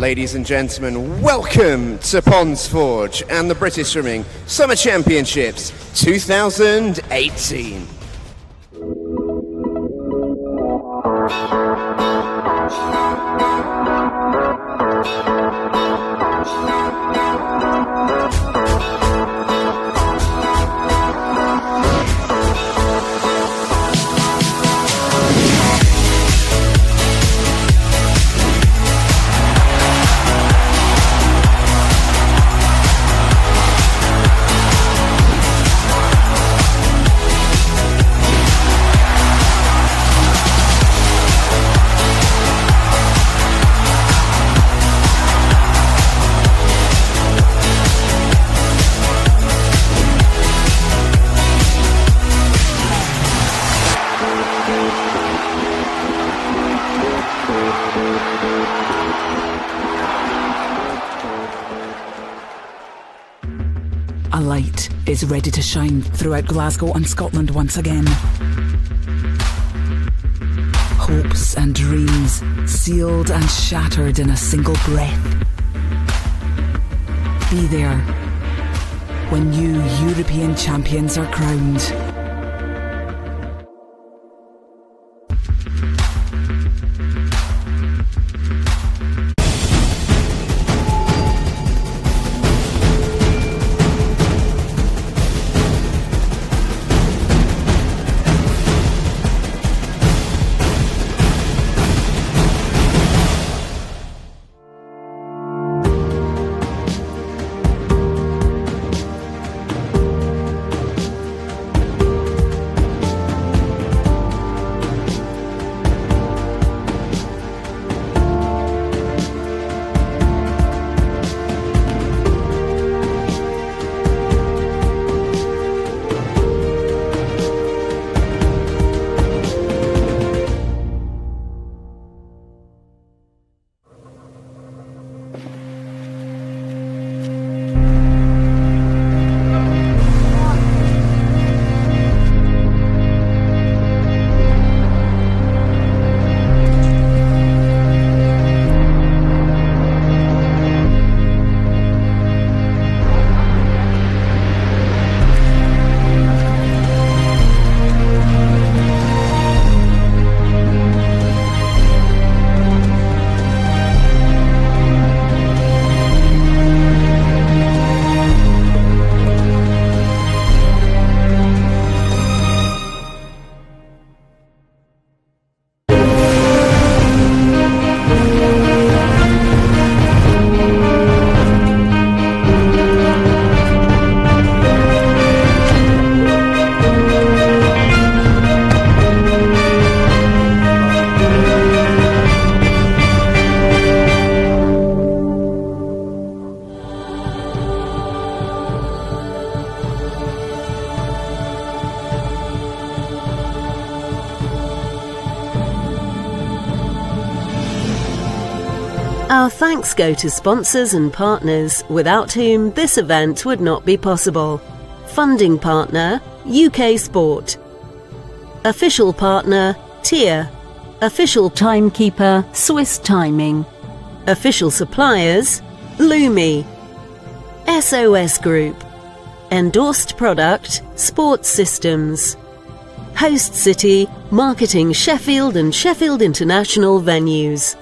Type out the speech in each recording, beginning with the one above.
Ladies and gentlemen, welcome to Ponds Forge and the British Swimming Summer Championships 2018. A light is ready to shine throughout Glasgow and Scotland once again. Hopes and dreams sealed and shattered in a single breath. Be there when new European champions are crowned. Our thanks go to sponsors and partners without whom this event would not be possible. Funding partner, UK Sport. Official partner, TIER. Official timekeeper, Swiss Timing. Official suppliers, Lumi. SOS Group. Endorsed product, Sports Systems. Host city, marketing Sheffield and Sheffield International venues.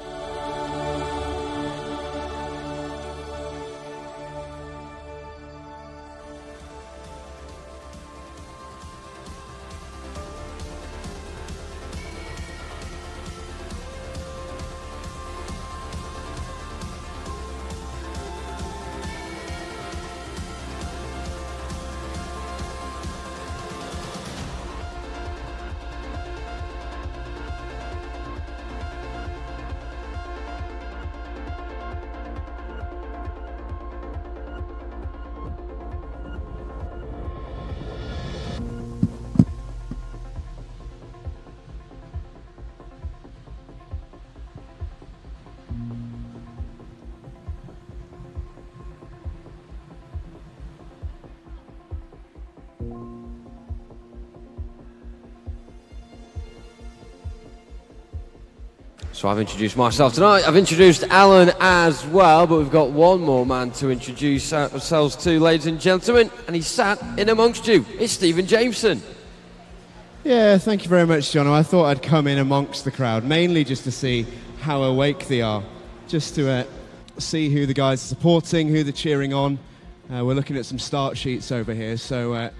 So I've introduced myself tonight. I've introduced Alan as well, but we've got one more man to introduce ourselves to, ladies and gentlemen, and he's sat in amongst you. It's Stephen Jameson. Yeah, thank you very much, Jono. I thought I'd come in amongst the crowd, mainly just to see how awake they are, just to see who the guys are supporting, who they're cheering on. We're looking at some start sheets over here, so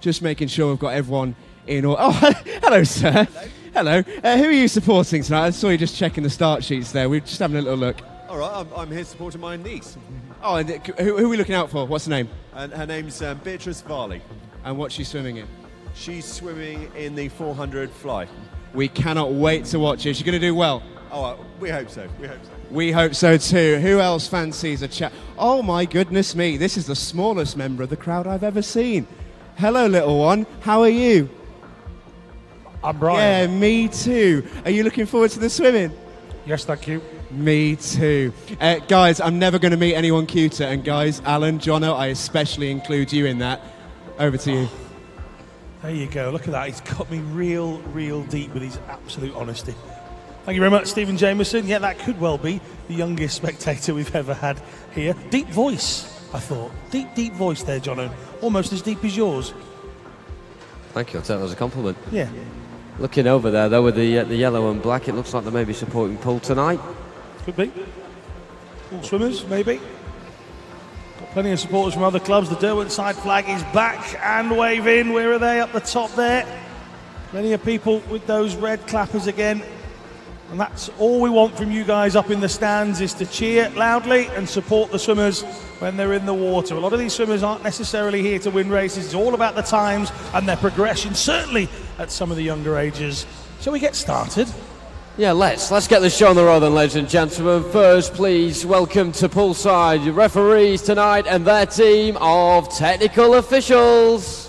just making sure we've got everyone in order. Oh, hello, sir. Hello. Who are you supporting tonight? I saw you just checking the start sheets there. We're just having a little look. All right, I'm here supporting my niece. Oh, and who are we looking out for? What's her name? And her name's Beatrice Varley. And what's she swimming in? She's swimming in the 400 fly. We cannot wait to watch her. She's going to do well. Oh, we hope so. We hope so. We hope so too. Who else fancies a chat? Oh my goodness me, this is the smallest member of the crowd I've ever seen. Hello, little one. How are you? I'm Brian. Yeah, me too. Are you looking forward to the swimming? Yes, thank you. Me too. Guys, I'm never going to meet anyone cuter. And guys, Alan, Jono, I especially include you in that. Over to you. There you go. Look at that. He's got me real deep with his absolute honesty. Thank you very much, Stephen Jameson. Yeah, that could well be the youngest spectator we've ever had here. Deep voice, I thought. Deep voice there, Jono. Almost as deep as yours. Thank you. I'll take that as a compliment. Yeah. Looking over there, though, with the yellow and black, it looks like they may be supporting Poole tonight. Could be. All swimmers, maybe. Got plenty of supporters from other clubs. The Derwent side flag is back and waving. Where are they? Up the top there. Plenty of people with those red clappers again. And that's all we want from you guys up in the stands, is to cheer loudly and support the swimmers when they're in the water. A lot of these swimmers aren't necessarily here to win races. It's all about the times and their progression, certainly at some of the younger ages. Shall we get started? Yeah, let's get the show on the road then, ladies and gentlemen. First, please welcome to poolside your referees tonight and their team of technical officials.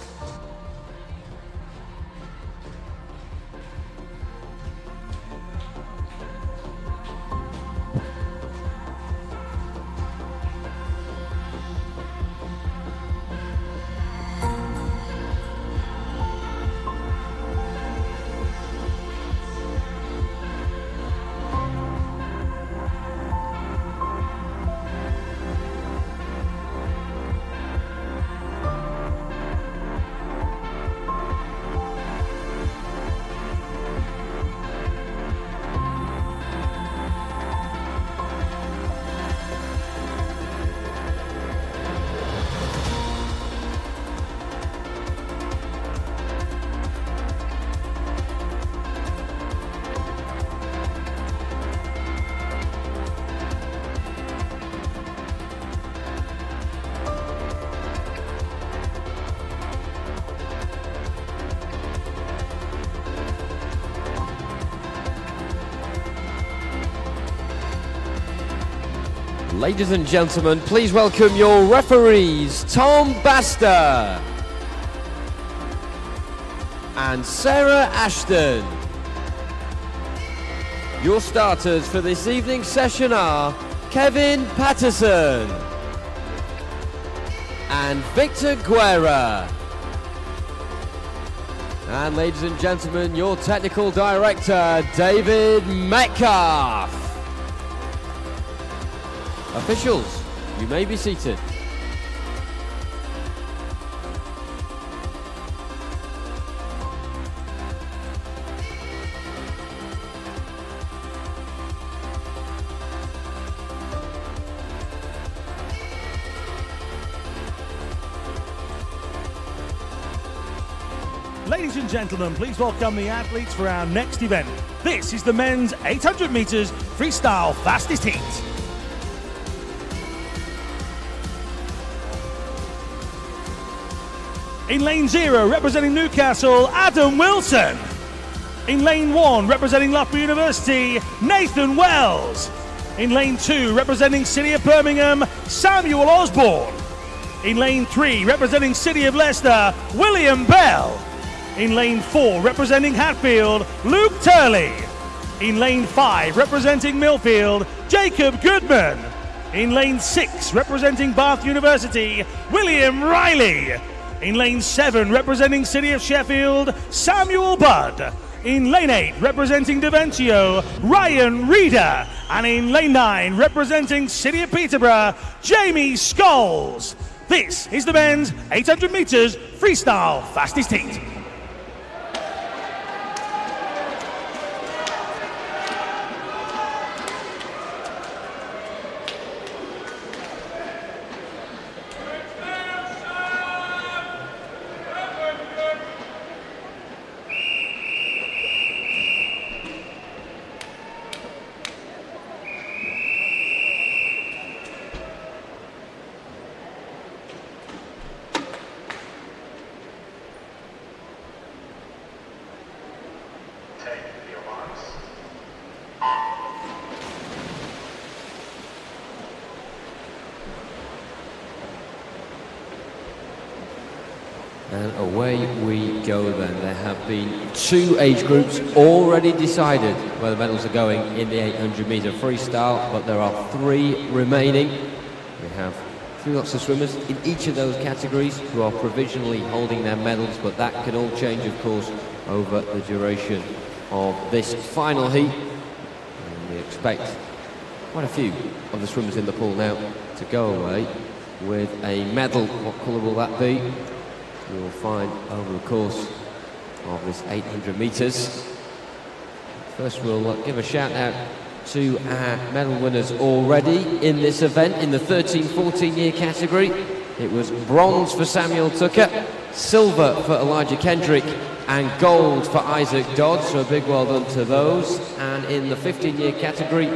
Ladies and gentlemen, please welcome your referees, Tom Baster and Sarah Ashton. Your starters for this evening's session are Kevin Patterson and Victor Guerra. And ladies and gentlemen, your technical director, David Metcalf. Officials, you may be seated. Ladies and gentlemen, please welcome the athletes for our next event. This is the men's 800 meters freestyle fastest heat. In lane 0, representing Newcastle, Adam Wilson. In lane 1, representing Loughborough University, Nathan Wells. In lane 2, representing City of Birmingham, Samuel Osborne. In lane 3, representing City of Leicester, William Bell. In lane 4, representing Hatfield, Luke Turley. In lane 5, representing Millfield, Jacob Goodman. In lane 6, representing Bath University, William Riley. In lane 7, representing City of Sheffield, Samuel Budd. In lane 8, representing Deventio, Ryan Reeder. And in lane 9, representing City of Peterborough, Jamie Scholes. This is the men's 800 metres freestyle fastest heat. And away we go then. There have been 2 age groups already decided where the medals are going in the 800 metre freestyle, but there are 3 remaining. We have 3 lots of swimmers in each of those categories who are provisionally holding their medals, but that can all change, of course, over the duration of this final heat. And we expect quite a few of the swimmers in the pool now to go away with a medal. What colour will that be? We will find over the course of this 800 metres. First, we'll give a shout out to our medal winners already in this event. In the 13-14 year category, it was bronze for Samuel Tucker, silver for Elijah Kendrick, and gold for Isaac Dodd, so a big well done to those. And in the 15-year category,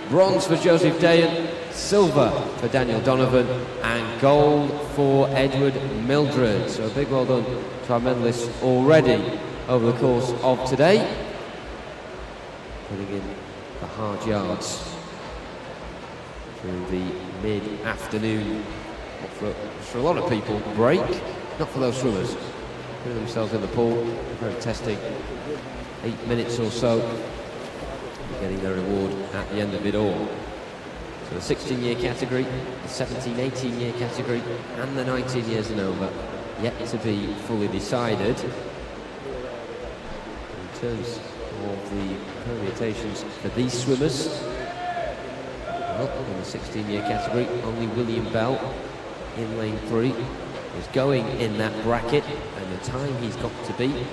bronze for Joseph Dayan, silver for Daniel Donovan, and gold for Edward Mildred. So a big well done to our medalists already over the course of today. Putting in the hard yards through the mid-afternoon, for a lot of people, break. Not for those swimmers. Putting themselves in the pool, very testing. 8 minutes or so, getting their reward at the end of it all. So the 16-year category, the 17-18 year category, and the 19 years and over, yet to be fully decided. In terms of the permutations for these swimmers, well, in the 16-year category, only William Bell in lane 3 is going in that bracket, and the time he's got to beat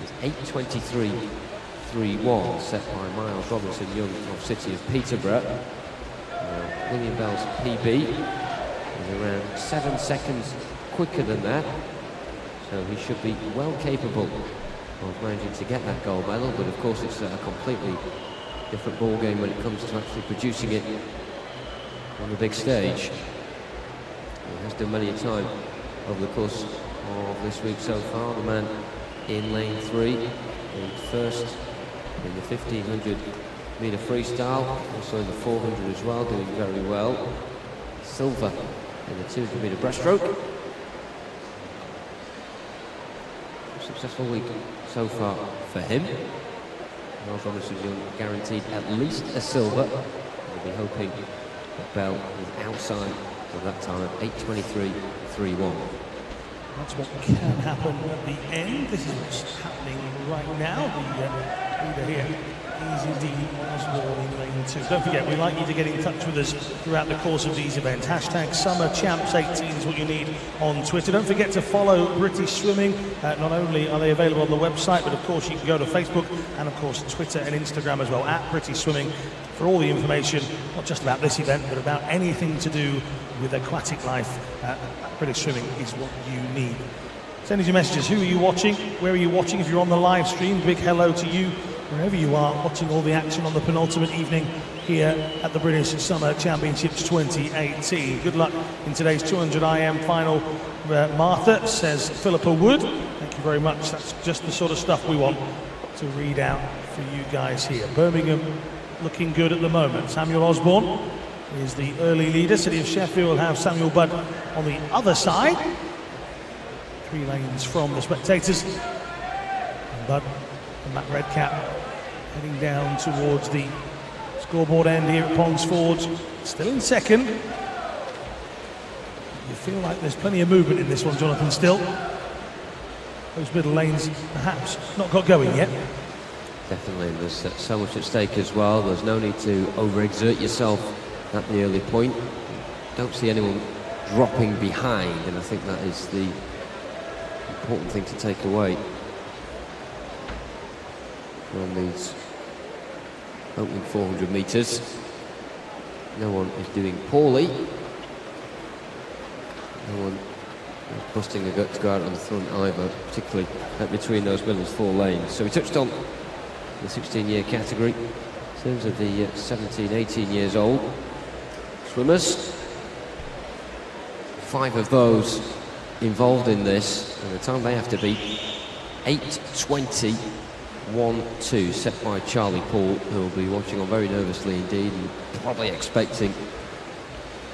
is 8:23.31, set by Miles Robinson Young of City of Peterborough. William Bell's PB is around 7 seconds quicker than that, so he should be well capable of managing to get that gold medal, but of course it's a completely different ball game when it comes to actually producing it on the big stage. He has done many a time over the course of this week so far. The man in lane 3, in first in the 1500 metre freestyle, also in the 400 as well, doing very well. Silver in the 200 metre breaststroke. Successful week so far for him. Miles Robinson Young guaranteed at least a silver. We'll be hoping that Bell is outside of that time of 8:23.31. That's what can happen at the end. This is what's happening right now. The leader here is indeed Osborne in lane 2. Don't forget, we like you to get in touch with us throughout the course of these events. Hashtag SummerChamps18 is what you need on Twitter. Don't forget to follow British Swimming. Not only are they available on the website, but of course you can go to Facebook and of course Twitter and Instagram as well, at British Swimming, for all the information, not just about this event, but about anything to do with aquatic life. British Swimming is what you need. Send us your messages. Who are you watching? Where are you watching? If you're on the live stream, big hello to you, wherever you are, watching all the action on the penultimate evening here at the British Summer Championships 2018. Good luck in today's 200 IM final, Martha, says Philippa Wood. Thank you very much. That's just the sort of stuff we want to read out for you guys here. Birmingham looking good at the moment. Samuel Osborne is the early leader. City of Sheffield will have Samuel Budd on the other side. 3 lanes from the spectators. And Budd and that red cap heading down towards the scoreboard end here at Ponds Forge. Still in second. You feel like there's plenty of movement in this one, Jonathan, still. those middle lanes perhaps not got going yet. Definitely, there's so much at stake as well. There's no need to overexert yourself at the early point. Don't see anyone dropping behind, and I think that is the important thing to take away from these opening 400 metres. No one is doing poorly. No one is busting the gut to go out on the front either, particularly between those middle 4 lanes. So we touched on the 16-year category in terms of the 17, 18 years old swimmers. 5 of those involved in this, and the time they have to beat 8:20.12, set by Charlie Paul, who will be watching on very nervously indeed, and probably expecting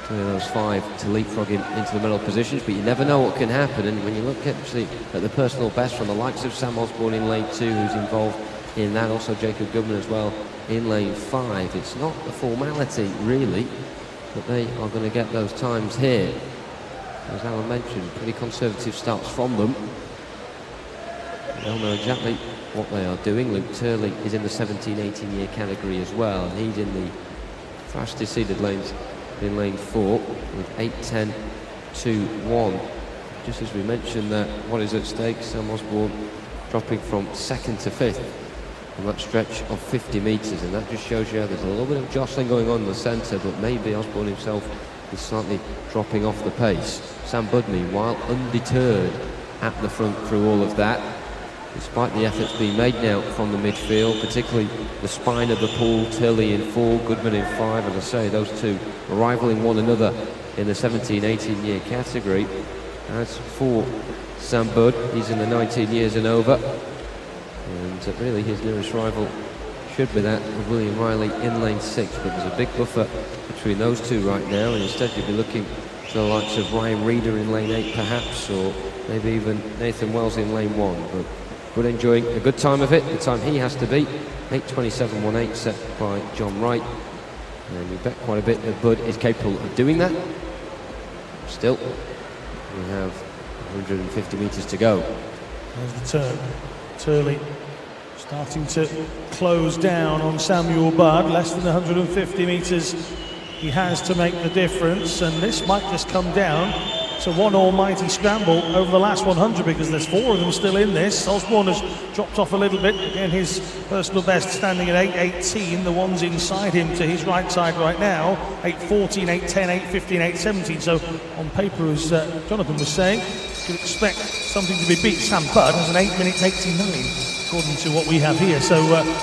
2 of those 5 to leapfrog him into the middle positions, but you never know what can happen. And when you look actually at the personal best from the likes of Sam Osborne in lane 2, who's involved in that, also Jacob Goodman as well in lane 5, it's not the formality really, but they are going to get those times here. As Alan mentioned, pretty conservative starts from them. They'll know exactly what they are doing. Luke Turley is in the 17-18 year category as well, and he's in the fastest seeded lanes in lane 4 with 8:10.21. Just as we mentioned that what is at stake, Sam Osborne dropping from 2nd to 5th on that stretch of 50 metres, and that just shows you how there's a little bit of jostling going on in the centre, but maybe Osborne himself is slightly dropping off the pace. Sam Budd, meanwhile, undeterred at the front through all of that, despite the efforts being made now from the midfield, particularly the spine of the pool. Turley in 4, Goodman in 5. As I say, those 2 rivaling one another in the 17-18 year category. As for Sam Budd, he's in the 19 years and over, and really his nearest rival should be that of William Riley in lane 6, but there's a big buffer between those 2 right now, and instead you'll be looking to the likes of Ryan Reeder in lane 8 perhaps, or maybe even Nathan Wells in lane 1. But Budd enjoying a good time of it, the time he has to beat, 8:27.18 set by John Wright, and we bet quite a bit that Budd is capable of doing that. Still, we have 150 metres to go. There's the turn. Turley starting to close down on Samuel Budd, less than 150 metres he has to make the difference, and this might just come down to one almighty scramble over the last 100, because there's 4 of them still in this. Osborne has dropped off a little bit, again his personal best standing at 8:18, the ones inside him to his right side right now, 8:14, 8:10, 8:15, 8:17, so on paper, as Jonathan was saying, you could expect something to be beat. Sam Budd has an 8:89, according to what we have here. So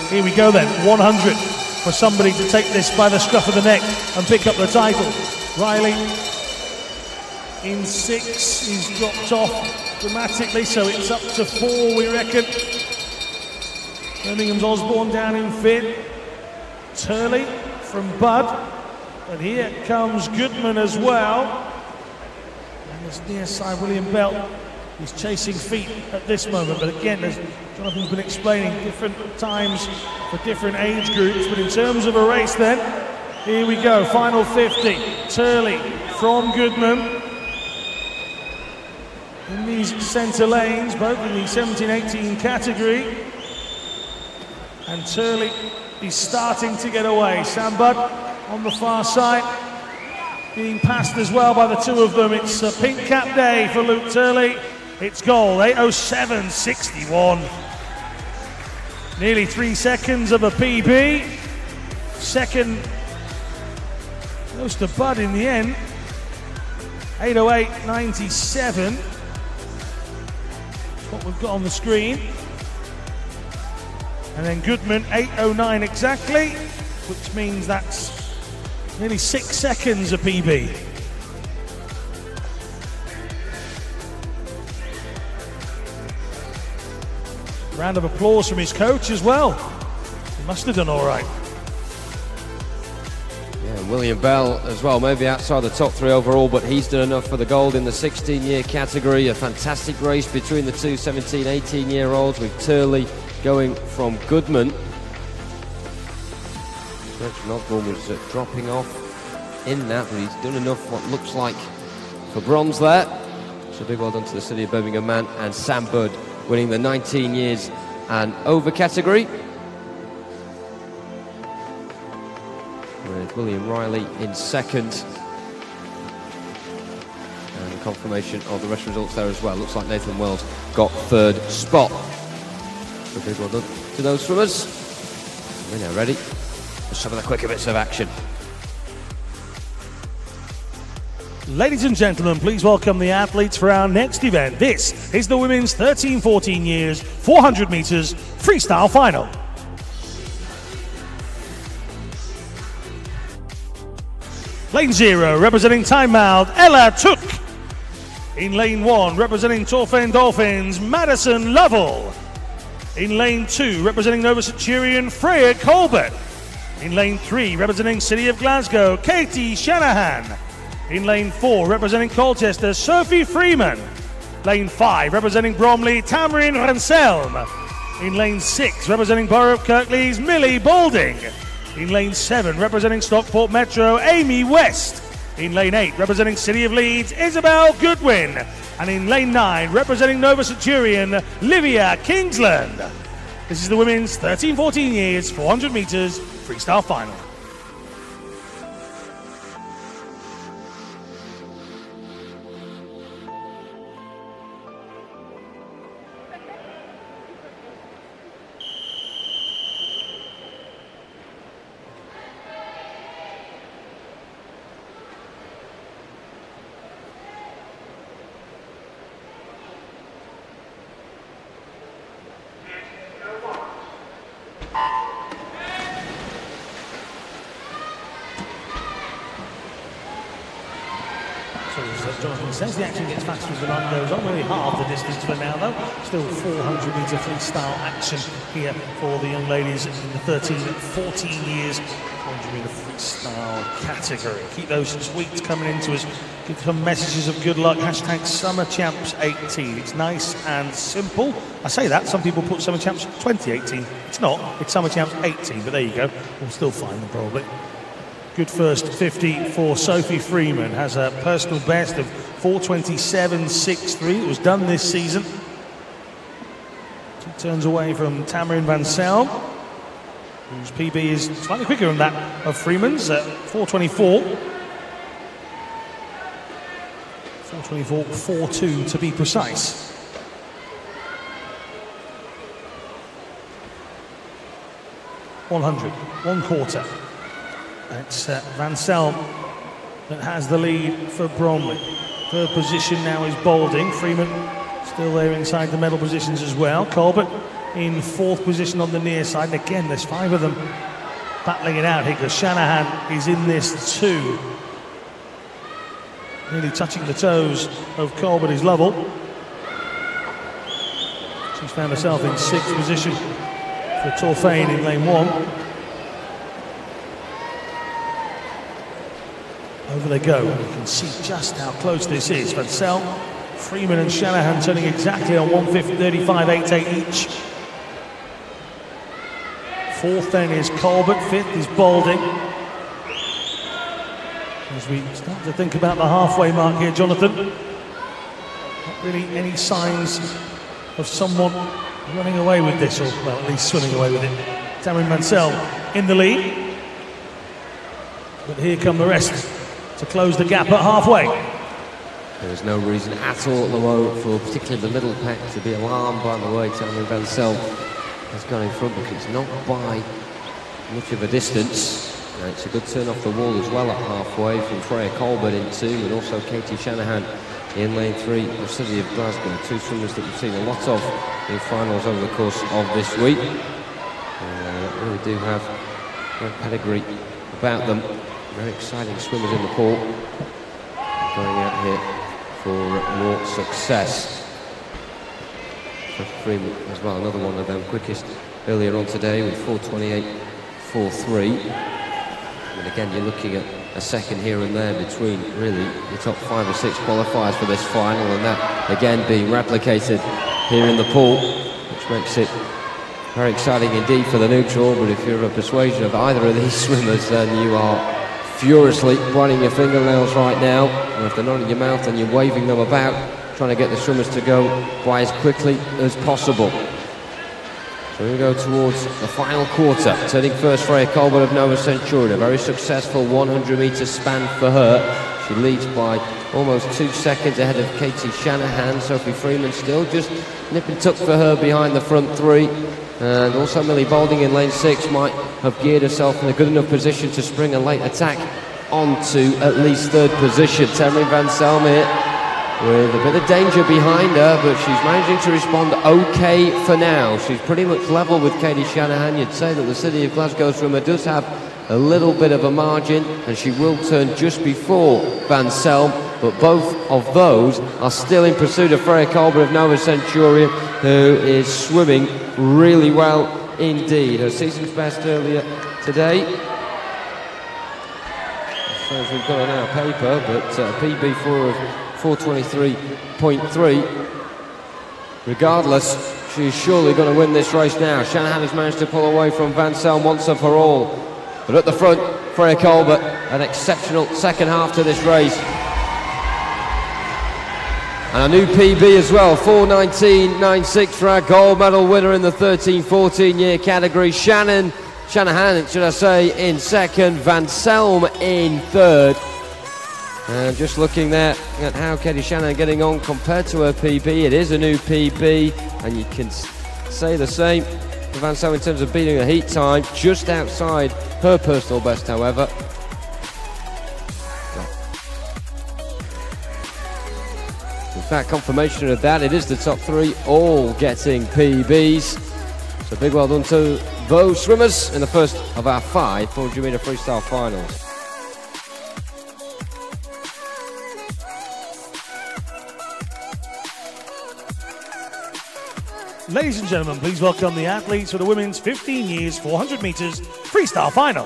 here we go then, 100 for somebody to take this by the scruff of the neck and pick up the title. Riley in 6, he's dropped off dramatically, so it's up to 4 we reckon. Birmingham's Osborne down in 5th, Turley from Budd, and here comes Goodman as well, and this near side William Bell is chasing feet at this moment, but again, as Jonathan's been explaining, different times for different age groups, but in terms of a race then, here we go, final 50, Turley from Goodman in these centre lanes, both in the 17-18 category, and Turley is starting to get away. Sam Budd on the far side, being passed as well by the 2 of them. It's a pink cap day for Luke Turley. It's goal, 8:07.61. Nearly 3 seconds of a PB. Second goes to Budd in the end, 8:08.97. What we've got on the screen, and then Goodman 8:09 exactly, which means that's nearly 6 seconds of PB. Round of applause from his coach as well. He must have done all right. Yeah, William Bell as well, maybe outside the top 3 overall, but he's done enough for the gold in the 16-year category. A fantastic race between the 2 17-18-year-olds, with Turley going from Goodman. Osborne was dropping off in that, but he's done enough, what looks like, for bronze there. So big well done to the City of Birmingham man, and Sam Budd winning the 19 years and over category. With William Riley in second. And confirmation of the rest results there as well. Looks like Nathan Wells got third spot. So big well done to those swimmers. We're now ready for some of the quicker bits of action. Ladies and gentlemen, please welcome the athletes for our next event. This is the women's 13-14 years 400 meters freestyle final. Lane 0, representing Time Out, Ella Took. In lane 1, representing Torfaen Dolphins, Madison Lovell. In lane 2, representing Nova Centurion, Freya Colbert. In lane 3, representing City of Glasgow, Katie Shanahan. In lane 4, representing Colchester, Sophie Freeman. Lane 5, representing Bromley, Tamarin Ranselm. In lane 6, representing Borough of Kirklees, Millie Balding. In lane 7, representing Stockport Metro, Amy West. In lane 8, representing City of Leeds, Isabel Goodwin. And in lane 9, representing Nova Centurion, Livia Kingsland. This is the women's 13-14 years 400 meters freestyle final. As Jonathan says, the action gets faster as the night goes on. Only half the distance for now, though. Still 400 metre freestyle action here for the young ladies in the 13-14 years 400 metre freestyle category. Keep those tweets coming into us. Give some messages of good luck. Hashtag SummerChamps18. It's nice and simple. I say that. Some people put SummerChamps 2018. It's not. It's SummerChamps18. But there you go. We'll still find them probably. Good first 50 for Sophie Freeman. Has a personal best of 4:27.63. It was done this season. 2 turns away from Tamarin Ranselm, whose PB is slightly quicker than that of Freeman's at 4:24. 4:24.42 to be precise. One quarter. It's Ranselm that has the lead for Bromley. Third position now is Balding. Freeman still there inside the medal positions as well. Colbert in fourth position on the near side. And again, there's 5 of them battling it out here because Shanahan is in this too. Nearly touching the toes of Colbert is Lovell. She's found herself in 6th position for Torfaen in lane 1. Over they go. You can see just how close this is. Ranselm, Freeman and Shanahan turning exactly on 1:35.88 each. 4th then is Colbert, 5th is Balding. As we start to think about the halfway mark here, Jonathan, not really any signs of someone running away with this, or well, at least swimming away with it. Tamarin Ranselm in the lead. But here come the rest to close the gap at halfway. There's no reason at all at the moment for particularly the middle pack to be alarmed by the way Tamarin Ranselm has gone in front, because it's not by much of a distance. It's a good turn off the wall as well at halfway from Freya Colbert in 2, and also Katie Shanahan in lane 3 of City of Glasgow. 2 swimmers that we've seen a lot of in finals over the course of this week. Really do have great pedigree about them. Very exciting swimmers in the pool, going out here for more success. Freeman as well, another one of them, quickest earlier on today with 4:28.43. And again, you're looking at a second here and there between really the top 5 or 6 qualifiers for this final, and that again being replicated here in the pool, which makes it very exciting indeed for the neutral. But if you're of a persuasion of either of these swimmers, then you are furiously biting your fingernails right now, and if they're not in your mouth and you're waving them about, trying to get the swimmers to go by as quickly as possible. So we go towards the final quarter. Turning first, Freya Colbert of Nova Centurion. A very successful 100-metre span for her. She leads by almost 2 seconds ahead of Katie Shanahan. Sophie Freeman still just nip and tuck for her behind the front three. And also Millie Boulding in lane 6 might have geared herself in a good enough position to spring a late attack onto at least third position. Tammy Van Selm here with a bit of danger behind her, but she's managing to respond okay for now. She's pretty much level with Katie Shanahan. You'd say that the City of Glasgow swimmer does have a little bit of a margin, and she will turn just before Van Selm, but both of those are still in pursuit of Freya Colbert of Nova Centurion, who is swimming really well indeed. Her season's best earlier today, as far as we've got on our paper, but a PB for 4:23.3. Regardless, she's surely going to win this race now. Shanahan has managed to pull away from Van Selm once and for all. But at the front, Freya Colbert, an exceptional second half to this race. And a new PB as well, 4:19.96 for our gold medal winner in the 13-14 year category. Shanahan, should I say, in second, Van Selm in third. And just looking there at how Katie Shanahan getting on compared to her PB, it is a new PB, and you can say the same for Van Selm in terms of beating a heat time, just outside her personal best, however. In fact, confirmation of that, it is the top three all getting PBs. So big well done to those swimmers in the first of our 5 400-metre freestyle finals. Ladies and gentlemen, please welcome the athletes for the women's 15 years 400 metres freestyle final.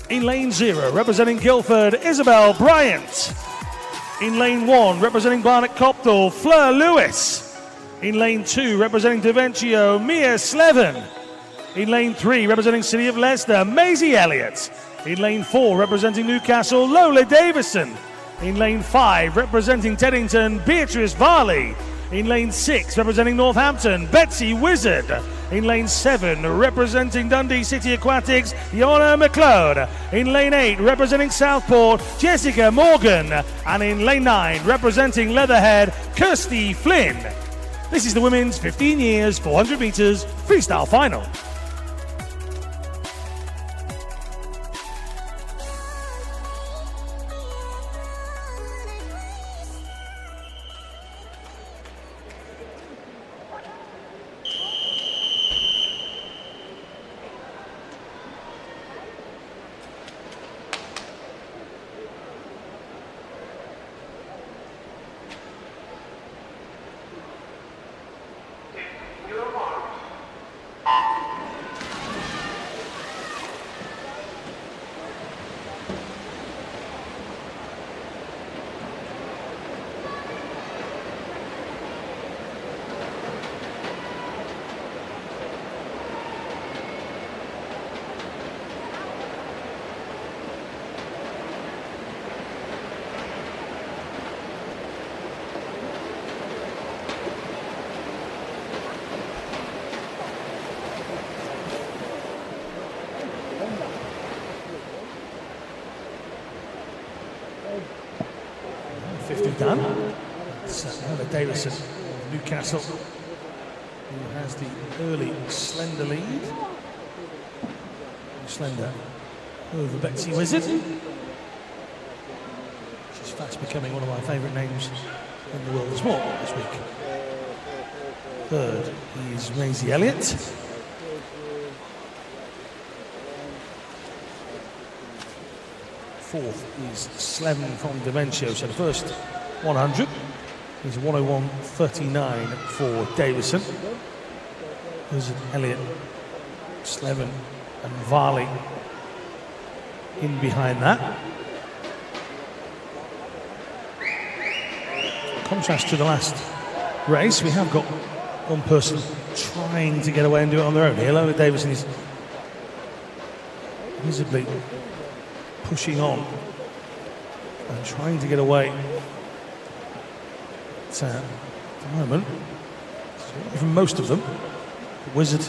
In lane 0, representing Guildford, Isabel Bryant. In lane 1, representing Barnet Copthall, Fleur Lewis. In lane 2, representing Davencio, Mia Slevin. In lane 3, representing City of Leicester, Maisie Elliott. In lane 4, representing Newcastle, Lola Davison. In lane 5, representing Teddington, Beatrice Varley. In lane 6, representing Northampton, Betsy Wizard. In lane 7, representing Dundee City Aquatics, Yona McLeod. In lane 8, representing Southport, Jessica Morgan. And in lane 9, representing Leatherhead, Kirsty Flynn. This is the women's 15 years 400 metres freestyle final. Done. It's Hannah Davison of Newcastle, who has the early slender lead. Slender over Betsy Wizard. She's fast becoming one of my favourite names in the world of sport this week. Third is Maisie Elliott. Fourth is Slevin from Davencio. So the first 100 is 101.39 for Davison. There's Elliott, Slevin and Varley in behind that. Contrast to the last race, we have got one person trying to get away and do it on their own here. Lola Davison is visibly pushing on and trying to get away. But, at the moment, even most of them, the Wizard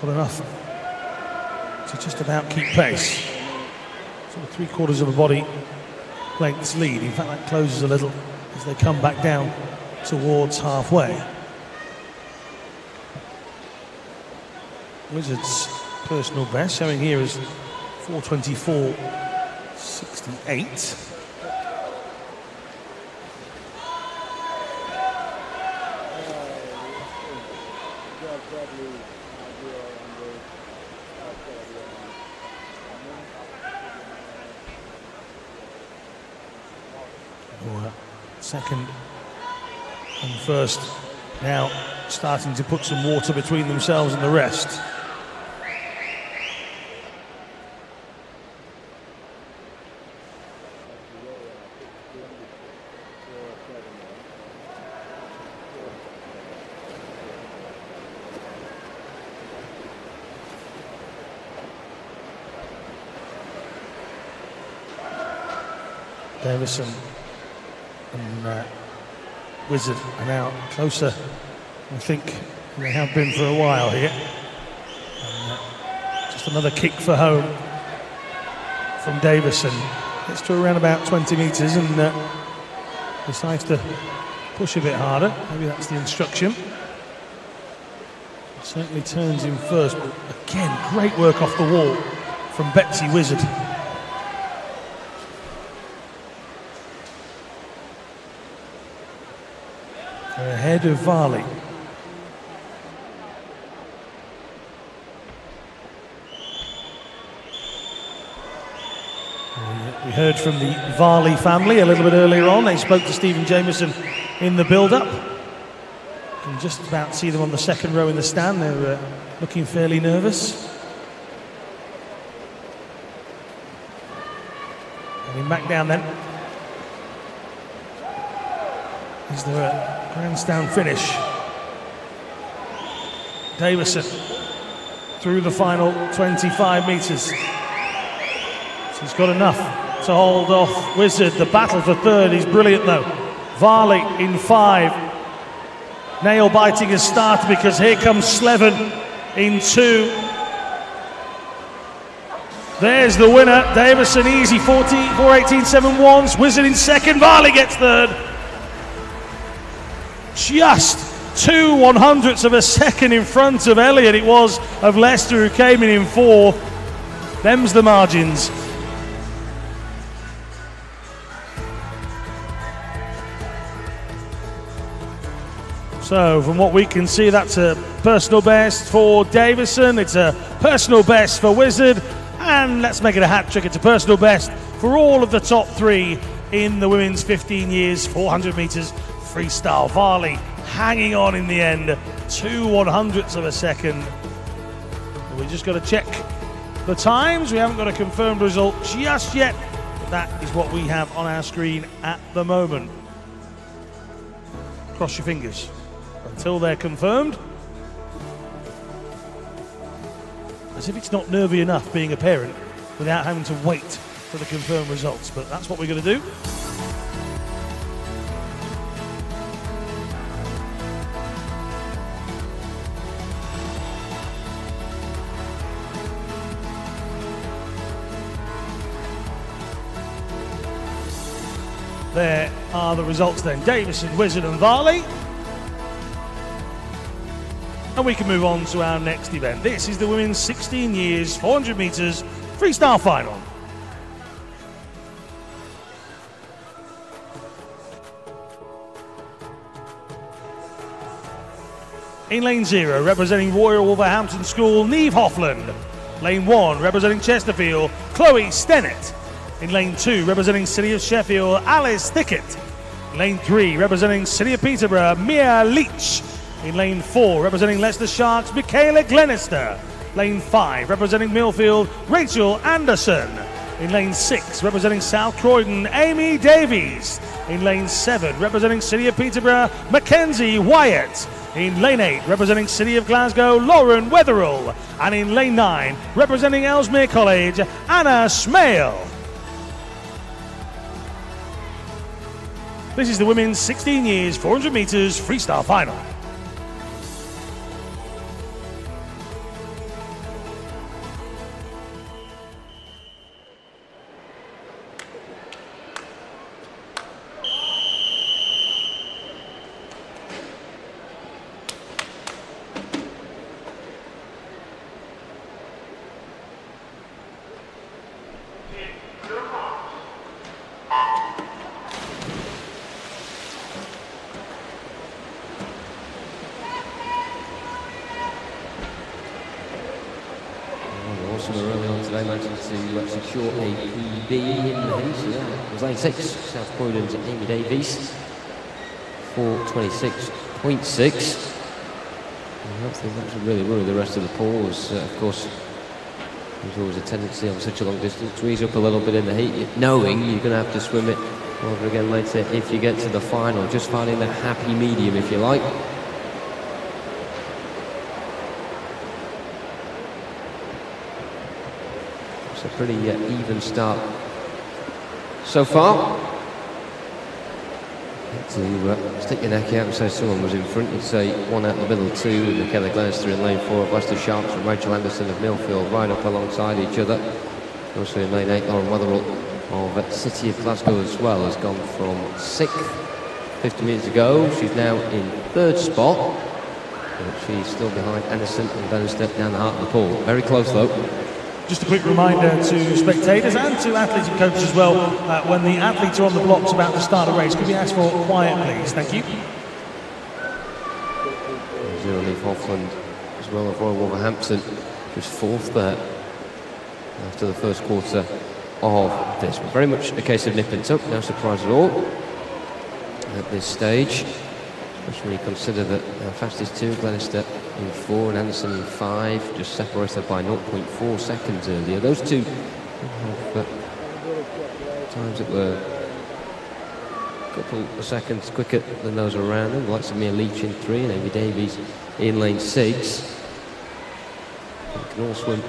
got enough to just about keep pace. Sort of 3/4 of a body length's lead. In fact, that closes a little as they come back down towards halfway. Wizard's personal best showing here is 4:24.68. Second and first now starting to put some water between themselves and the rest. Davison and Wizard are now closer, I think, than they have been for a while here. And, just another kick for home from Davison. Gets to around about 20 metres and decides to push a bit harder. Maybe that's the instruction. It certainly turns him first, but again, great work off the wall from Betsy Wizard. Ahead of Varley. We heard from the Varley family a little bit earlier on. They spoke to Stephen Jameson in the build-up. You can just about see them on the second row in the stand. They're looking fairly nervous. Getting back down then. Is there a grandstand finish? Davison through the final 25 metres. He's got enough to hold off Wizard. The battle for third is brilliant though. Varley in 5. Nail biting has started because here comes Slevin in 2. There's the winner. Davison easy 4:18.71. Wizard in second. Varley gets third. Just 2/100ths of a second in front of Elliott. It was of Leicester, who came in 4. Them's the margins. So from what we can see, that's a personal best for Davison. It's a personal best for Wizard. And let's make it a hat trick. It's a personal best for all of the top 3 in the women's 15 years 400 metres freestyle. Varley hanging on in the end, 2/100ths of a second. We just got to check the times. We haven't got a confirmed result just yet, but that is what we have on our screen at the moment. Cross your fingers until they're confirmed. As if it's not nervy enough being a parent without having to wait for the confirmed results, but that's what we're going to do. There are the results then. Davison, Wizard and Varley. And we can move on to our next event. This is the women's 16 years 400 metres freestyle final. In lane 0, representing Royal Wolverhampton School, Niamh Hoffland. Lane 1, representing Chesterfield, Chloe Stennett. In lane 2, representing City of Sheffield, Alice Thickett. Lane 3, representing City of Peterborough, Mia Leach. In lane 4, representing Leicester Sharks, Michaela Glenister. Lane 5, representing Millfield, Rachel Anderson. In lane 6, representing South Croydon, Amy Davies. In lane 7, representing City of Peterborough, Mackenzie Wyatt. In lane 8, representing City of Glasgow, Lauren Wetherall. And in lane 9, representing Ellesmere College, Anna Smale. This is the women's 16 years 400 metres freestyle final. Early on today, managing to secure a PB in the heat. So that was lane 6, South Croydon's Amy Davies, 4:26.6. I don't think that should really worry the rest of the pool, as of course there's always a tendency on such a long distance to ease up a little bit in the heat, knowing you're going to have to swim it over again later if you get to the final. Just finding that happy medium, if you like. It's a pretty even start so far. To stick your neck out and say someone was in front, you'd say one out in the middle, 2 with Michaela Glenister in lane 4 of Leicester Sharks and Rachel Anderson of Millfield right up alongside each other. Also in lane 8, Lauren Wetherell of City of Glasgow as well has gone from 6th 50 minutes ago. She's now in 3rd spot, but she's still behind Anderson and Glenister down the heart of the pool. Very close though. Just a quick reminder to spectators and to athletes and coaches as well, when the athletes are on the blocks about to start a race, could we ask for quiet, please? Thank you. Zero Leaf Hoffland as well of Royal Wolverhampton, who's 4th there after the first quarter of this. Very much a case of nip and tuck, no surprise at all at this stage. Especially when you consider that fastest 2, Glenister in 4 and Anderson in 5, just separated by 0.4 seconds earlier. Those two have times that were a couple of seconds quicker than those around them. The likes of Mia Leach in 3 and Amy Davies in lane 6. They can all swim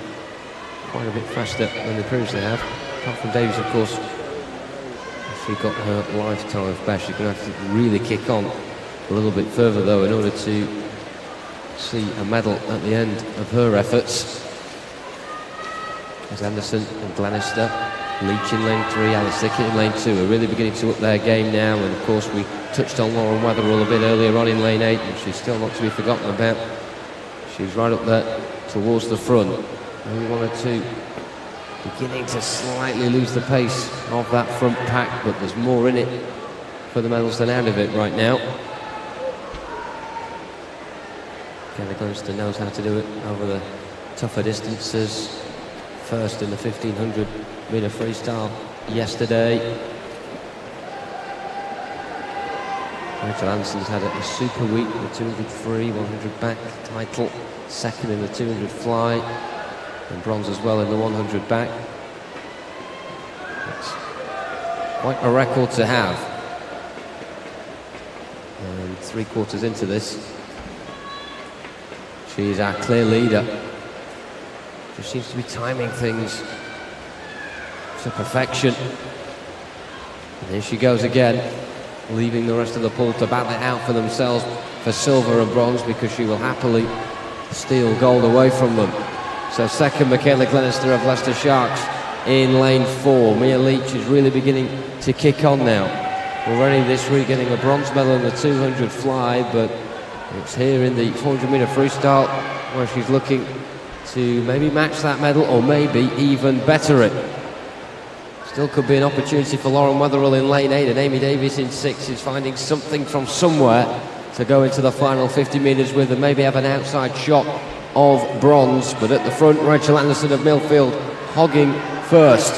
quite a bit faster than they previously have. Apart from Davies, of course, if she got her lifetime of best, she's going to have to really kick on a little bit further though in order to see a medal at the end of her efforts. As Anderson and Glenister, Leach in lane 3, Alice Dickett in lane 2 are really beginning to up their game now, and of course we touched on Lauren Wetherell a bit earlier on in lane 8, and she's still not to be forgotten about. She's right up there towards the front. Maybe 1 or 2 beginning to slightly lose the pace of that front pack, but there's more in it for the medals than out of it right now. Michaela Glenister knows how to do it over the tougher distances. First in the 1500 metre freestyle yesterday. Rachel Anderson's had a super week with the 200 free, 100 back title, 2nd in the 200 fly, and bronze as well in the 100 back. It's quite a record to have. And 3 quarters into this, she's our clear leader. Just seems to be timing things to perfection. And here she goes again, leaving the rest of the pool to battle it out for themselves for silver and bronze, because she will happily steal gold away from them. So 2nd, Michaela Glenister of Leicester Sharks in lane 4. Mia Leach is really beginning to kick on now. Already this week getting a bronze medal in the 200 fly, but it's here in the 400 metre freestyle where she's looking to maybe match that medal or maybe even better it. Still could be an opportunity for Lauren Wetherell in lane 8, and Amy Davies in 6 is finding something from somewhere to go into the final 50 metres with and maybe have an outside shot of bronze. But at the front, Rachel Anderson of Millfield hogging first,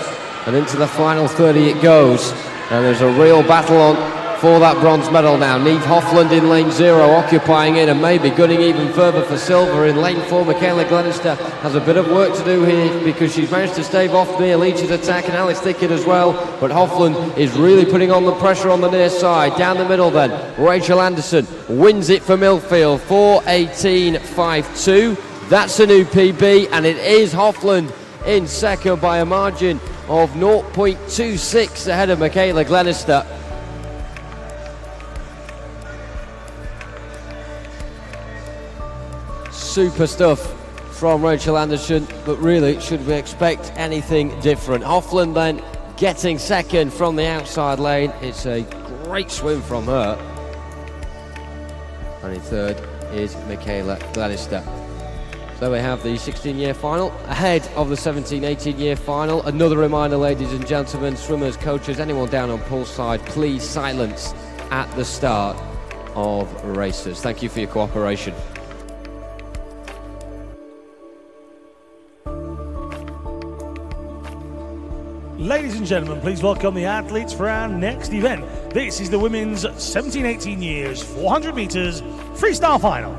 and into the final 30 it goes, and there's a real battle on for that bronze medal now. Niamh Hoffland in lane 0 occupying it and maybe gunning even further for silver. In lane 4, Michaela Glenister has a bit of work to do here because she's managed to stave off Mia Leach's attack and Alice Dickett as well, but Hoffland is really putting on the pressure on the near side. Down the middle then, Rachel Anderson wins it for Millfield, 4:18.52. That's a new PB, and it is Hoffland in second by a margin of 0.26 ahead of Michaela Glenister. Super stuff from Rachel Anderson, but really, should we expect anything different? Hoffland then getting second from the outside lane. It's a great swim from her. And in third is Michaela Glenister. So we have the 16-year final ahead of the 17-18-year final. Another reminder, ladies and gentlemen, swimmers, coaches, anyone down on poolside, please silence at the start of races. Thank you for your cooperation. Ladies and gentlemen, please welcome the athletes for our next event. This is the women's 17-18 years 400 meters freestyle final.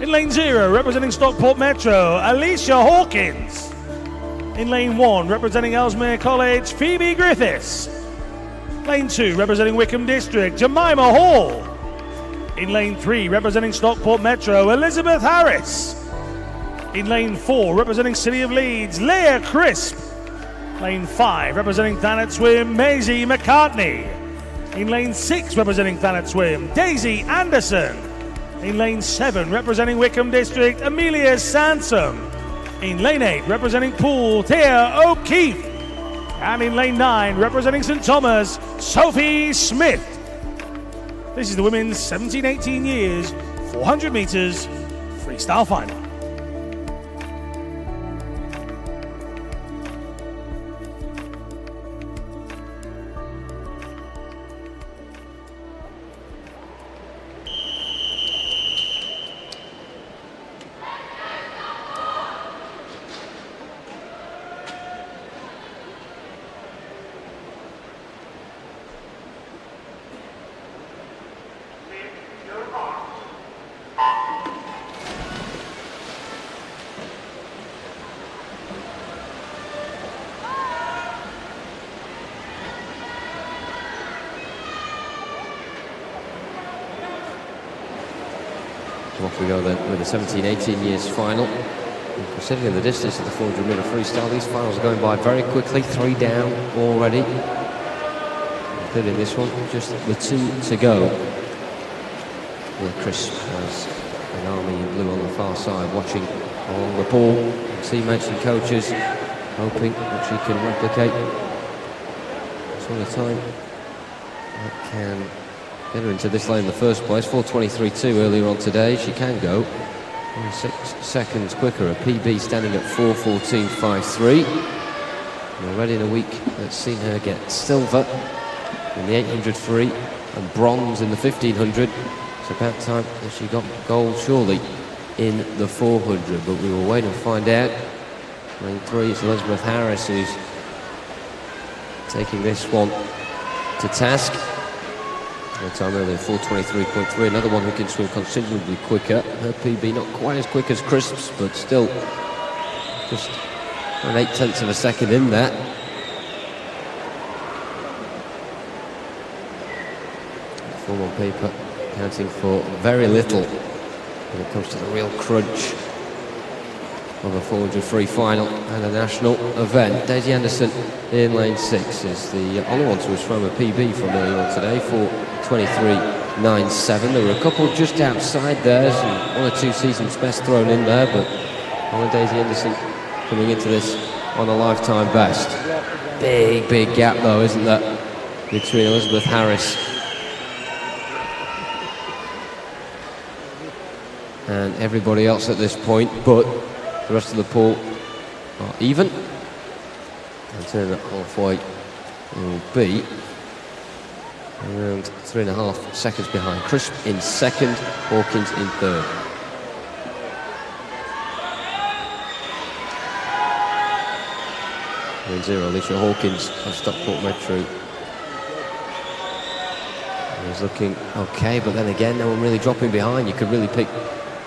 In lane 0, representing Stockport Metro, Alicia Hawkins. In lane 1, representing Ellesmere College, Phoebe Griffiths. Lane 2, representing Wickham District, Jemima Hall. In lane 3, representing Stockport Metro, Elizabeth Harris. In lane 4, representing City of Leeds, Leah Crisp. Lane 5, representing Thanet Swim, Maisie McCartney. In lane 6, representing Thanet Swim, Daisy Anderson. In lane 7, representing Wickham District, Amelia Sansom. In lane 8, representing Poole, Tia O'Keefe. And in lane 9, representing St Thomas, Sophie Smith. This is the women's 17-18 years 400 meters freestyle final. Off we go then with the 17-18 years final. And considering the distance of the 400 meter freestyle, these finals are going by very quickly. 3 down already, including this one. Just the 2 to go. Well, Chris has an army in blue on the far side, watching along the pool. Teammates and coaches hoping that she can replicate some of the time that can get her into this lane in the first place. 4:23.2 earlier on today. She can go 6 seconds quicker. A PB standing at 4:14.53. Already in a week that's seen her get silver in the 800 free and bronze in the 1500. It's about time that she got gold surely in the 400, but we will wait and find out. Lane 3 is Elizabeth Harris, who's taking this one to task. Her time earlier, 4:23.3. Another one who can swim considerably quicker. Her PB not quite as quick as Crisp's, but still just an 0.8 of a second in that. Form on paper counting for very little when it comes to the real crunch of a 400 free final and a national event. Daisy Anderson in lane 6 is the only one to have swum a PB from earlier on today, 4:23.97. There were a couple just outside there, and 1 or 2 seasons best thrown in there, but only Daisy Anderson coming into this on a lifetime best. Big gap though, isn't there, between Elizabeth Harris and everybody else at this point, but the rest of the pool are even. And turn it halfway will be around 3.5 seconds behind. Crisp in second, Hawkins in third. Lane 0, Alicia Hawkins of Stockport Metro. He's looking okay, but then again, no one really dropping behind. You could really pick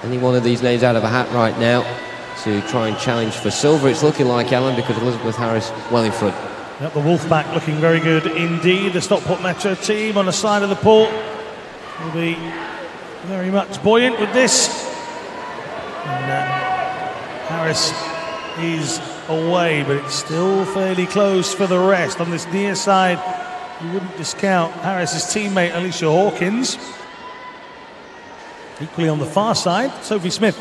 any one of these names out of a hat right now to try and challenge for silver. It's looking like Ellen, because Elizabeth Harris well in front. Yep, the Wolfpack looking very good indeed. The Stockport Metro team on the side of the port will be very much buoyant with this. And Harris is away, but it's still fairly close for the rest. On this near side, you wouldn't discount Harris's teammate Alicia Hawkins. Equally on the far side, Sophie Smith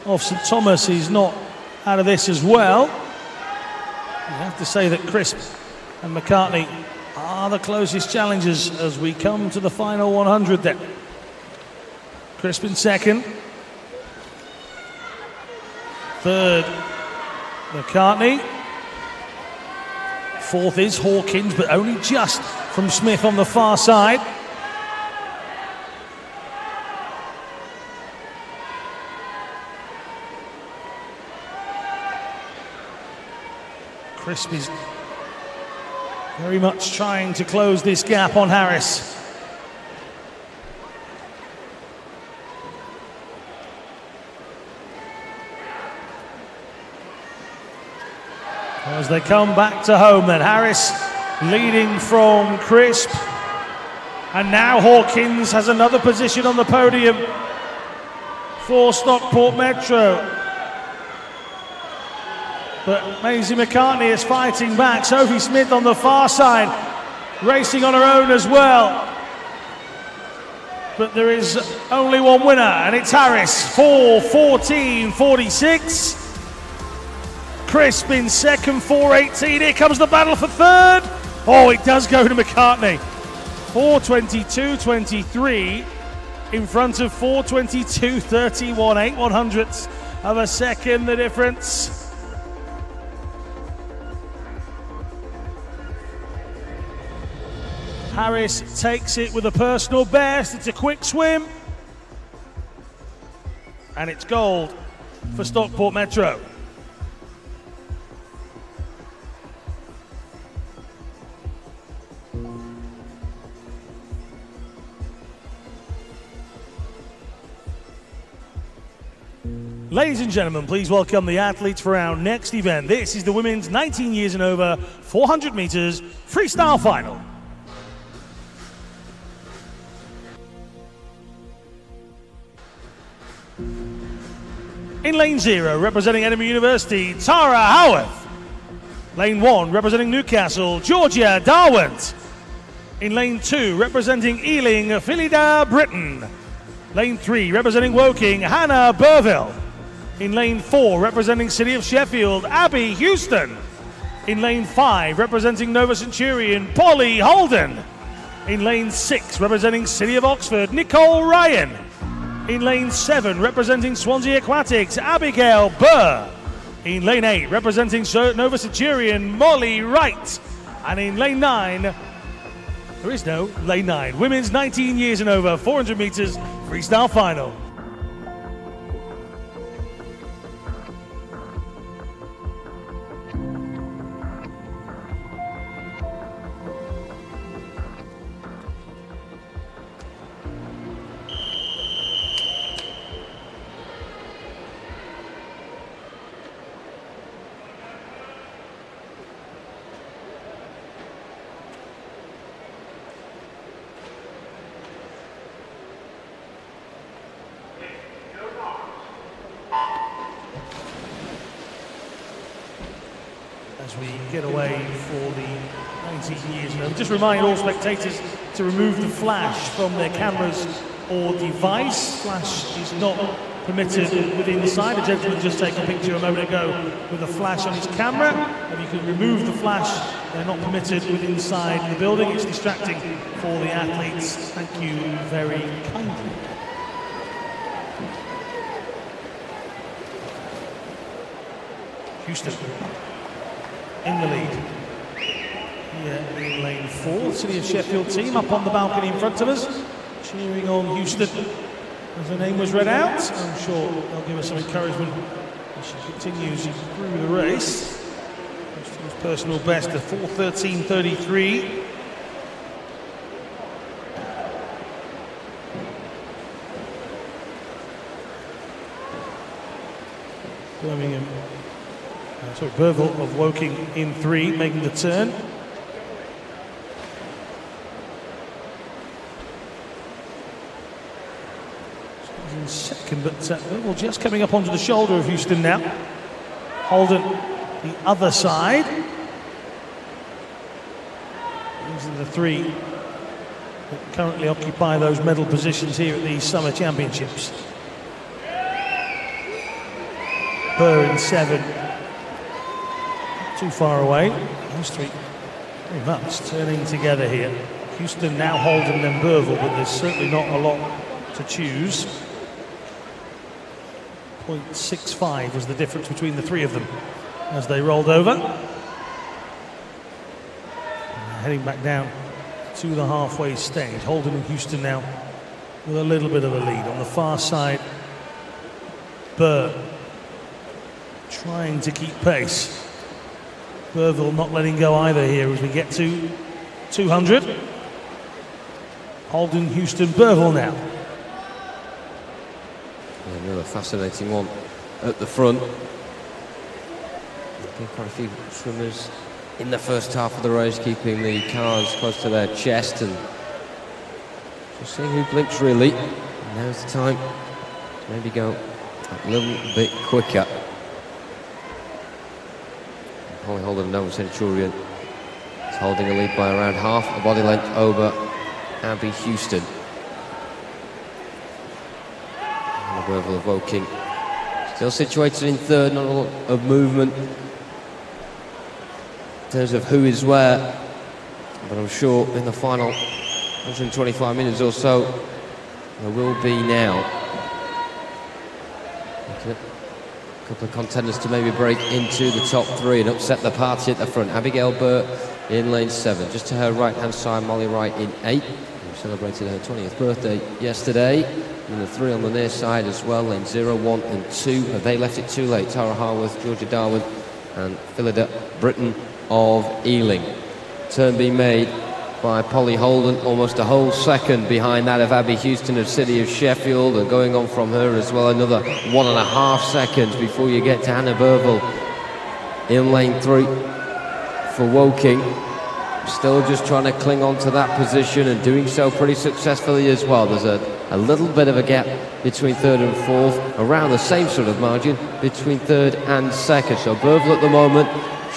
of St Thomas is not out of this as well. You have to say that Crisp and McCartney are the closest challengers as we come to the final 100 then. Crisp in second. Third, McCartney. Fourth is Hawkins, but only just from Smith on the far side. Crisp is very much trying to close this gap on Harris. As they come back to home then, Harris leading from Crisp. And now Hawkins has another position on the podium for Stockport Metro. But Maisie McCartney is fighting back. Sophie Smith on the far side, racing on her own as well. But there is only one winner, and it's Harris, 4:14.46. Crisp in second, 4:18. Here comes the battle for third. Oh, it does go to McCartney. 4:22.23 in front of 4:22.31. 8/100ths of a second, the difference. Harris takes it with a personal best. It's a quick swim. And it's gold for Stockport Metro. Ladies and gentlemen, please welcome the athletes for our next event. This is the women's 19 years and over 400 meters freestyle final. In lane 0, representing Edinburgh University, Tara Howarth. Lane 1, representing Newcastle, Georgia Darwent. In lane 2, representing Ealing, Philida Britton. Lane 3, representing Woking, Hannah Burville. In lane 4, representing City of Sheffield, Abby Houston. In lane 5, representing Nova Centurion, Polly Holden. In lane 6, representing City of Oxford, Nicole Ryan. In lane 7, representing Swansea Aquatics, Abigail Burr. In lane 8, representing Nova Centurion, Molly Wright. And in lane 9, there is no lane 9, women's 19 years and over, 400 meters freestyle final. As we get away for the 19 years. Now, just remind all spectators to remove the flash from their cameras or device. Flash is not permitted within the side. The gentleman just took a picture a moment ago with a flash on his camera. And you can remove the flash. They're not permitted within inside the building. It's distracting for the athletes. Thank you very kindly. Houston in the lead. Here in lane 4, City of Sheffield team up on the balcony in front of us, cheering on Houston as her name was read out. I'm sure they'll give us some encouragement as she continues through the race. Houston's personal best of 4:13.33. Burville of Woking in 3, making the turn. in second, but Burville just coming up onto the shoulder of Houston now. Holden the other side. These are the three that currently occupy those medal positions here at the Summer Championships. Burr in 7. Not too far away. Those three very much turning together here. Houston now, Holden, then Burville, but there's certainly not a lot to choose. 0.65 was the difference between the three of them as they rolled over. Heading back down to the halfway stage. Holden and Houston now with a little bit of a lead. On the far side, Burr trying to keep pace. Burville not letting go either here as we get to 200. Holden, Houston, Burville now. Another fascinating one at the front. Quite a few swimmers in the first half of the race, keeping the cars close to their chest and just seeing who blinks really. And now's the time to maybe go a little bit quicker. Holly Holden and Nova Centurion is holding a lead by around half a body length over Abby Houston. And Burville of Woking still situated in third, not a lot of movement in terms of who is where, but I'm sure in the final 125 minutes or so there will be now. A couple of contenders to maybe break into the top 3 and upset the party at the front. Abigail Burr in lane 7, just to her right hand side, Molly Wright in 8, who celebrated her 20th birthday yesterday. And the 3 on the near side as well, lane 0, 1 and 2. Have they left it too late? Tara Harworth, Georgia Darwin and Phillida Britton of Ealing. Turn being made by Polly Holden, almost a whole second behind that of Abby Houston of City of Sheffield, and going on from her as well another 1.5 seconds before you get to Hannah Burville in lane 3 for Woking. Still just trying to cling on to that position and doing so pretty successfully as well. There's a little bit of a gap between 3rd and 4th, around the same sort of margin between 3rd and 2nd. So Burville at the moment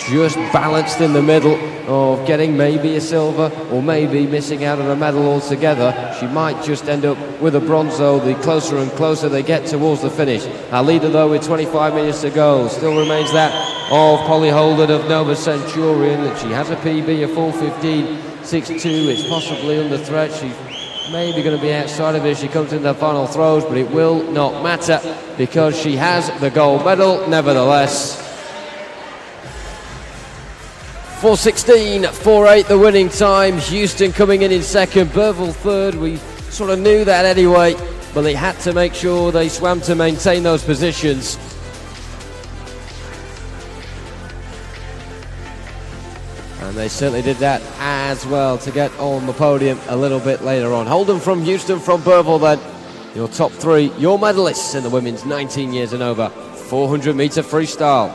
just balanced in the middle of getting maybe a silver or maybe missing out on a medal altogether. She might just end up with a bronze though, the closer and closer they get towards the finish. Our leader though with 25 minutes to go still remains that of Polly Holden of Nova Centurion. That she has a PB of 4:15.62. It's possibly under threat. She's maybe going to be outside of it as she comes into the final throws, but it will not matter because she has the gold medal nevertheless. 4:16.48 the winning time. Houston coming in second, Burville third. We sort of knew that anyway, but they had to make sure they swam to maintain those positions. And they certainly did that as well to get on the podium a little bit later on. Holden from Houston, from Burville then. Your top 3, your medalists in the women's 19 years and over 400 metre freestyle.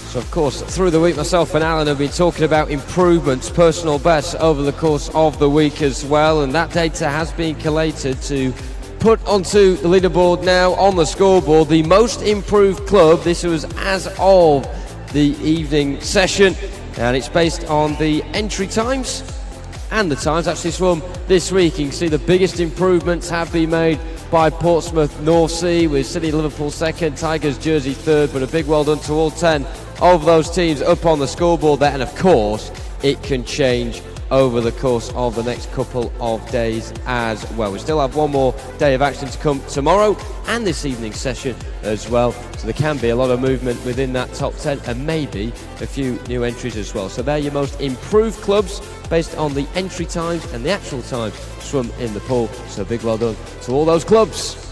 So of course, through the week, myself and Alan have been talking about improvements, personal bests over the course of the week as well, and that data has been collated to put onto the leaderboard now on the scoreboard. The most improved club, this was as of the evening session, and it's based on the entry times and the times actually swum this week. You can see the biggest improvements have been made by Portsmouth North Sea, with City Liverpool second, Tigers Jersey third, but a big well done to all 10 of those teams up on the scoreboard there. And of course it can change over the course of the next couple of days as well. We still have one more day of action to come tomorrow and this evening's session as well, so there can be a lot of movement within that top 10 and maybe a few new entries as well. So they're your most improved clubs based on the entry times and the actual time swum in the pool, so big well done to all those clubs.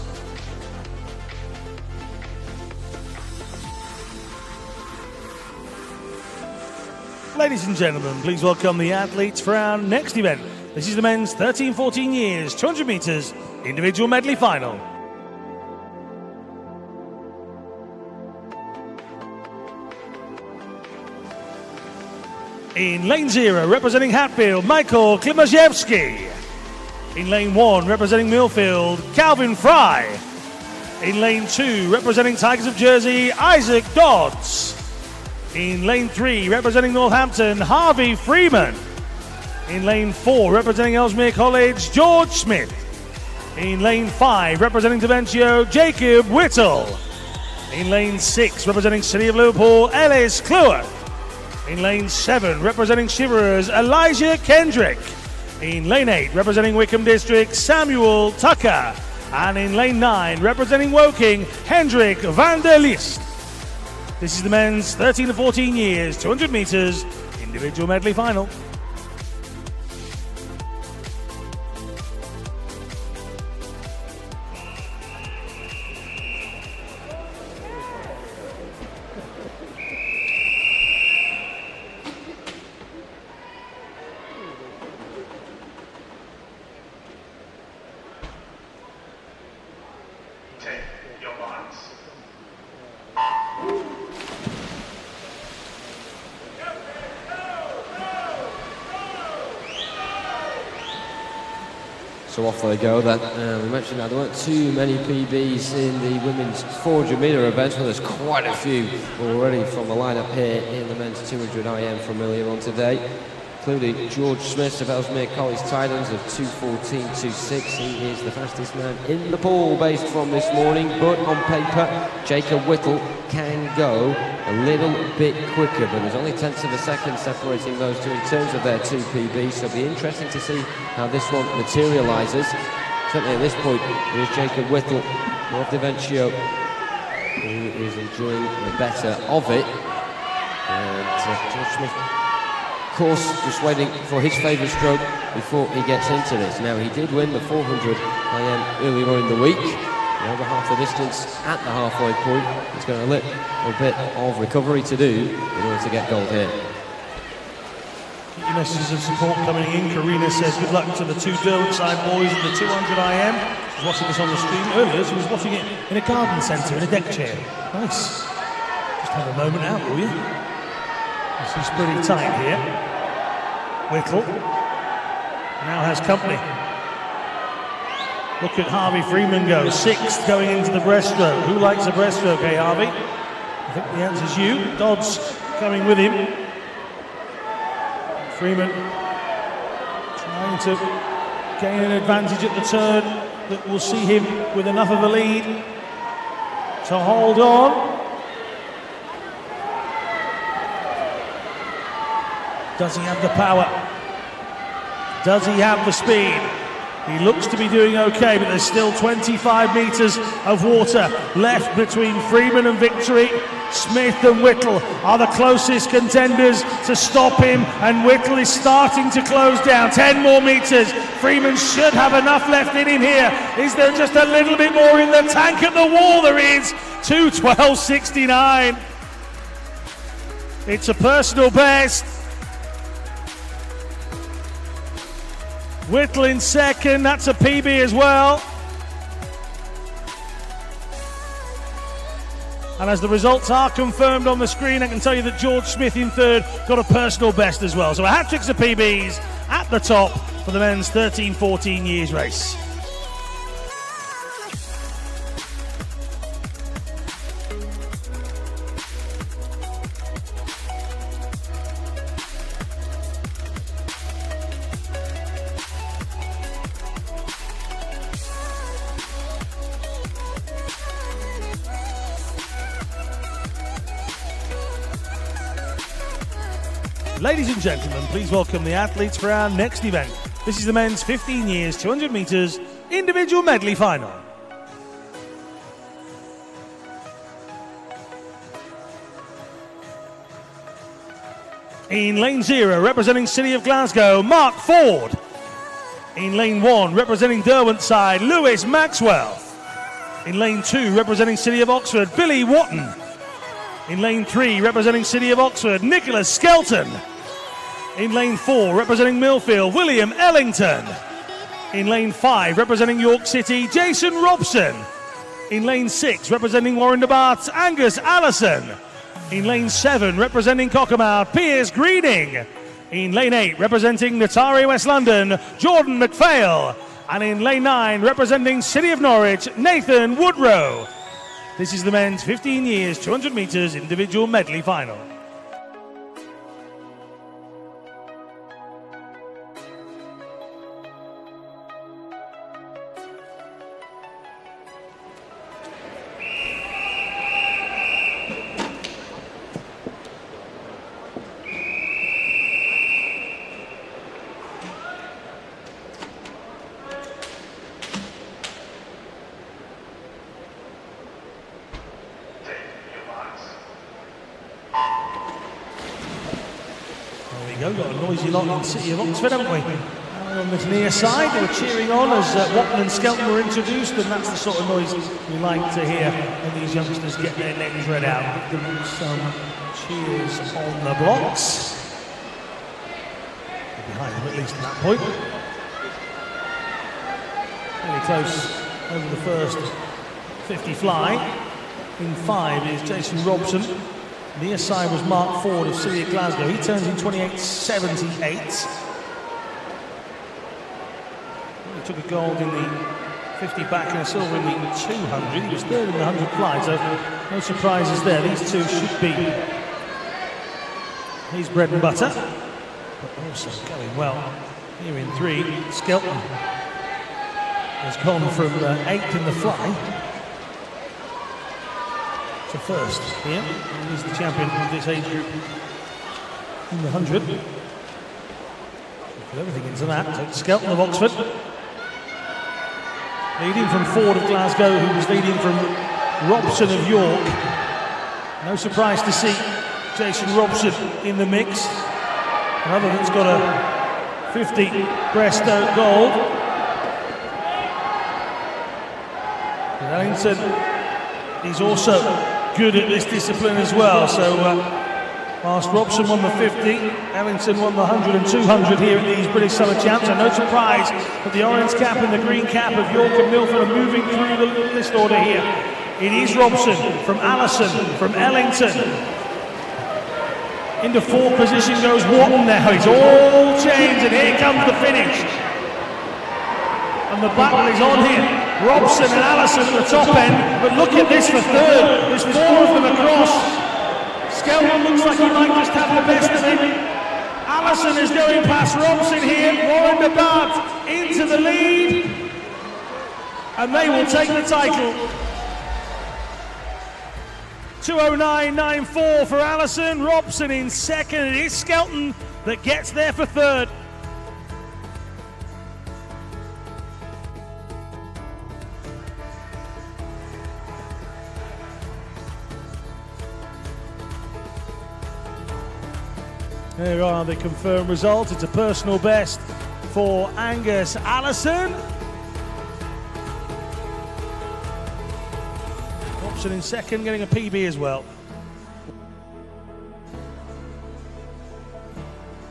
Ladies and gentlemen, please welcome the athletes for our next event. This is the men's 13-14 years, 200 metres, individual medley final. In lane 0, representing Hatfield, Michael Klimaszewski. In lane 1, representing Millfield, Calvin Fry. In lane 2, representing Tigers of Jersey, Isaac Dodds. In lane 3, representing Northampton, Harvey Freeman. In lane 4, representing Ellesmere College, George Smith. In lane 5, representing Daventio, Jacob Whittle. In lane 6, representing City of Liverpool, Ellis Cleworth. In lane 7, representing Shiverers, Elijah Kendrick. In lane 8, representing Wickham District, Samuel Tucker. And in lane 9, representing Woking, Hendrik van der List. This is the men's 13 to 14 years, 200 metres, individual medley final. So off they go then. We mentioned that there weren't too many PBs in the women's 400 metre event, but there's quite a few already from the lineup here in the men's 200 IM from earlier on today, including George Smith of Ellesmere College Titans of 2:14.26. He is the fastest man in the pool based from this morning, but on paper Jacob Whittle can go a little bit quicker, but there's only tenths of a second separating those two in terms of their 2 PBs, so it'll be interesting to see how this one materialises. Certainly at this point it is Jacob Whittle of Daventio who is enjoying the better of it, and George Smith, of course, just waiting for his favourite stroke before he gets into this. Now, he did win the 400 IM earlier on in the week. Over half the distance at the halfway point. He's got a little bit of recovery to do in order to get gold here. Your messages of support coming in. Karina says good luck to the 2 Derwent-side boys in the 200 IM. She's watching this on the stream earlier. She was watching it in a garden centre in a deck chair. Nice. Just have a moment out, will you? This is pretty tight here. Whittle now has company. Look at Harvey Freeman go, 6th going into the breaststroke. Who likes a breaststroke, eh, Harvey? I think the answer's you. Dodds coming with him. Freeman trying to gain an advantage at the turn that will see him with enough of a lead to hold on. Does he have the power? Does he have the speed? He looks to be doing okay, but there's still 25 metres of water left between Freeman and victory. Smith and Whittle are the closest contenders to stop him, and Whittle is starting to close down. 10 more metres. Freeman should have enough left in him here. Is there just a little bit more in the tank at the wall? There is. 2:12.69. It's a personal best. Whittle in second, that's a PB as well. And as the results are confirmed on the screen, I can tell you that George Smith in third got a personal best as well. So a hat-tricks of PBs at the top for the men's 13-14 years race. Ladies and gentlemen, please welcome the athletes for our next event. This is the men's 15 years, 200 metres, individual medley final. In lane 0, representing City of Glasgow, Mark Ford. In lane 1, representing Derwent-side, Lewis Maxwell. In lane 2, representing City of Oxford, Billy Watton. In lane 3, representing City of Oxford, Nicholas Skelton. In lane 4, representing Millfield, William Ellington. In lane 5, representing York City, Jason Robson. In lane 6, representing Warren Debart, Angus Allison. In lane 7, representing Cockermouth, Piers Greening. In lane 8, representing Natari West London, Jordan McPhail. And in lane 9, representing City of Norwich, Nathan Woodrow. This is the men's 15 years, 200 metres individual medley final. Got a noisy lot in the city of Oxford, haven't we? On this near side, they were cheering on as Watton and Skelton were introduced, and that's the sort of noise we like to hear when these youngsters get their names read out. Give them some cheers on the blocks. They're behind them at least at that point. Really close over the first 50 fly. In 5 is Jason Robson. Near side was Mark Ford of City of Glasgow. He turns in 28.78. He took a gold in the 50 back and a silver in the 200. He was third in the 100 fly, so no surprises there. These two should be his bread and butter, but also going well. Here in 3, Skelton has gone from 8th in the fly to first here. He's the champion of this age group in the 100. Put everything into that. So Skelton of Oxford, leading from Ford of Glasgow, who was leading from Robson of York. No surprise to see Jason Robson in the mix. Another that's got a 50 breaststroke gold. Ellington, he's also good at this discipline as well, so whilst Robson won the 50, Ellington won the 100 and 200 here at these British Summer Champs, and no surprise that the orange cap and the green cap of York and Milford are moving through the list order here. It is Robson from Allison, from Ellington. Into 4th position goes Watton now, it's all changed, and here comes the finish. And the battle is on here. Robson and Allison at the top end, but look at this for 3rd. There's 4 of them across. Skelton looks like he might just have the best of it. Allison is going past Robson here. Warren Debart into the lead, and they will take the title. 2:09.94 for Allison. Robson in 2nd. It is Skelton that gets there for 3rd. There are the confirmed results. It's a personal best for Angus Allison. Robson in 2nd, getting a PB as well.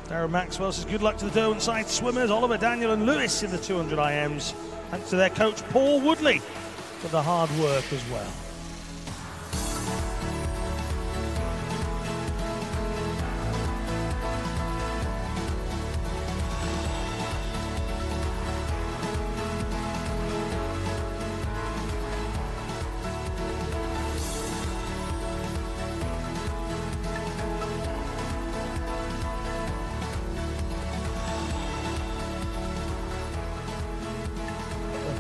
Darren Maxwell says good luck to the Derwent side swimmers, Oliver, Daniel and Lewis in the 200 IMs. Thanks to their coach Paul Woodley for the hard work as well.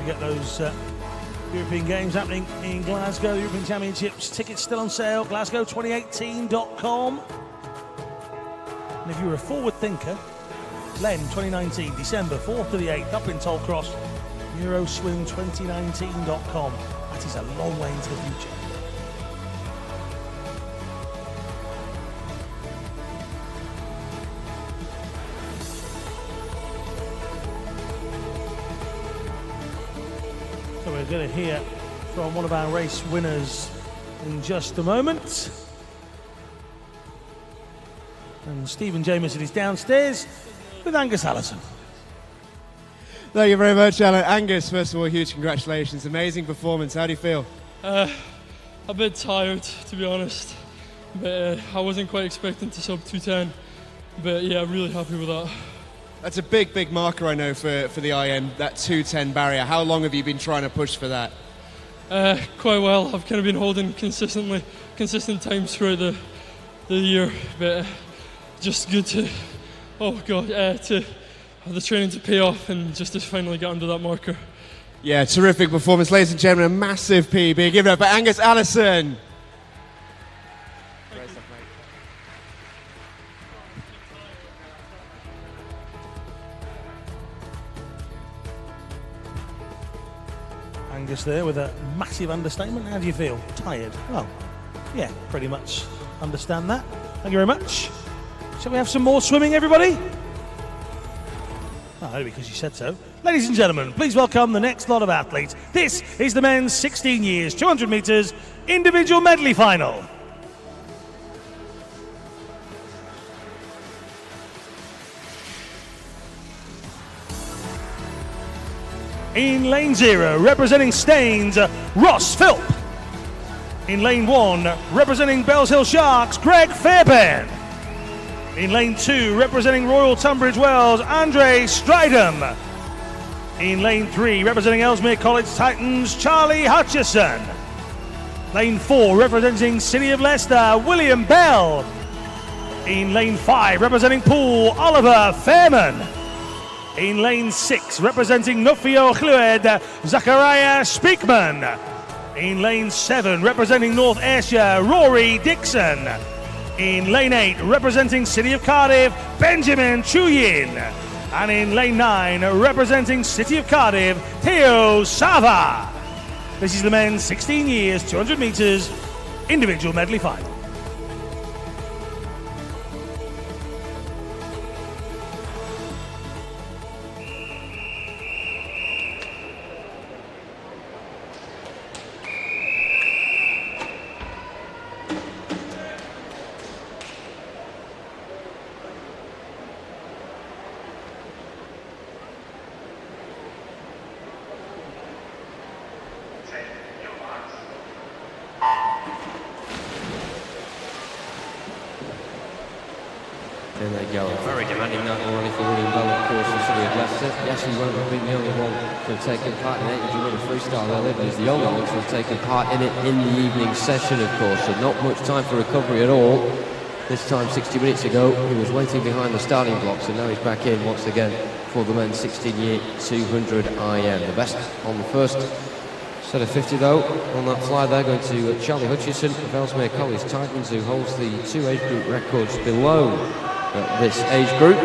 Get those European Games happening in Glasgow, European Championships. Tickets still on sale, glasgow2018.com. And if you're a forward thinker, Len 2019, December 4th to the 8th, up in Tollcross, Euroswim2019.com. That is a long way into the future. So we're going to hear from one of our race winners in just a moment. And Stephen Jameson is downstairs with Angus Allison. Thank you very much, Alan. Angus, first of all, huge congratulations. Amazing performance. How do you feel? A bit tired, to be honest. But I wasn't quite expecting to sub 210. But yeah, really happy with that. That's a big, big marker, I know, for the IN, that 210 barrier. How long have you been trying to push for that? Quite well. I've kind of been holding consistent times throughout the year. But just good to, to have the training to pay off and just to finally get under that marker. Yeah, terrific performance. Ladies and gentlemen, a massive PB. Give it up for Angus Allison. Angus there with a massive understatement. How do you feel? Tired? Well, yeah, pretty much understand that. Thank you very much. Shall we have some more swimming, everybody? Oh, only because you said so. Ladies and gentlemen, please welcome the next lot of athletes. This is the men's 16 years, 200 metres individual medley final. In lane 0, representing Staines, Ross Philp. In lane 1, representing Bells Hill Sharks, Greg Fairbairn. In lane 2, representing Royal Tunbridge Wells, Andre Stridham. In lane 3, representing Ellesmere College Titans, Charlie Hutchison. Lane 4, representing City of Leicester, William Bell. In lane 5, representing Poole, Oliver Fairman. In lane 6, representing Nuffield Clwyd, Zachariah Speakman. In lane 7, representing North Ayrshire, Rory Dixon. In lane 8, representing City of Cardiff, Benjamin Chuyin. And in lane 9, representing City of Cardiff, Theo Sava. This is the men's 16 years, 200 metres individual medley final. There they go. Very demanding night already for William Bell, of course, from City of Leicester. Yes, he won't have been the only one to have taken part in 800 metre freestyle earlier, but he's the only one to have taken part in it in the evening session, of course. So not much time for recovery at all. This time, 60 minutes ago, he was waiting behind the starting blocks, and now he's back in once again for the men's 16-year 200 IM. The best on the first set of 50, though, on that fly there, going to Charlie Hutchison of Ellesmere College Titans, who holds the 2 age group records below this age group.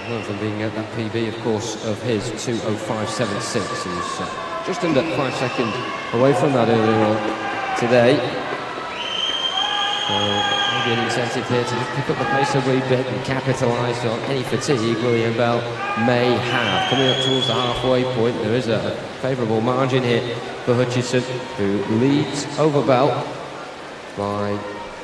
One of them being at that PB, of course, of his 2:05.76. He's just under 5 seconds away from that earlier on today. So maybe an incentive here to just pick up the pace a wee bit and capitalise on any fatigue William Bell may have. Coming up towards the halfway point, there is a favourable margin here for Hutchison, who leads over Bell by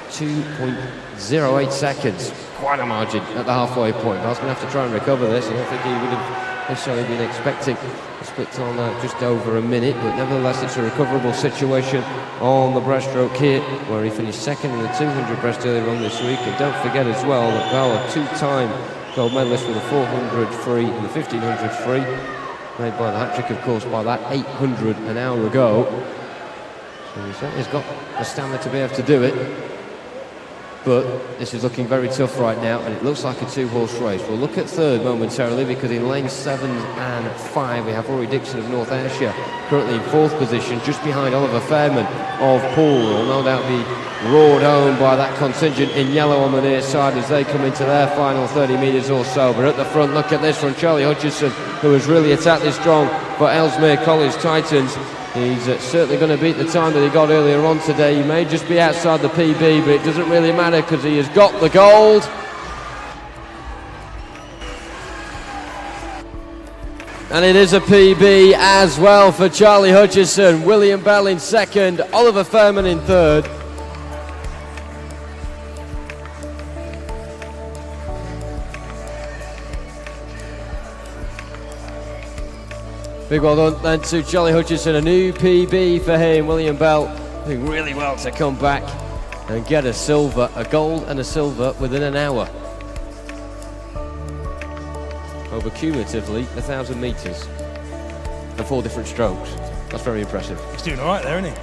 2.08 seconds. Quite a margin at the halfway point. Bell's going to have to try and recover this. I don't think he would have necessarily been expecting a split on just over a minute, but nevertheless it's a recoverable situation on the breaststroke here, where he finished second in the 200 breast earlier on this week. And don't forget as well that Bell, a two-time gold medalist for the 400 free and the 1500 free, made by the hat-trick, of course, by that 800 an hour ago. So he certainly has got the stamina to be able to do it. But this is looking very tough right now, and it looks like a two-horse race. We'll look at third momentarily, because in lanes 7 and 5 we have Rory Dixon of North Ayrshire currently in 4th position, just behind Oliver Fairman of Poole, who will no doubt be roared home by that contingent in yellow on the near side as they come into their final 30 metres or so. But at the front, look at this from Charlie Hutchison, who has really attacked this strong for Ellesmere College Titans. He's certainly going to beat the time that he got earlier on today. He may just be outside the PB, but it doesn't really matter because he has got the gold. And it is a PB as well for Charlie Hutchison. William Bell in second, Oliver Fairman in third. Big well done then to Charlie Hutchinson, a new PB for him. William Bell doing really well to come back and get a silver, a gold and a silver within an hour. Over cumulatively 1,000 metres and 4 different strokes. That's very impressive. He's doing all right there, isn't he?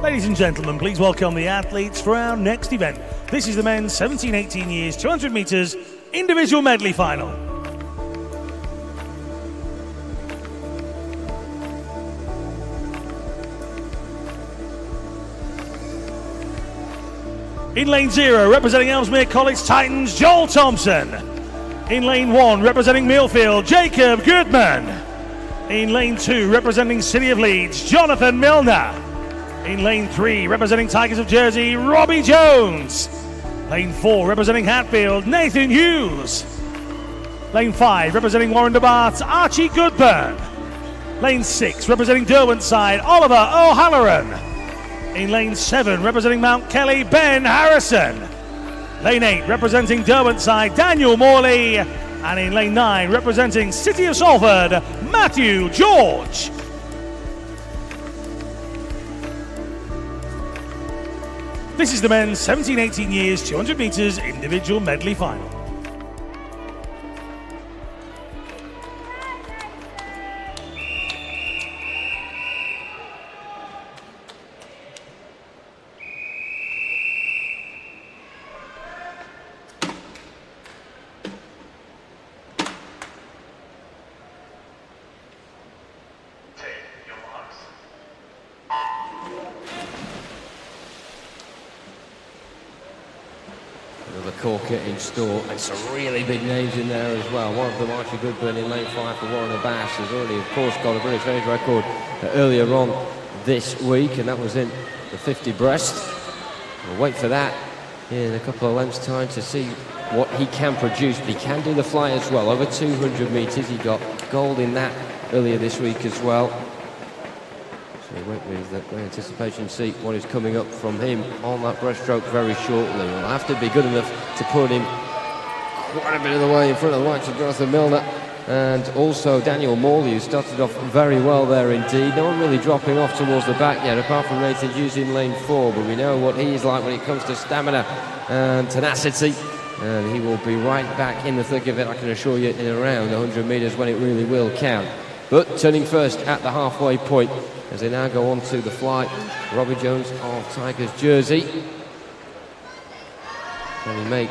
Ladies and gentlemen, please welcome the athletes for our next event. This is the men's 17-18 years, 200 metres individual medley final. In lane 0, representing Ellesmere College Titans, Joel Thompson. In lane 1, representing Millfield, Jacob Goodman. In lane 2, representing City of Leeds, Jonathan Milner. In lane 3, representing Tigers of Jersey, Robbie Jones. Lane 4, representing Hatfield, Nathan Hughes. Lane 5, representing Warren DeBart, Archie Goodburn. Lane 6, representing Derwentsside, Oliver O'Halloran. In lane 7, representing Mount Kelly, Ben Harrison. Lane 8, representing Derwentsside, Daniel Morley. And in lane 9, representing City of Salford, Matthew George. This is the men's 17-18 years, 200 metres individual medley final. Corker in store, and some really big names in there as well. One of them, Archie Goodburn, in lane 5 for Warren Abass, has already, of course, got a British age record earlier on this week, and that was in the 50 breast. We'll wait for that in a couple of lengths' time to see what he can produce. But he can do the fly as well, over 200 metres. He got gold in that earlier this week as well. So we wait with that great anticipation to see what is coming up from him on that breaststroke very shortly. Will have to be good enough to put him quite a bit of the way in front of the likes of Jonathan Milner and also Daniel Morley, who started off very well there indeed. No one really dropping off towards the back yet, apart from Nathan Hughes in lane 4, but we know what he's like when it comes to stamina and tenacity, and he will be right back in the thick of it, I can assure you, in around 100 metres when it really will count. But turning first at the halfway point as they now go on to the fly, Robbie Jones of Tigers jersey. Can he make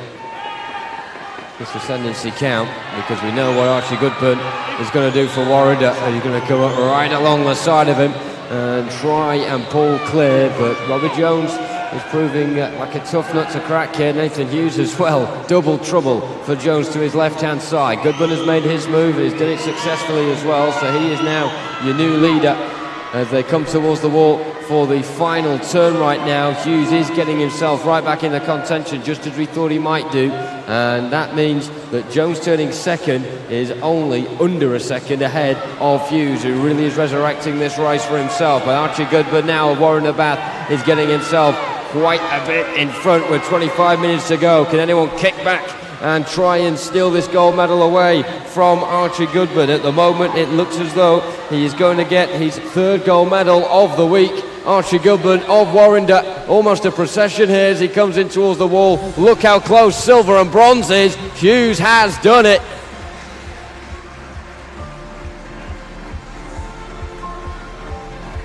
this ascendancy count? Because we know what Archie Goodburn is going to do for Warrender. He's going to come up right along the side of him and try and pull clear, but Robbie Jones is proving like a tough nut to crack here. Nathan Hughes as well. Double trouble for Jones to his left-hand side. Goodburn has made his move. He's done it successfully as well, so he is now your new leader as they come towards the wall for the final turn right now. Hughes is getting himself right back in the contention, just as we thought he might do, and that means that Jones turning second is only under a second ahead of Hughes, who really is resurrecting this race for himself. But Archie Goodburn now of Warren Abath is getting himself quite a bit in front with 25 minutes to go. Can anyone kick back and try and steal this gold medal away from Archie Goodburn? At the moment it looks as though he is going to get his third gold medal of the week. Archie Goodburn of Warrender, almost a procession here as he comes in towards the wall. Look how close silver and bronze is. Hughes has done it.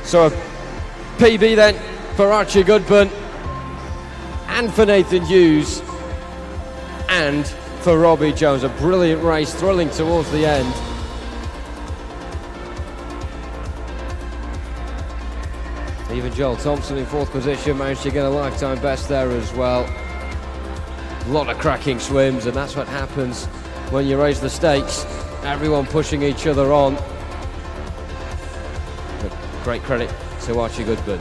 So a PB then for Archie Goodburn and for Nathan Hughes and for Robbie Jones. A brilliant race, thrilling towards the end. Even Joel Thompson in fourth position managed to get a lifetime best there as well. A lot of cracking swims, and that's what happens when you raise the stakes. Everyone pushing each other on. But great credit to Archie Goodburn.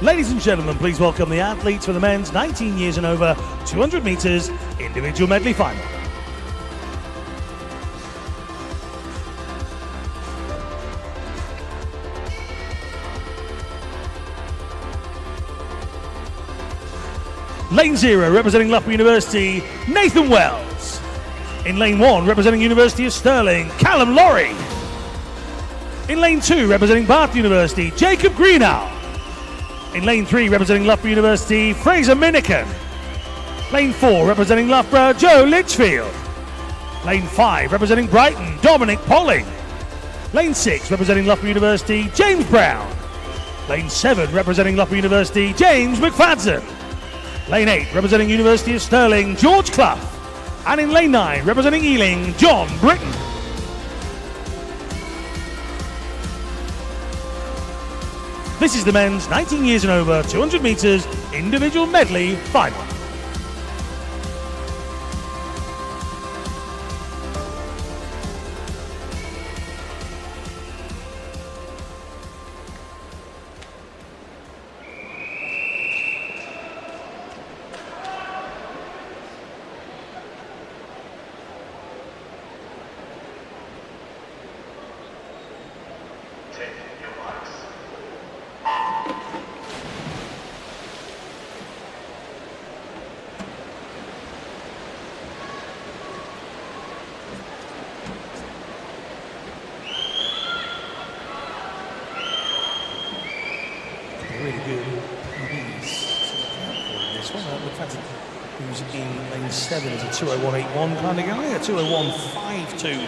Ladies and gentlemen, please welcome the athletes for the men's 19 years and over 200 metres individual medley final. Lane 0, representing Loughborough University, Nathan Wells. In Lane 1, representing University of Stirling, Callum Laurie. In Lane 2, representing Bath University, Jacob Greenall. In Lane 3, representing Loughborough University, Fraser Miniken. Lane 4, representing Loughborough, Joe Litchfield. Lane 5, representing Brighton, Dominic Polling. Lane 6, representing Loughborough University, James Brown. Lane 7, representing Loughborough University, James McFadden. Lane 8, representing University of Stirling, George Clough. And in Lane 9, representing Ealing, John Britton. This is the men's 19 years and over 200 metres individual medley final. Really good this one. McFadden, who's in lane 7, is a 2:01.81 kind of guy, a 2:01.52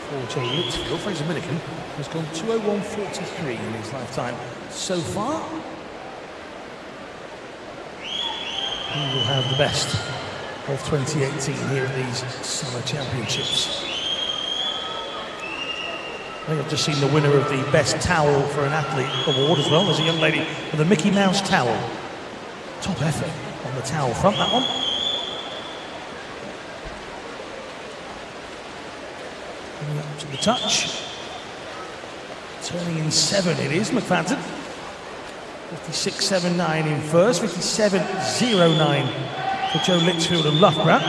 for Joe Litchfield. Fraser Miniken has gone 2:01.43 in his lifetime so far. He will have the best of 2018 here at these Summer Championships. I think I've just seen the winner of the Best Towel for an Athlete award as well. There's a young lady with a Mickey Mouse towel. Top effort on the towel front, that one. Coming up to the touch. Turning in 7 it is, McFadden. 56.79 in first, 57.09 for Joe Litchfield and Loughborough.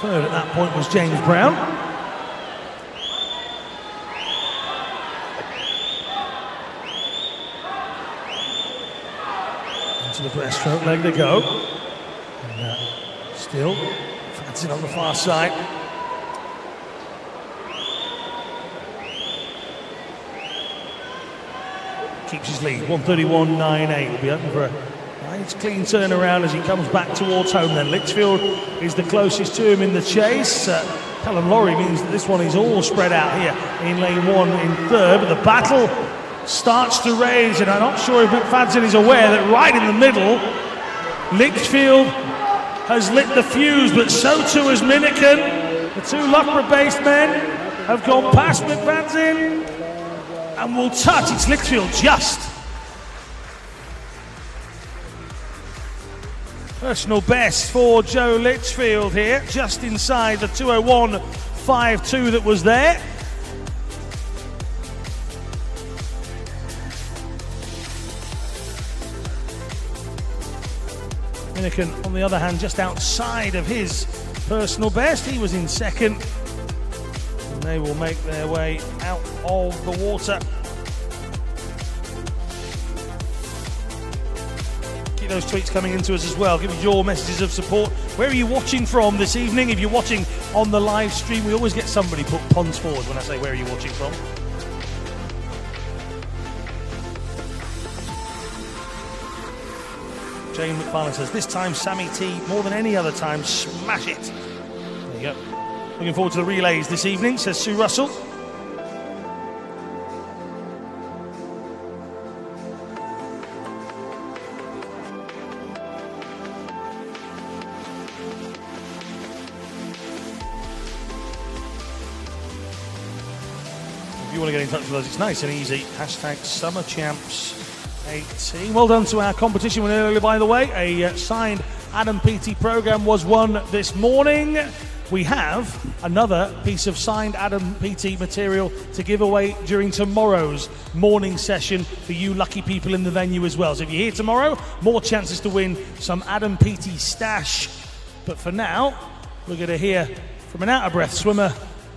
Third at that point was James Brown. Into the breaststroke leg to go. And still, Francis on the far side. Keeps his lead, 1:31.98. Will be open for a nice clean turnaround as he comes back towards home then. Litchfield is the closest to him in the chase. Callum Laurie means that this one is all spread out here in lane 1 in third, but the battle starts to rage, and I'm not sure if McFadden is aware that right in the middle, Litchfield has lit the fuse, but so too has Miniken. The two Loughborough-based men have gone past McFadden and will touch. It's Litchfield just. Personal best for Joe Litchfield here, just inside the 2:01.52 that was there. Miniken, on the other hand, just outside of his personal best. He was in second. And they will make their way out of the water. Those tweets coming into us as well. Give us your messages of support. Where are you watching from this evening? If you're watching on the live stream, we always get somebody put puns forward when I say where are you watching from. Jane McFarlane says, this time Sammy T, more than any other time, smash it. There you go. Looking forward to the relays this evening, says Sue Russell. If you want to get in touch with us, it's nice and easy. Hashtag SummerChamps18. Well done to our competition winner earlier, by the way. A signed Adam Peaty programme was won this morning. We have another piece of signed Adam Peaty material to give away during tomorrow's morning session for you lucky people in the venue as well. So if you're here tomorrow, more chances to win some Adam Peaty stash. But for now, we're going to hear from an out-of-breath swimmer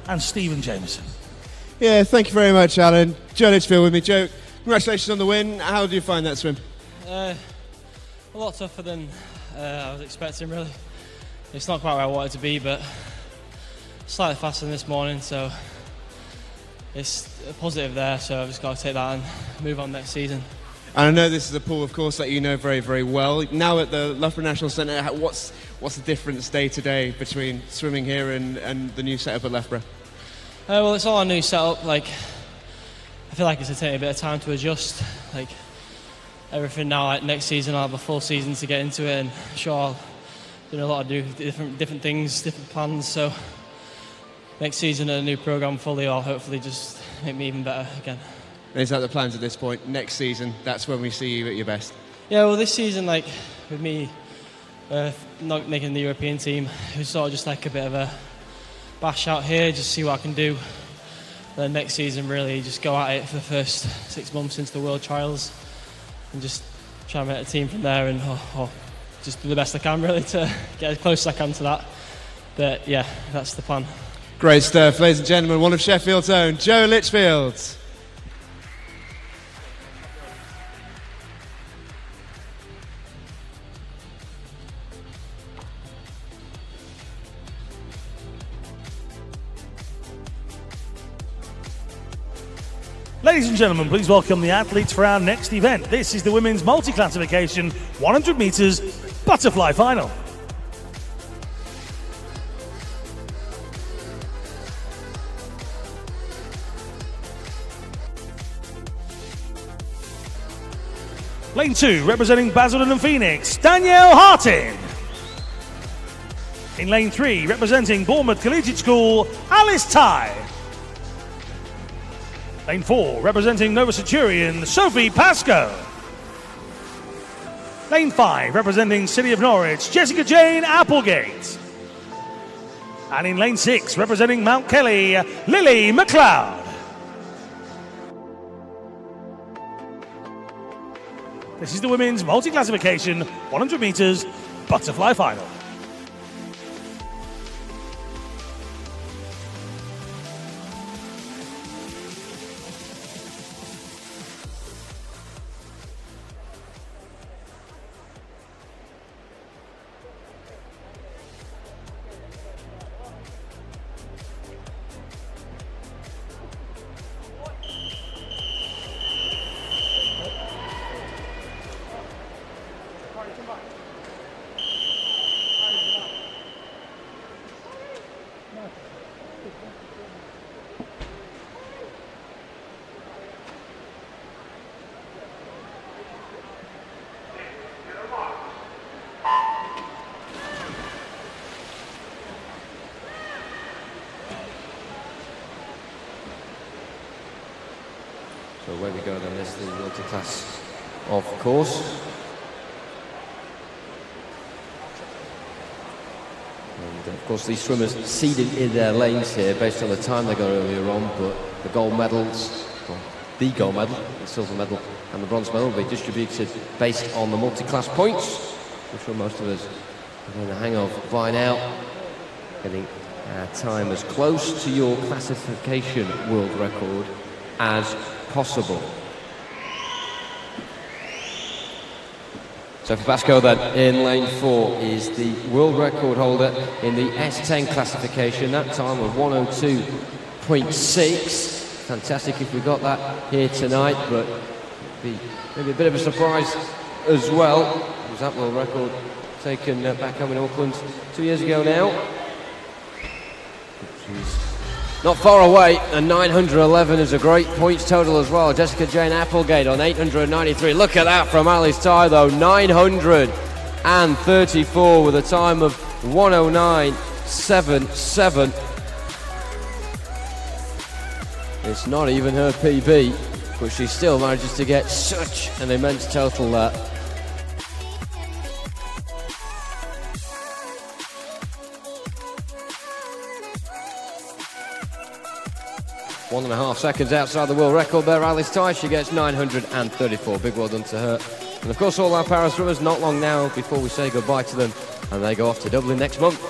and Stephen Jameson. Yeah, thank you very much, Alan. Joe Litchfield with me. Joe, Congratulations on the win. How do you find that swim? A lot tougher than I was expecting, really. It's not quite where I wanted to be, but slightly faster than this morning, so it's a positive there, so I've just got to take that and move on next season. And I know this is a pool, of course, that you know very, very well. Now at the Loughborough National Centre, what's the difference day to day between swimming here and the new setup at Loughborough? Well, it's all a new setup. Like, I feel like it's going to take a bit of time to adjust. Like, everything now, like next season, I'll have a full season to get into it, and I'm sure I'll do a lot of different things, different plans. So next season, a new program fully, or hopefully just make me even better again. Is that the plans at this point? Next season, that's when we see you at your best? Yeah, well, this season, like with me not making the European team, it was sort of just like a bit of a bash out here, just see what I can do. Then next season, really just go at it for the first 6 months into the World Trials and just try and make a team from there and just do the best I can, really, to get as close as I can to that. But yeah, that's the plan. Great stuff, ladies and gentlemen. One of Sheffield's own, Joe Litchfield. Ladies and gentlemen, please welcome the athletes for our next event. This is the women's multi-classification 100 metres butterfly final. Lane 2, representing Basildon and Phoenix, Danielle Hartin. In lane 3, representing Bournemouth Collegiate School, Alice Ty. Lane 4, representing Nova Centurion, Sophie Pascoe. Lane 5, representing City of Norwich, Jessica Jane Applegate. And in lane 6, representing Mount Kelly, Lily McLeod. This is the women's multi-classification 100 metres butterfly final. So away we go then, this is the multi-class, of course. And of course these swimmers seeded in their lanes here based on the time they got earlier on, but the gold medals, well, the gold medal, the silver medal and the bronze medal will be distributed based on the multi-class points, which sure most of us are in the hang of by now. Getting our time as close to your classification world record as possible. So for Pascoe then, in lane 4 is the world record holder in the S10 classification. That time of 102.6. Fantastic if we got that here tonight, but be maybe a bit of a surprise as well. Was that world record taken back home in Auckland 2 years ago now? She's not far away, and 911 is a great points total as well. Jessica Jane Applegate on 893. Look at that from Alice Ty though, 934 with a time of 109.77. It's not even her PB, but she still manages to get such an immense total there. One and a half seconds outside the world record there, Alice Ty. She gets 934. Big well done to her. And of course, all our para swimmers, not long now before we say goodbye to them, and they go off to Dublin next month.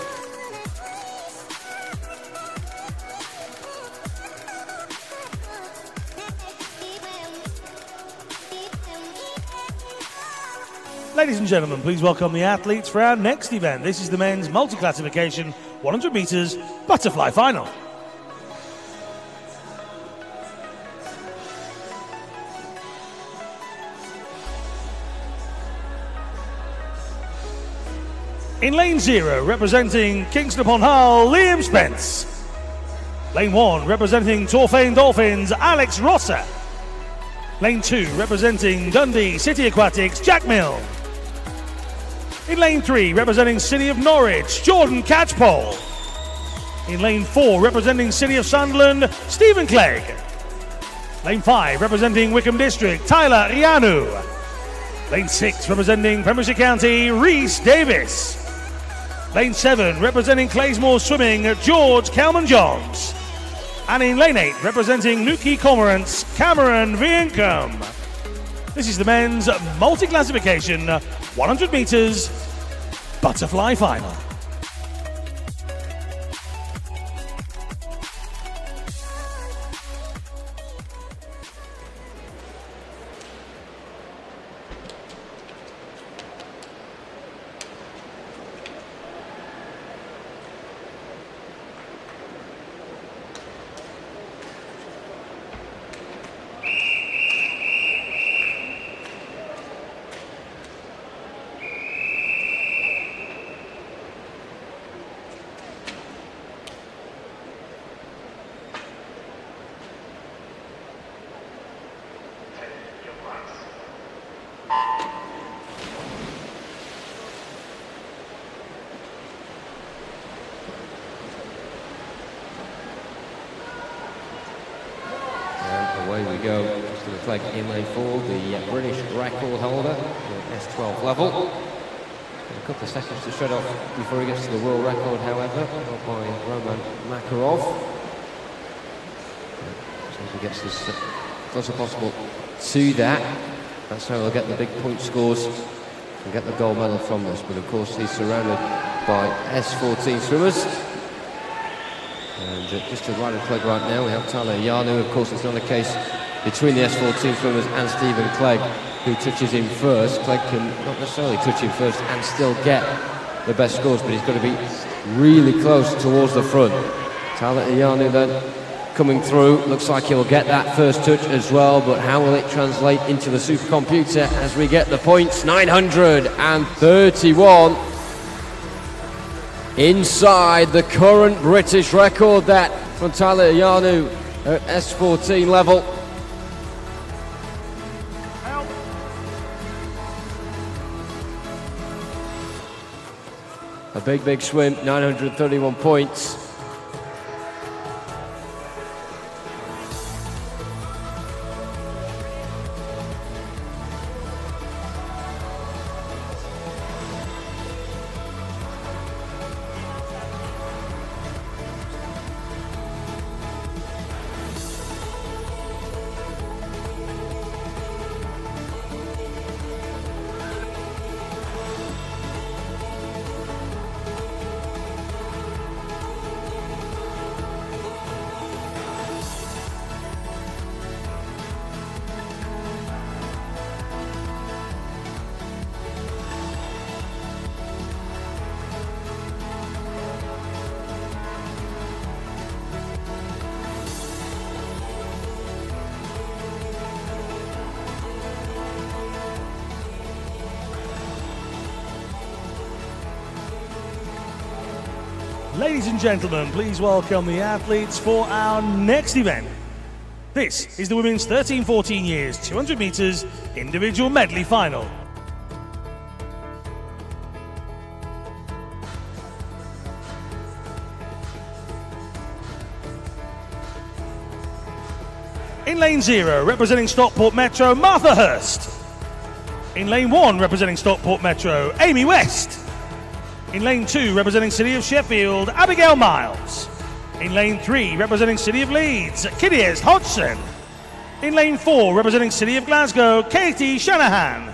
Ladies and gentlemen, please welcome the athletes for our next event. This is the men's multi-classification 100 metres butterfly final. In lane 0, representing Kingston upon Hull, Liam Spence. Lane 1, representing Torfaen Dolphins, Alex Rosser. Lane 2, representing Dundee City Aquatics, Jack Mill. In lane 3, representing City of Norwich, Jordan Catchpole. In lane 4, representing City of Sunderland, Stephen Clegg. Lane 5, representing Wickham District, Tyler Ianu. Lane 6, representing Pembrokeshire County, Rhys Davis. Lane 7, representing Claysmore Swimming, George Kelman-Johns. And in lane 8, representing Newquay Cormorants, Cameron Viencombe. This is the men's multi-classification 100 metres butterfly final. Away we go. Just looks like in lane 4, the British record holder, the S12 level. A couple of seconds to shred off before he gets to the world record, however, held by Roman Makarov. So as he gets as close as possible to that, that's how he'll get the big point scores and get the gold medal from this. But of course, he's surrounded by S14 swimmers. And just to right of Clegg right now, we have Tyler Ianu. Of course, it's not a case between the S14 swimmers and Stephen Clegg, who touches him first. Clegg can not necessarily touch him first and still get the best scores, but he's got to be really close towards the front. Tyler Ianu then coming through. Looks like he'll get that first touch as well, but how will it translate into the supercomputer as we get the points? 931. Inside the current British record, that from Tyler Ianu at S14 level. A big swim, 931 points. Ladies and gentlemen, please welcome the athletes for our next event. This is the women's 13-14 years 200 metres individual medley final. In lane 0, representing Stockport Metro, Martha Hurst. In lane 1, representing Stockport Metro, Amy West. In lane 2, representing City of Sheffield, Abigail Miles. In lane 3, representing City of Leeds, Kidias Hodgson. In lane 4, representing City of Glasgow, Katie Shanahan.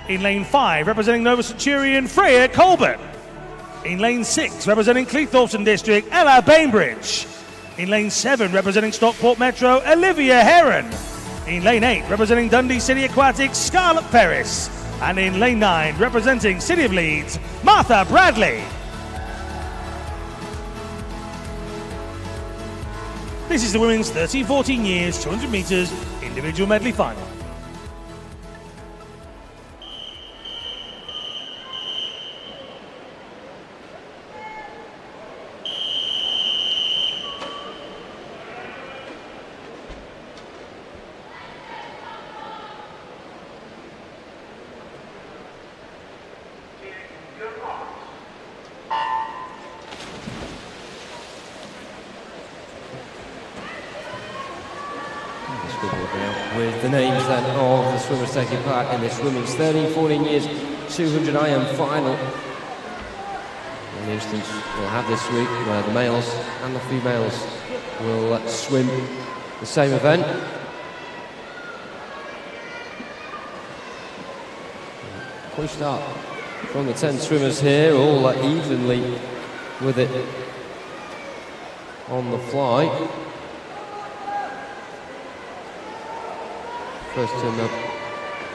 In lane 5, representing Nova Centurion, Freya Colbert. In lane 6, representing Cleethorpton District, Ella Bainbridge. In lane 7, representing Stockport Metro, Olivia Heron. In lane 8, representing Dundee City Aquatics, Scarlett Ferris. And in lane 9, representing City of Leeds, Martha Bradley. This is the women's 13-14 years, 200 metres individual medley final. With the names then of the swimmers taking part in this women's 13-14 years 200 IM final. In the instance we'll have this week where the males and the females will swim the same event. We start from the 10 swimmers here, all evenly with it on the fly. First turn up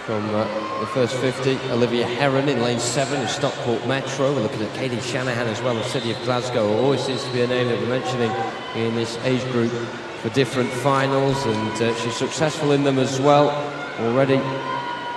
from the first 50, Olivia Heron in lane 7 of Stockport Metro. We're looking at Katie Shanahan as well of City of Glasgow. Always seems to be a name that we're mentioning in this age group for different finals, and she's successful in them as well. Already,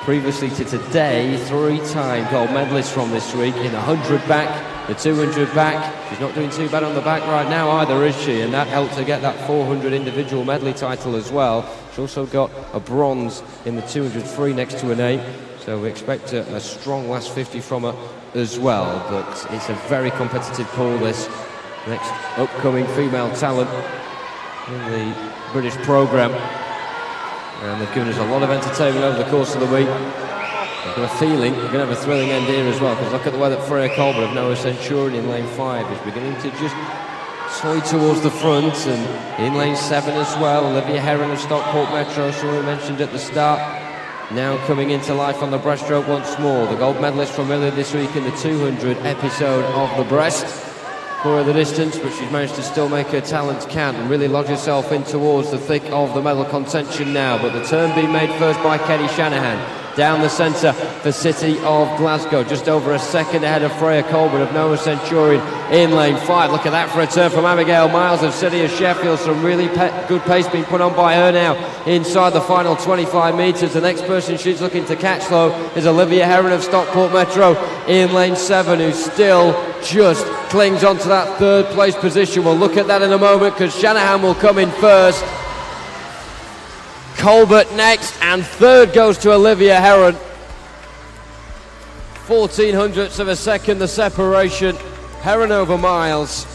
previously to today, 3-time gold medalist from this week in the 100 back, the 200 back. She's not doing too bad on the back right now either, is she? And that helped her get that 400 individual medley title as well. She's also got a bronze in the 200 free next to her name, so we expect a strong last 50 from her as well. But it's a very competitive pool, this next upcoming female talent in the British programme. And they've given us a lot of entertainment over the course of the week. I've got a feeling we're going to have a thrilling end here as well, because look at the way that Freya Colbert of Noah Centurion in lane 5 is beginning to just sway towards the front, and in lane 7 as well, Olivia Heron of Stockport Metro, so we mentioned at the start, now coming into life on the breaststroke once more. The gold medalist from earlier this week in the 200 episode of the breast. For the distance, but she's managed to still make her talents count and really lodge herself in towards the thick of the medal contention now. But the turn being made first by Katie Shanahan. Down the centre for City of Glasgow, just over a second ahead of Freya Colbert of Noah Centurion in lane 5. Look at that for a turn from Abigail Miles of City of Sheffield. Some really good pace being put on by her now inside the final 25 metres. The next person she's looking to catch, though, is Olivia Heron of Stockport Metro in lane 7, who still just clings on to that third place position. We'll look at that in a moment, because Shanahan will come in first, Colbert next, and third goes to Olivia Heron. 14 hundredths of a second the separation. Heron over Miles.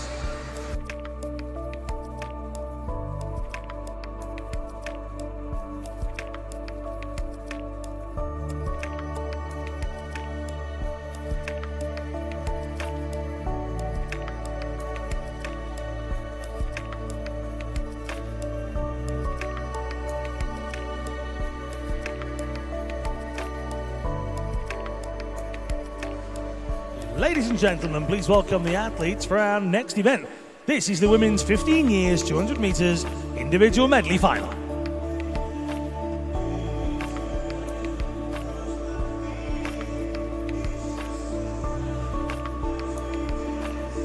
Ladies and gentlemen, please welcome the athletes for our next event. This is the women's 15 years 200 metres individual medley final.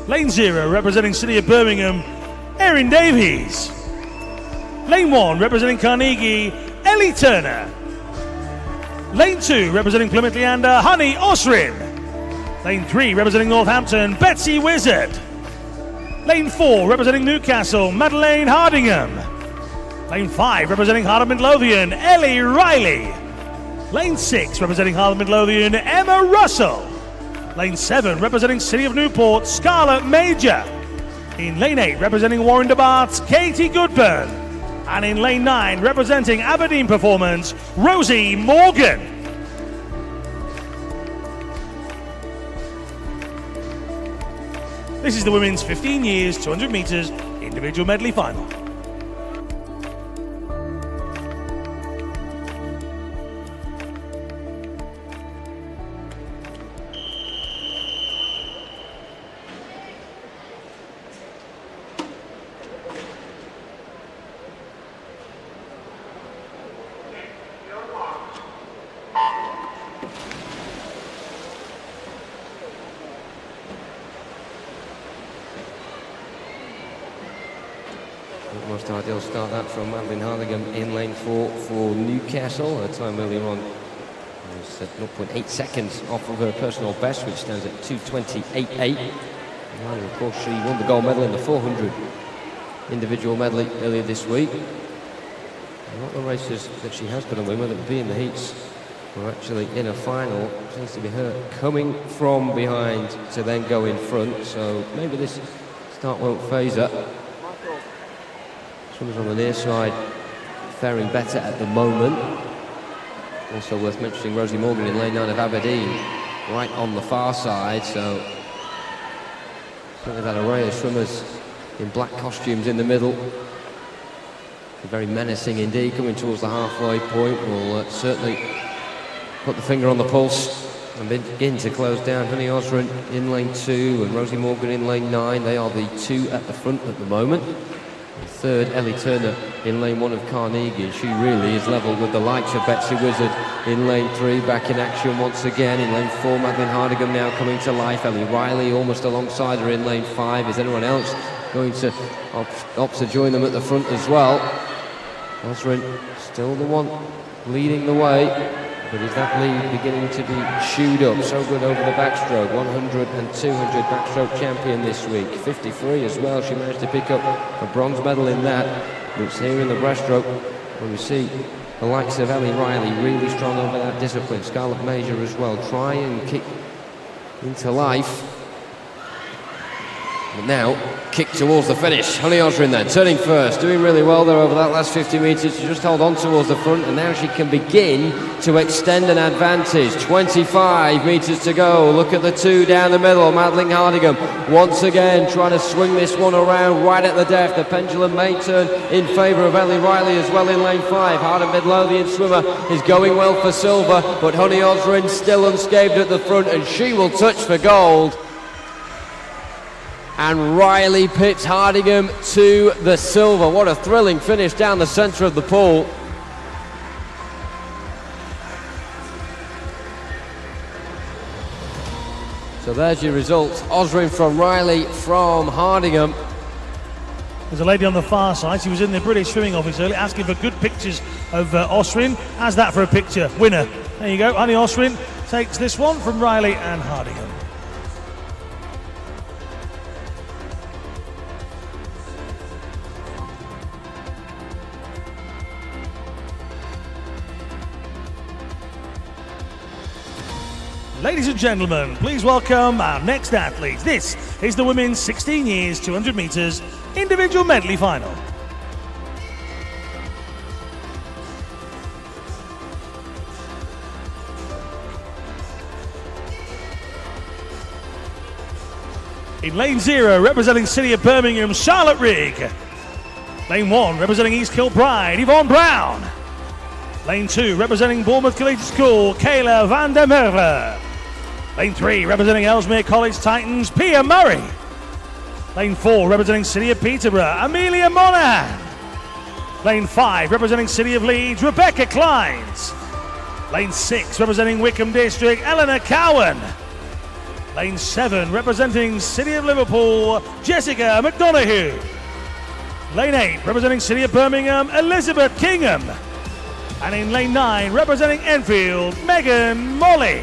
Lane 0, representing City of Birmingham, Erin Davies. Lane 1, representing Carnegie, Ellie Turner. Lane 2, representing Plymouth Leander, Honey Osrin. Lane 3, representing Northampton, Betsy Wizard. Lane 4, representing Newcastle, Madeleine Hardingham. Lane 5, representing Heart of Midlothian, Ellie Riley. Lane 6, representing Heart of Midlothian, Emma Russell. Lane 7, representing City of Newport, Scarlett Major. In Lane 8, representing Warren DeBart, Katie Goodburn. And in Lane 9, representing Aberdeen Performance, Rosie Morgan. This is the women's 15 years, 200 metres individual medley final. most ideal start that from Madeline Hardigan in lane 4 for Newcastle. Her time earlier on was 0.8 seconds off of her personal best, which stands at 2:28.8. And of course, she won the gold medal in the 400 individual medley earlier this week. A lot of the races that she has put on, whether it be in the heats or actually in a final, seems to be her coming from behind to then go in front. So maybe this start won't phase her. Swimmers on the near side faring better at the moment. Also worth mentioning Rosie Morgan in lane 9 of Aberdeen, right on the far side. So certainly that array of swimmers in black costumes in the middle. Very menacing indeed, coming towards the halfway point. Will certainly put the finger on the pulse and begin to close down. Honey Osrin in lane 2 and Rosie Morgan in lane 9. They are the two at the front at the moment. And third, Ellie Turner in lane 1 of Carnegie. She really is level with the likes of Betsy Wizard in lane 3, back in action once again. In lane 4, Madeline Hardigan now coming to life. Ellie Riley almost alongside her in lane 5. Is anyone else going to opt to join them at the front as well? Osrin still the one leading the way, but is that lead beginning to be chewed up? So good over the backstroke, 100 and 200 backstroke champion this week. 53 as well, she managed to pick up a bronze medal in that. But it's here in the breaststroke when we see the likes of Ellie Riley really strong over that discipline. Scarlett Major as well, try and kick into life. But now, kick towards the finish. Honey Osrin then, turning first, doing really well there over that last 50 metres. She just held on towards the front, and now she can begin to extend an advantage. 25 metres to go. Look at the two down the middle. Madeline Hardigan once again trying to swing this one around right at the death. The pendulum may turn in favour of Ellie Riley as well in lane 5. Hard and Midlothian swimmer is going well for silver, but Honey Osrin still unscathed at the front, and she will touch for gold. And Riley pips Hardigan to the silver. What a thrilling finish down the centre of the pool. So there's your results. Osrin from Riley from Hardigan. There's a lady on the far side. She was in the British Swimming Office earlier asking for good pictures of Osrin. How's that for a picture? Winner. There you go. Honey Osrin takes this one from Riley and Hardigan. Ladies and gentlemen, please welcome our next athletes. This is the women's 16 years 200 metres individual medley final. In lane 0, representing City of Birmingham, Charlotte Rigg. Lane 1, representing East Kilbride, Yvonne Brown. Lane 2, representing Bournemouth Collegiate School, Kayla van der Merwe. Lane 3, representing Ellesmere College Titans, Pia Murray. Lane 4, representing City of Peterborough, Amelia Monahan. Lane 5, representing City of Leeds, Rebecca Clines. Lane 6, representing Wickham District, Eleanor Cowan. Lane 7, representing City of Liverpool, Jessica McDonough. Lane 8, representing City of Birmingham, Elizabeth Kingham. And in lane 9, representing Enfield, Megan Molly.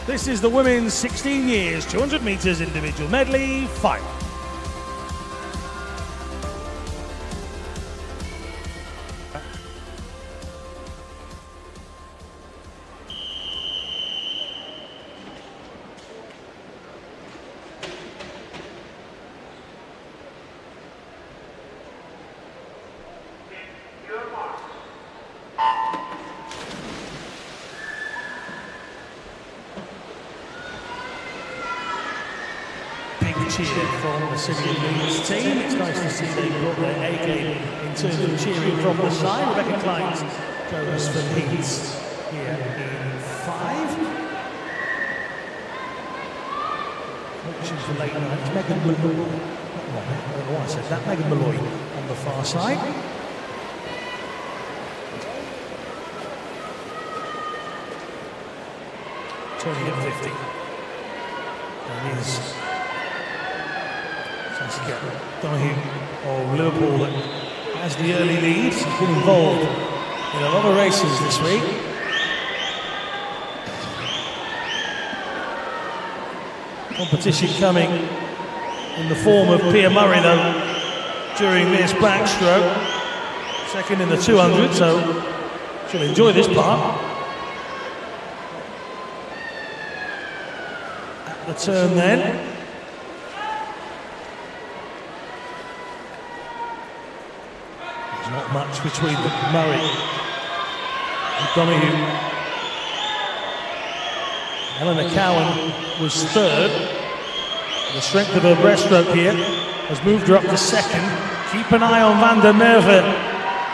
This is the women's 16 years 200 metres individual medley final. Cheer from the City of Leeds team. It's nice to see they brought their A game in terms of cheering from the side. Rebecca Clines goes for Leeds here in 5. She's for late night. Megan Malloy. I don't know why I said that. Megan Malloy on the far side. Turning at 50. And is Let's get Donahue of Liverpool that has the early lead. He's been involved in a lot of races this week. Competition coming in the form of Pierre Murray though during this backstroke. Second in the 200, so she'll enjoy this part. At the turn then. There's not much between Murray and Donahue. Eleanor Cowan was third. The strength of her breaststroke here has moved her up to second. Keep an eye on Van der Merwe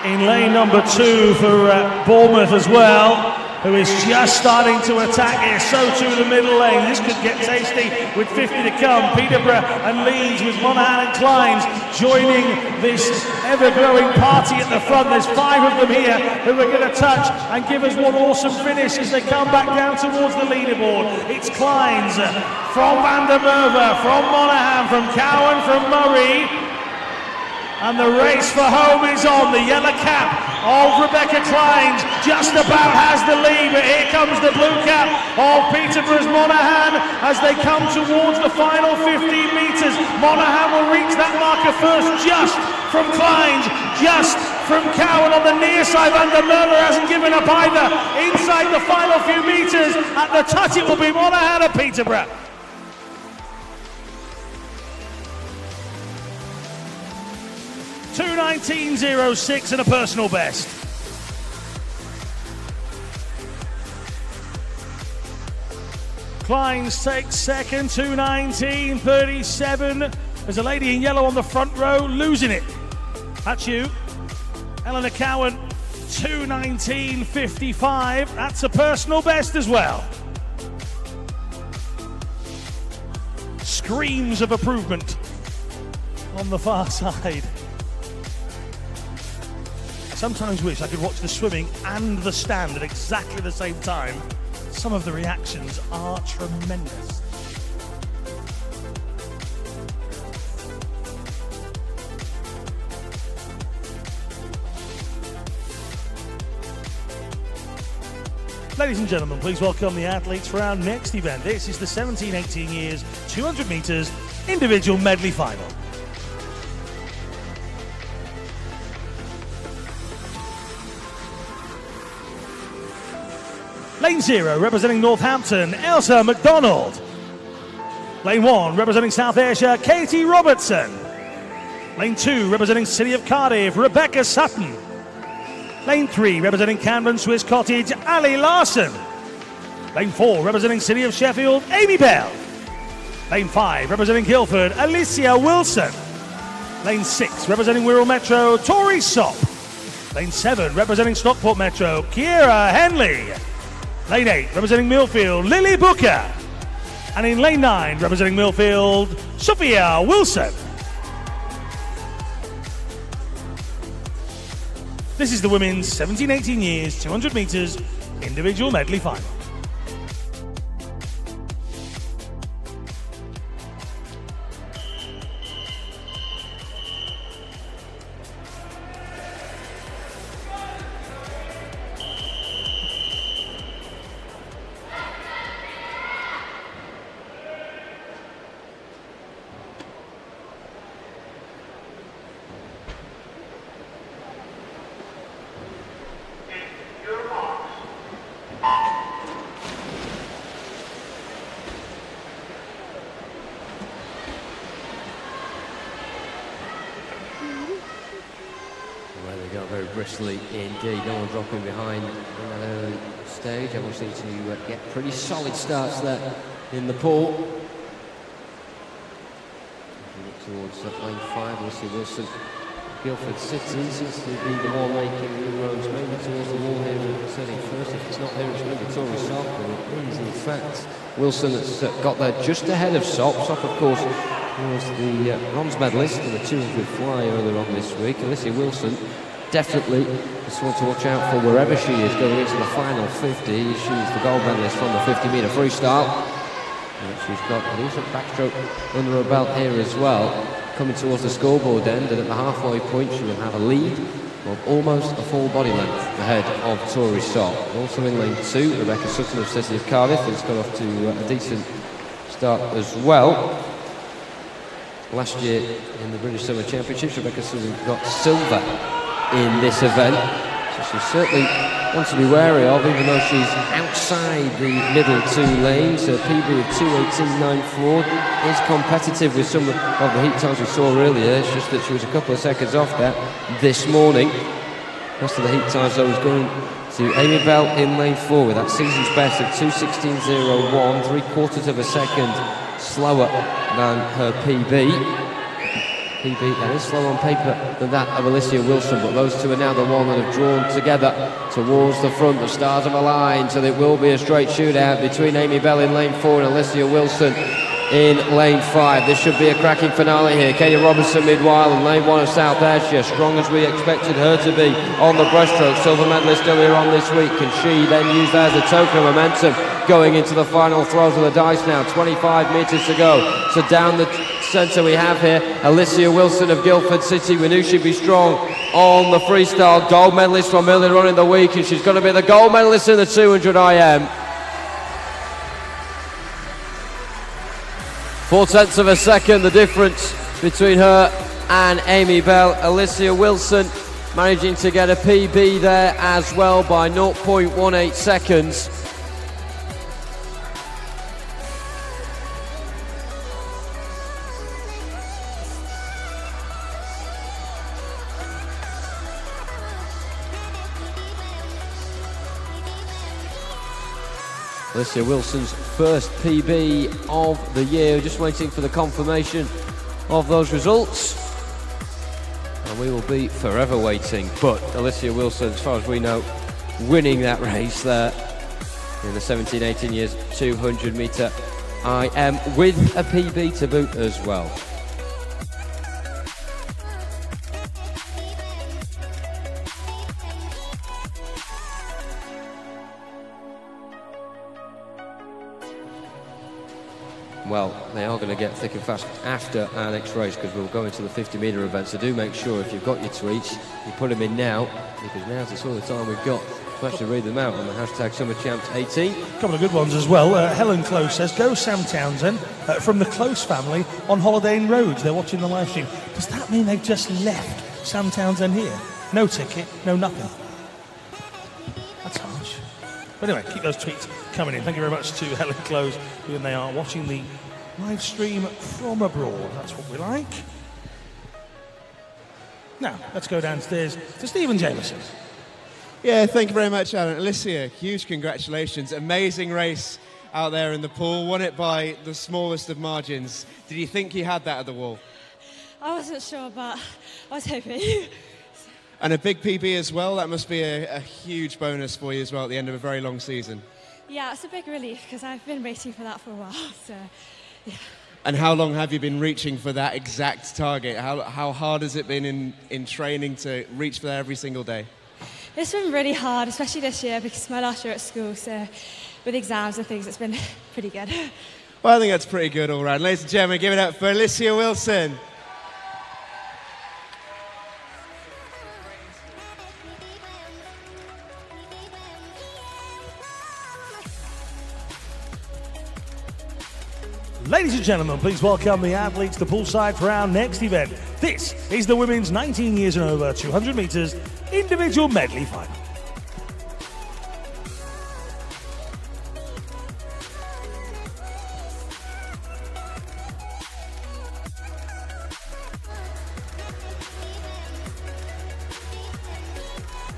in lane number 2 for Bournemouth as well, who is just starting to attack here. So too the middle lane. This could get tasty with 50 to come. Peterborough and Leeds with Monaghan and Clines joining this ever-growing party at the front. There's 5 of them here who are going to touch and give us one awesome finish as they come back down towards the leaderboard. It's Clines from Van der Merwe, from Monaghan, from Cowan, from Murray. And the race for home is on. The yellow cap of Rebecca Clines just about has the lead, but here comes the blue cap of Peterborough's Monaghan as they come towards the final 15 metres. Monaghan will reach that marker first, just from Clines, just from Cowan on the near side. Van der Merwe hasn't given up either. Inside the final few metres, at the touch it will be Monaghan and Peterborough. 2:19.06 and a personal best. Clines takes second, 2:19.37. There's a lady in yellow on the front row losing it. That's you. Eleanor Cowan, 2:19.55. That's a personal best as well. Screams of improvement on the far side. I sometimes wish I could watch the swimming and the stand at exactly the same time. Some of the reactions are tremendous. Ladies and gentlemen, please welcome the athletes for our next event. This is the 17-18 years 200 metres individual medley final. Lane 0, representing Northampton, Elsa MacDonald. Lane 1, representing South Ayrshire, Katie Robertson. Lane 2, representing City of Cardiff, Rebecca Sutton. Lane 3, representing Camden Swiss Cottage, Ali Larson. Lane 4, representing City of Sheffield, Amy Bell. Lane 5, representing Guildford, Alicia Wilson. Lane 6, representing Wirral Metro, Tori Sopp. Lane 7, representing Stockport Metro, Kiera Henley. Lane 8, representing Millfield, Lily Booker. And in lane 9, representing Millfield, Sophia Wilson. This is the women's 17-18 years, 200 metres individual medley final. Very bristly indeed, no one dropping behind in that early stage. Everyone seems to get pretty solid starts there in the pool. Look towards lane 5, Lucy Wilson. Guildford City seems to be the one making inroads, maybe towards the wall here and setting first. If it's not here, it's going to be Tori Sopp, but it is in fact Wilson that's got there just ahead of Sopp. Sopp, of course, was the bronze medalist in the 200 fly earlier on this week. Alicia Wilson, definitely just want to watch out for wherever she is going into the final 50. She's the gold medalist from the 50-metre freestyle. And she's got a decent backstroke under her belt here as well. coming towards the scoreboard end, and at the halfway point she will have a lead of almost a full body length ahead of Tori Sott. Also in lane 2, Rebecca Sutton of City of Cardiff has got off to a decent start as well. Last year in the British Summer Championships, Rebecca Sutton got silver in this event, so she's certainly one to be wary of, even though she's outside the middle 2 lanes. Her PB of 2:18.94 is competitive with some of the heat times we saw earlier. It's just that she was a couple of seconds off that this morning. The rest of the heat times though is going to Amy Bell in lane 4 with that season's best of 2:16.01, 3/4 of a second slower than her PB. PB that is slower on paper than that of Alicia Wilson, but those two are now the one that have drawn together towards the front. The stars have aligned, so it will be a straight shootout between Amy Bell in lane 4 and Alicia Wilson in lane 5. This should be a cracking finale here. Katie Robinson mid-while in lane 1 of South Ayrshire, strong as we expected her to be on the breaststroke. Silver medalist earlier on this week. Can she then use that as a token of momentum going into the final throws of the dice now? 25 metres to go. So down the centre we have here Alicia Wilson of Guildford City. We knew she'd be strong on the freestyle, gold medalist from earlier on in the week, and she's going to be the gold medalist in the 200 IM. 4/10 of a second the difference between her and Amy Bell. Alicia Wilson managing to get a PB there as well by 0.18 seconds. Alicia Wilson's first PB of the year. Just waiting for the confirmation of those results, and we will be forever waiting. But Alicia Wilson, as far as we know, winning that race there in the 17-18 years 200 metre IM with a PB to boot as well. Well, they are going to get thick and fast after our next race, because we'll go into the 50-metre event. So do make sure if you've got your tweets, you put them in now, because now's the sort of time we've got to actually read them out on the hashtag SummerChamps18. A couple of good ones as well. Helen Close says, go Sam Townsend from the Close family on holiday in Rhodes. They're watching the live stream. Does that mean they've just left Sam Townsend here? No ticket, no nothing. That's harsh. But anyway, keep those tweets coming in. Thank you very much to Helen Close, and they are watching the live stream from abroad. That's what we like. Now, let's go downstairs to Stephen Jameson. Yeah, thank you very much, Alan. Alicia, huge congratulations. Amazing race out there in the pool. Won it by the smallest of margins. Did you think you had that at the wall? I wasn't sure, but I was hoping. And a big PB as well. That must be a huge bonus for you as well at the end of a very long season. Yeah, it's a big relief because I've been waiting for that for a while. So, yeah. And how long have you been reaching for that exact target? How hard has it been in training to reach for that every single day? It's been really hard, especially this year because it's my last year at school. So with exams and things, it's been pretty good. Well, I think that's pretty good all round. Ladies and gentlemen, give it up for Alicia Wilson. Ladies and gentlemen, please welcome the athletes to poolside for our next event. This is the women's 19 years and over 200 metres individual medley final.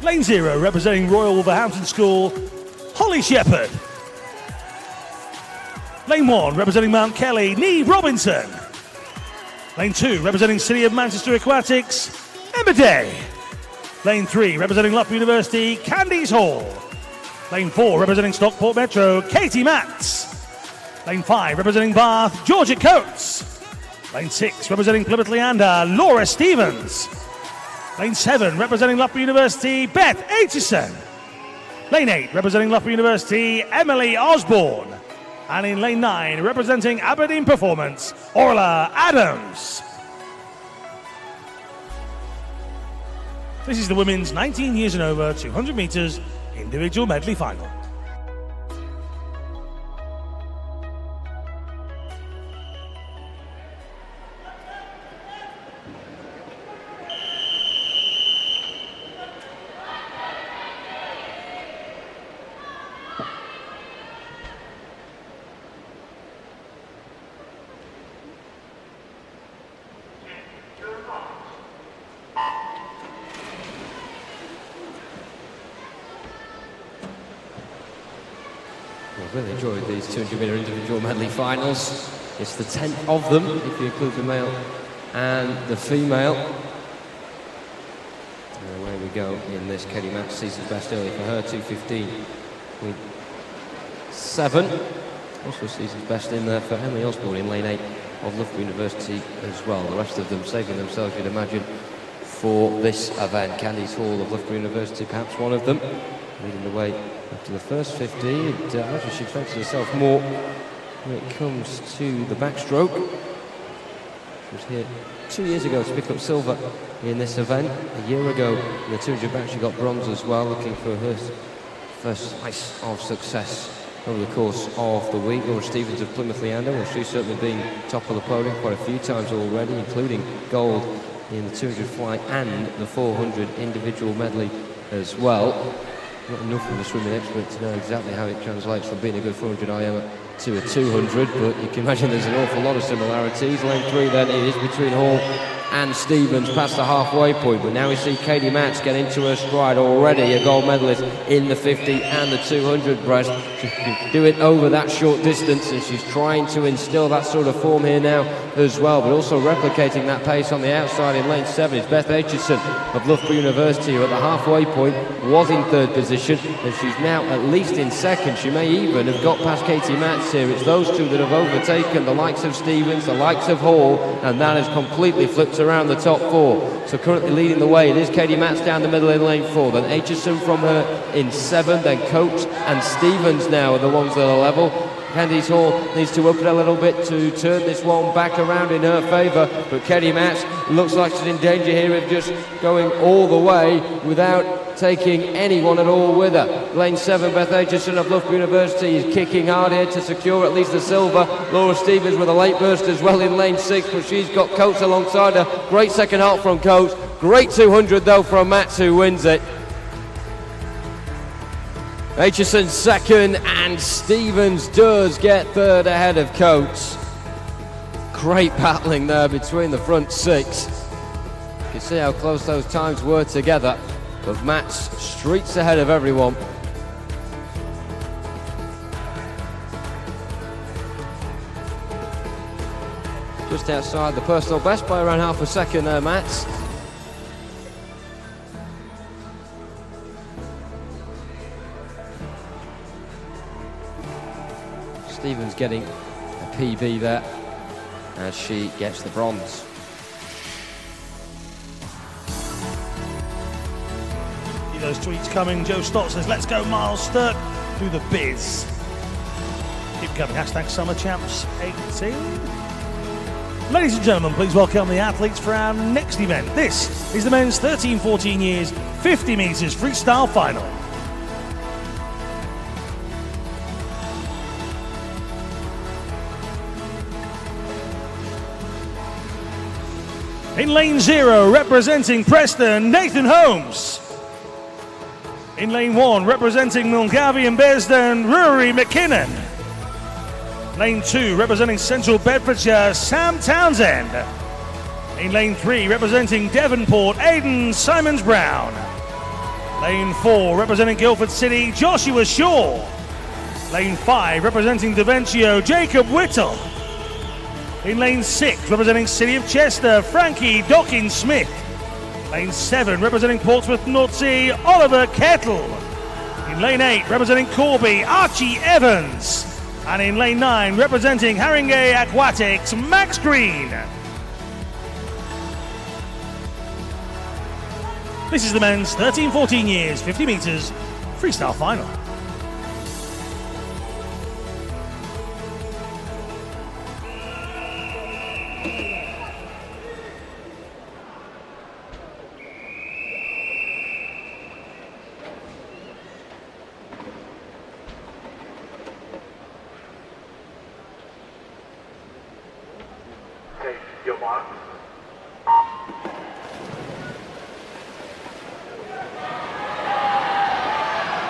Lane 0, representing Royal Wolverhampton School, Holly Shepherd. Lane 1, representing Mount Kelly, Neve Robinson. Lane 2, representing City of Manchester Aquatics, Emma Day. Lane 3, representing Loughborough University, Candice Hall. Lane 4, representing Stockport Metro, Katie Matz. Lane 5, representing Bath, Georgia Coates. Lane 6, representing Plymouth Leander, Laura Stevens. Lane 7, representing Loughborough University, Beth Aitchison. Lane 8, representing Loughborough University, Emily Osborne. And in lane 9, representing Aberdeen Performance, Orla Adams. This is the women's 19 years and over 200 metres individual medley final. I've really enjoyed these 200 metre individual medley finals. It's the 10th of them, if you include the male and the female. And away we go in this. Katie Match, season's best early for her, 2:15.7. Also season's best in there for Emily Osborne in lane 8 of Loughborough University as well. The rest of them saving themselves, you'd imagine, for this event. Candice Hall of Loughborough University, perhaps one of them, leading the way after the first 50. Imagine she fancies herself more when it comes to the backstroke. She was here 2 years ago to pick up silver in this event. A year ago in the 200 back she got bronze as well, looking for her first slice of success over the course of the week. Laura Stevens of Plymouth Leander, well, she's certainly been top of the podium quite a few times already, including gold in the 200 fly and the 400 individual medley as well. Not enough of a swimming expert to know exactly how it translates from being a good 400 IM to a 200, but you can imagine there's an awful lot of similarities. Lane 3 then it is between Hall and Stevens past the halfway point, but now we see Katie Matz get into her stride already, a gold medalist in the 50 and the 200 breast. She can do it over that short distance, and she's trying to instill that sort of form here now as well, but also replicating that pace on the outside in lane 7 is Beth Aitchison of Loughborough University, who at the halfway point was in 3rd position, and she's now at least in 2nd. She may even have got past Katie Matz here. It's those two that have overtaken the likes of Stevens, the likes of Hall, and that has completely flipped around the top 4. So currently leading the way, it is Katie Matz down the middle in lane 4, then Aitchison from her in 7, then Coates and Stevens now are the ones that are level. Candice Hall needs to up it a little bit to turn this one back around in her favour, but Katie Matz looks like she's in danger here of just going all the way without taking anyone at all with her. Lane 7, Beth Aitchison of Loughborough University is kicking hard here to secure at least the silver. Laura Stevens with a late burst as well in lane 6, but she's got Coates alongside her. Great second half from Coates. Great 200 though from Matz, who wins it. Aitchison 2nd, and Stevens does get 3rd ahead of Coates. Great battling there between the front 6. You can see how close those times were together, but Matz streets ahead of everyone. Just outside the personal best by around half a second there, Matz. Stevens getting a PB there as she gets the bronze. See those tweets coming. Joe Stott says, let's go Miles Sturck, do the biz. Keep coming, hashtag Summer Champs 18. Ladies and gentlemen, please welcome the athletes for our next event. This is the men's 13-14 years 50 metres freestyle final. In lane 0, representing Preston, Nathan Holmes. In lane 1, representing Mulgavi and Bearsden, Rory McKinnon. Lane 2, representing Central Bedfordshire, Sam Townsend. In lane 3, representing Devonport, Aidan Simons-Brown. Lane 4, representing Guildford City, Joshua Shaw. Lane 5, representing Deventio, Jacob Whittle. In lane 6, representing City of Chester, Frankie Dawkins-Smith. Lane 7, representing Portsmouth Northsea, Oliver Kettle. In lane 8, representing Corby, Archie Evans. And in lane 9, representing Haringey Aquatics, Max Green. This is the men's 13-14 years, 50 metres freestyle final.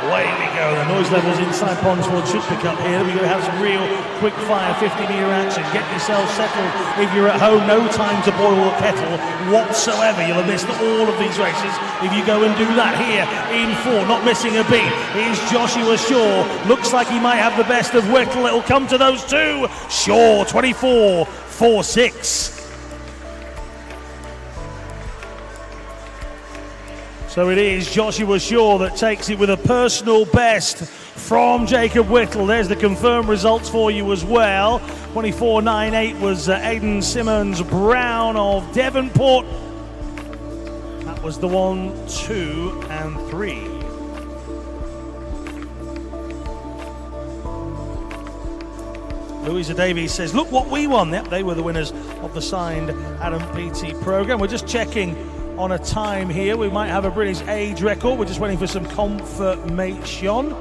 Away we go. The noise levels inside Ponsford should pick up here. We're going to have some real quick fire 50-metre action. Get yourself settled if you're at home. No time to boil a kettle whatsoever. You'll have missed all of these races if you go and do that. Here in 4, not missing a beat, is Joshua Shaw. Looks like he might have the best of Whittle. It'll come to those two. Shaw 24.46. So it is Joshua Shaw that takes it with a personal best from Jacob Whittle. There's the confirmed results for you as well. 24.98 was Aidan Simmons Brown of Devonport. That was the 1, 2 and 3. Louisa Davies says, look what we won. Yep, they were the winners of the signed Adam Peaty programme. We're just checking on a time here. We might have a British age record. We're just waiting for some confirmation.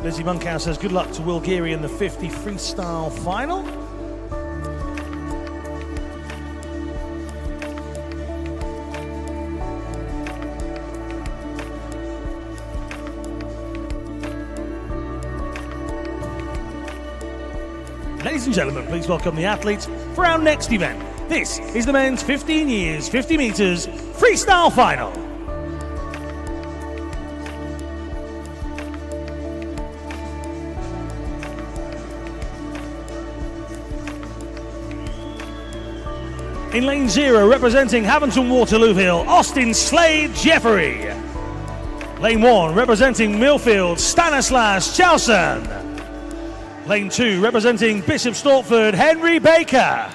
Lizzie Monkhouse says good luck to Will Geary in the 50 freestyle final. Ladies and gentlemen, please welcome the athletes for our next event. This is the men's 15 years, 50 metres freestyle final. In lane 0, representing Haventon Waterlooville, Austin Slade Jeffrey. Lane 1, representing Millfield, Stanislas Chalson. Lane 2, representing Bishop Stortford, Henry Baker.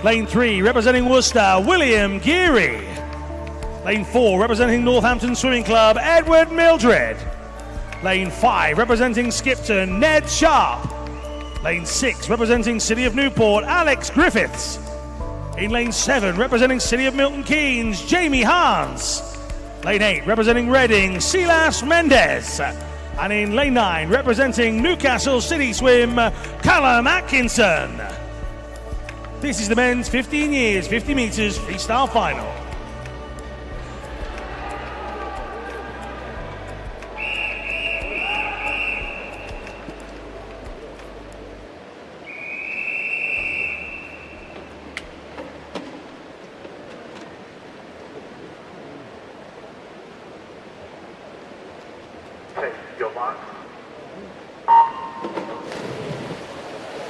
Lane 3, representing Worcester, William Geary. Lane 4, representing Northampton Swimming Club, Edward Mildred. Lane 5, representing Skipton, Ned Sharp. Lane 6, representing City of Newport, Alex Griffiths. In lane 7, representing City of Milton Keynes, Jamie Hans. Lane 8, representing Reading, Silas Mendes. And in lane 9, representing Newcastle City Swim, Callum Atkinson. This is the men's 15 years, 50 metres freestyle final.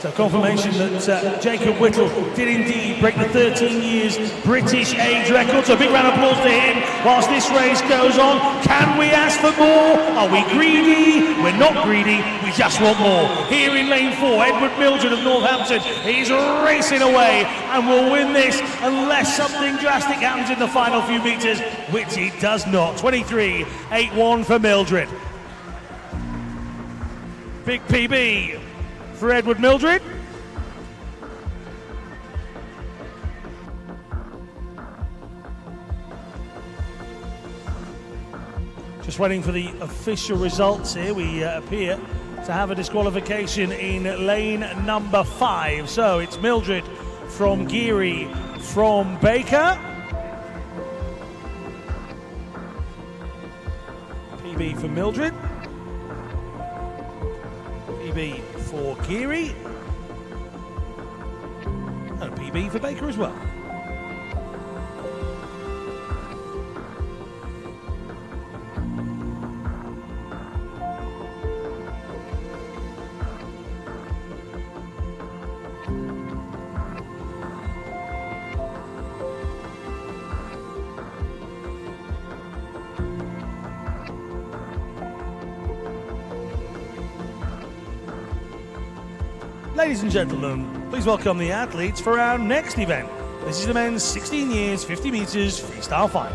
So confirmation that Jacob Whittle did indeed break the 13 years British age record. So big round of applause to him whilst this race goes on. Can we ask for more? Are we greedy? We're not greedy, we just want more. Here in lane 4, Edward Mildred of Northampton is racing away and will win this unless something drastic happens in the final few metres, which it does not. 23.81 for Mildred. Big PB for Edward Mildred. Just waiting for the official results here. We appear to have a disqualification in lane number 5. So it's Mildred from Geary from Baker. PB for Mildred. PB for Geary, and a PB for Baker as well. Ladies and gentlemen, please welcome the athletes for our next event. This is the men's 16 years, 50 metres freestyle final.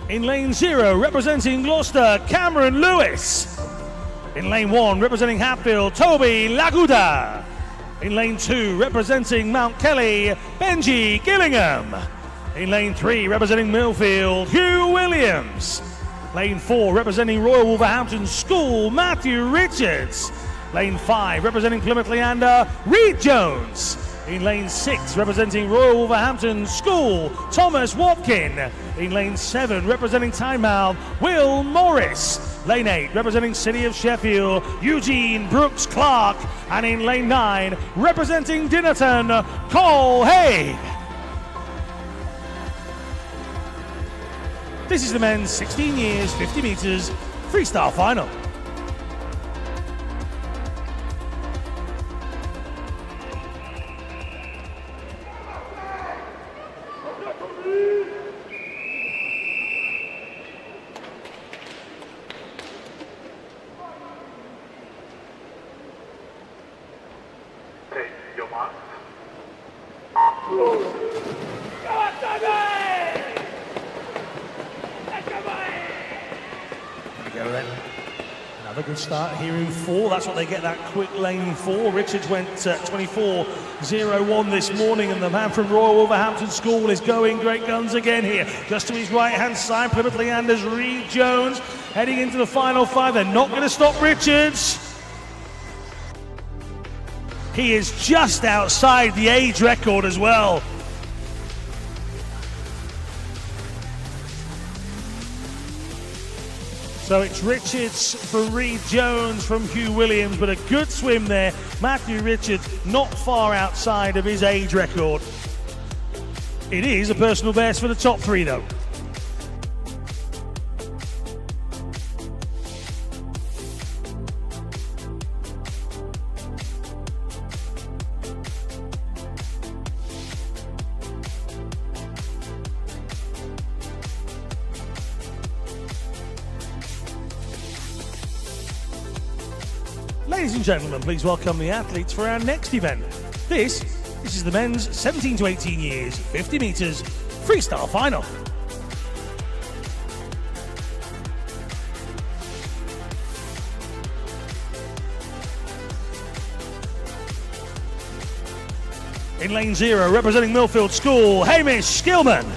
In lane 0, representing Gloucester, Cameron Lewis. In lane 1, representing Hatfield, Toby Laguda. In lane 2, representing Mount Kelly, Benji Gillingham. In lane 3, representing Millfield, Hugh Williams. Lane 4, representing Royal Wolverhampton School, Matthew Richards. Lane 5, representing Plymouth Leander, Reed Jones. In lane 6, representing Royal Wolverhampton School, Thomas Watkin. In lane 7, representing Tynemouth, Will Morris. Lane 8, representing City of Sheffield, Eugene Brooks Clark. And in lane 9, representing Dinnerton, Cole Haig. This is the men's 16 years, 50 metres freestyle final. Another good start here in 4. That's what they get, that quick lane 4. Richards went 24.01 this morning, and the man from Royal Wolverhampton School is going great guns again here. Just to his right-hand side, Plymouth Leander's Reed Jones heading into the final 5. They're not going to stop Richards. He is just outside the age record as well. So it's Richards for Reed Jones from Hugh Williams, but a good swim there. Matthew Richards not far outside of his age record. It is a personal best for the top 3 though. Ladies and gentlemen, please welcome the athletes for our next event. This is the men's 17 to 18 years, 50 metres freestyle final. In lane 0, representing Millfield School, Hamish Skillman.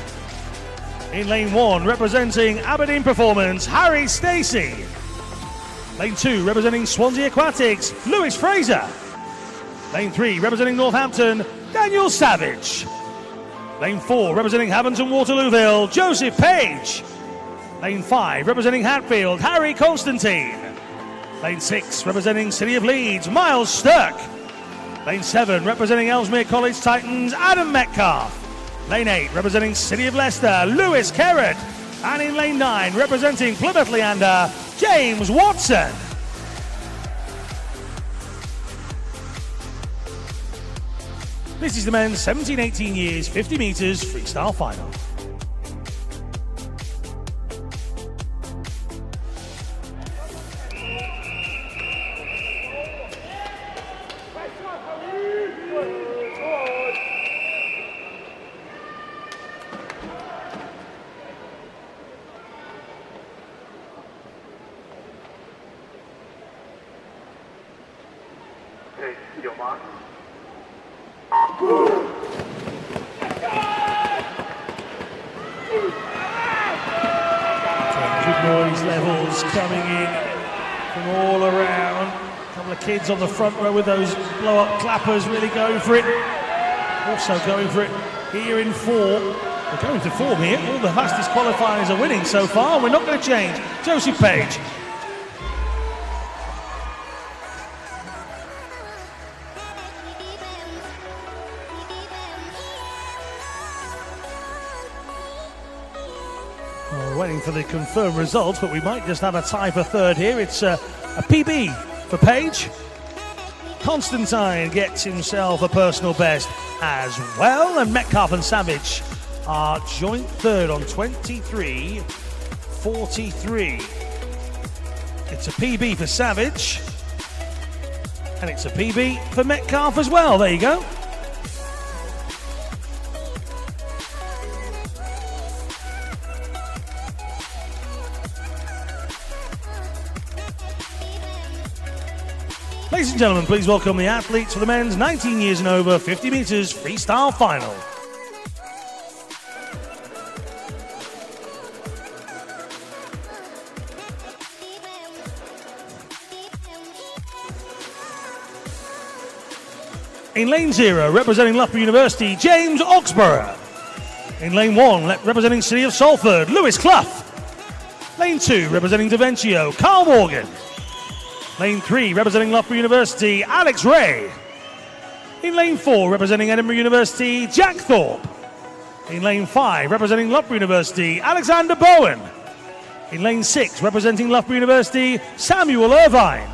In lane 1, representing Aberdeen Performance, Harry Stacey. Lane 2, representing Swansea Aquatics, Lewis Fraser. Lane 3, representing Northampton, Daniel Savage. Lane 4, representing Haventon Waterlooville, Joseph Page. Lane 5, representing Hatfield, Harry Constantine. Lane 6, representing City of Leeds, Miles Sturck. Lane 7, representing Ellesmere College Titans, Adam Metcalf. Lane 8, representing City of Leicester, Lewis Kerrod. And in lane 9, representing Plymouth Leander, James Watson. This is the men's 17-18 years, 50 metres freestyle final. Your mark. Good noise levels coming in from all around. A couple of kids on the front row with those blow-up clappers really going for it. Also going for it here in 4. We're going to form here. All the fastest qualifiers are winning so far. We're not going to change. Joseph Page. We're waiting for the confirmed results, but we might just have a tie for 3rd here. It's a PB for Page. Constantine gets himself a personal best as well, and Metcalf and Savage are joint 3rd on 23.43. It's a PB for Savage, and it's a PB for Metcalf as well. There you go. Ladies and gentlemen, please welcome the athletes for the men's 19 years and over 50 metres freestyle final. In lane 0, representing Loughborough University, James Oxborough. In lane 1, representing City of Salford, Lewis Clough. Lane 2, representing Davencio, Carl Morgan. Lane 3, representing Loughborough University, Alex Ray. In lane 4, representing Edinburgh University, Jack Thorpe. In lane 5, representing Loughborough University, Alexander Bowen. In lane 6, representing Loughborough University, Samuel Irvine.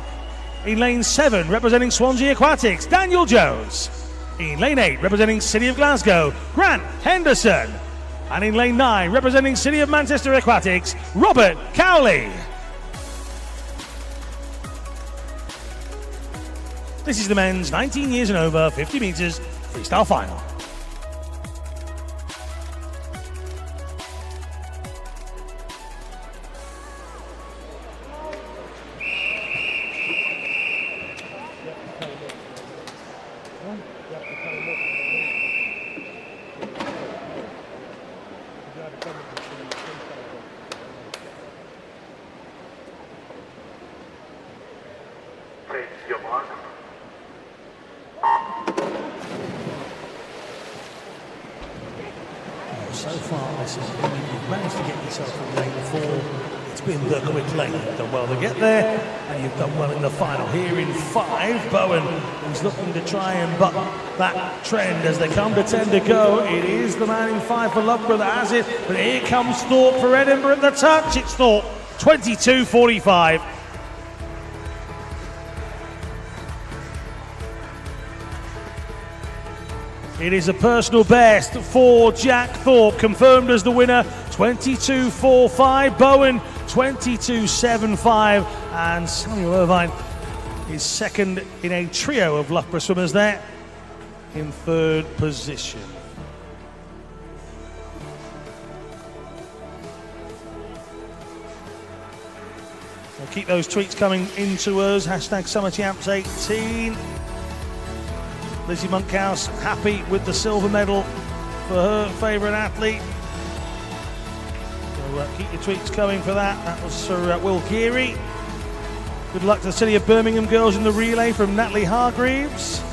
In lane 7, representing Swansea Aquatics, Daniel Jones. In lane 8, representing City of Glasgow, Grant Henderson. And in lane 9, representing City of Manchester Aquatics, Robert Cowley. This is the men's 19 years and over 50 metres freestyle final. So far this is you've managed to get yourself from lane 4. It's been the quick lane. You've done well to get there, and you've done well in the final. Here in 5, Bowen is looking to try and buck that trend as they come to 10 to go. It is the man in 5 for Loughborough that has it, but here comes Thorpe for Edinburgh at the touch. It's Thorpe, 22.45. It is a personal best for Jack Thorpe, confirmed as the winner, 22.45. Bowen, 22.75. And Samuel Irvine is second in a trio of Loughborough swimmers there in 3rd position. So keep those tweets coming into us. Hashtag SummerChamps18. Lizzie Monkhouse happy with the silver medal for her favourite athlete. So keep your tweets coming for that. That was Sir Will Geary. Good luck to the City of Birmingham girls in the relay from Natalie Hargreaves.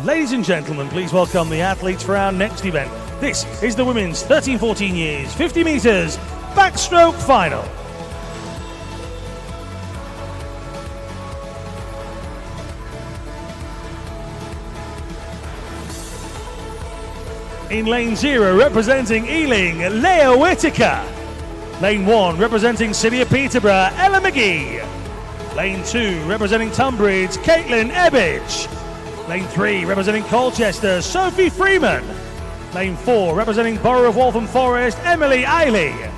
Ladies and gentlemen, please welcome the athletes for our next event. This is the women's 13-14 years, 50 metres, backstroke final. In lane 0, representing Ealing, Leah Whittaker. Lane 1, representing City of Peterborough, Ella McGee. Lane 2, representing Tunbridge, Caitlin Ebbage. Lane 3, representing Colchester, Sophie Freeman. Lane 4, representing Borough of Waltham Forest, Emily Eiley.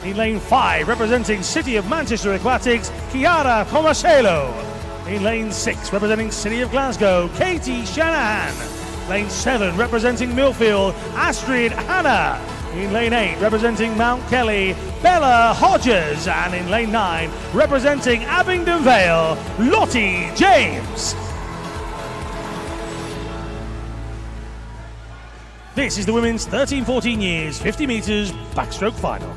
In lane 5, representing City of Manchester Aquatics, Chiara Tomasello. In lane 6, representing City of Glasgow, Katie Shanahan. Lane 7, representing Millfield, Astrid Hanna. In lane 8, representing Mount Kelly, Bella Hodges. And in lane 9, representing Abingdon Vale, Lottie James. This is the women's 13-14 years, 50 metres, backstroke final.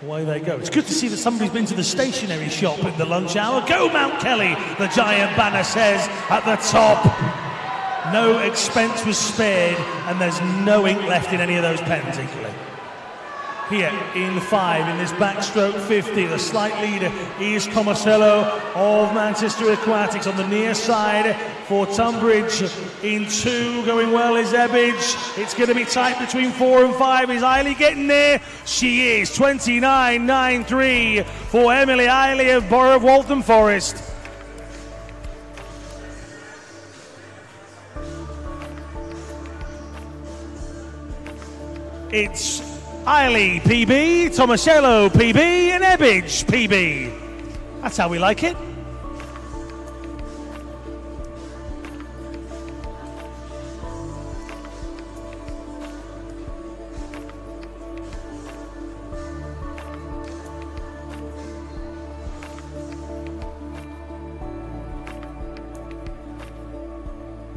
Away they go. It's good to see that somebody's been to the stationery shop in the lunch hour. Go Mount Kelly, the giant banner says at the top. No expense was spared, and there's no ink left in any of those pens equally. Here in 5 in this backstroke 50. The slight leader is Tomasello of Manchester Aquatics on the near side for Tunbridge. In 2, going well is Ebbage. It's going to be tight between 4 and 5. Is Eiley getting there? She is. 29.93 for Emily Eiley of Borough of Waltham Forest. It's Eiley PB, Tomasello PB, and Ebbage PB. That's how we like it.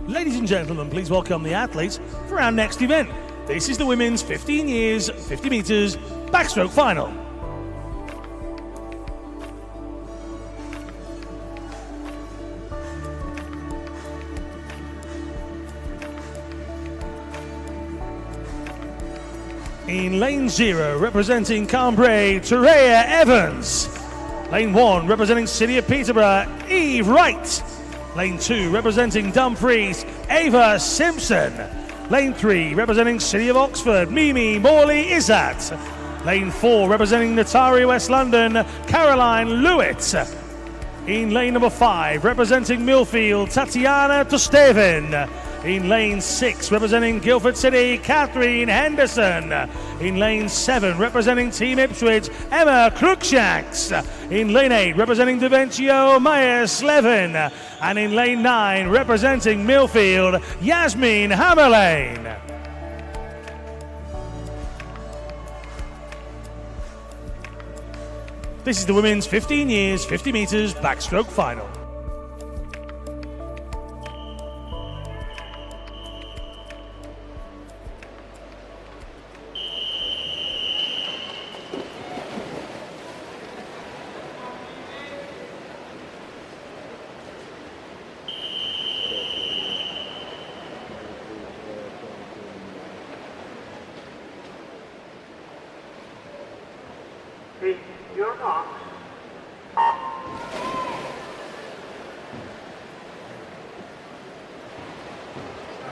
Ladies and gentlemen, please welcome the athletes for our next event. This is the women's 15 years, 50 metres backstroke final. In lane 0, representing Cambrai, Terea Evans. Lane 1, representing City of Peterborough, Eve Wright. Lane 2, representing Dumfries, Ava Simpson. Lane 3, representing City of Oxford, Mimi Morley Izzat. Lane 4, representing Natari West London, Caroline Lewitt. In lane number 5, representing Millfield, Tatiana Tosteven. In lane 6, representing Guildford City, Catherine Henderson. In lane 7, representing Team Ipswich, Emma Cruikshanks. In lane 8, representing Daventio, Maya Slevin. And in lane 9, representing Millfield, Yasmin Hammerlane. This is the women's 15 years, 50 metres backstroke final. You're not.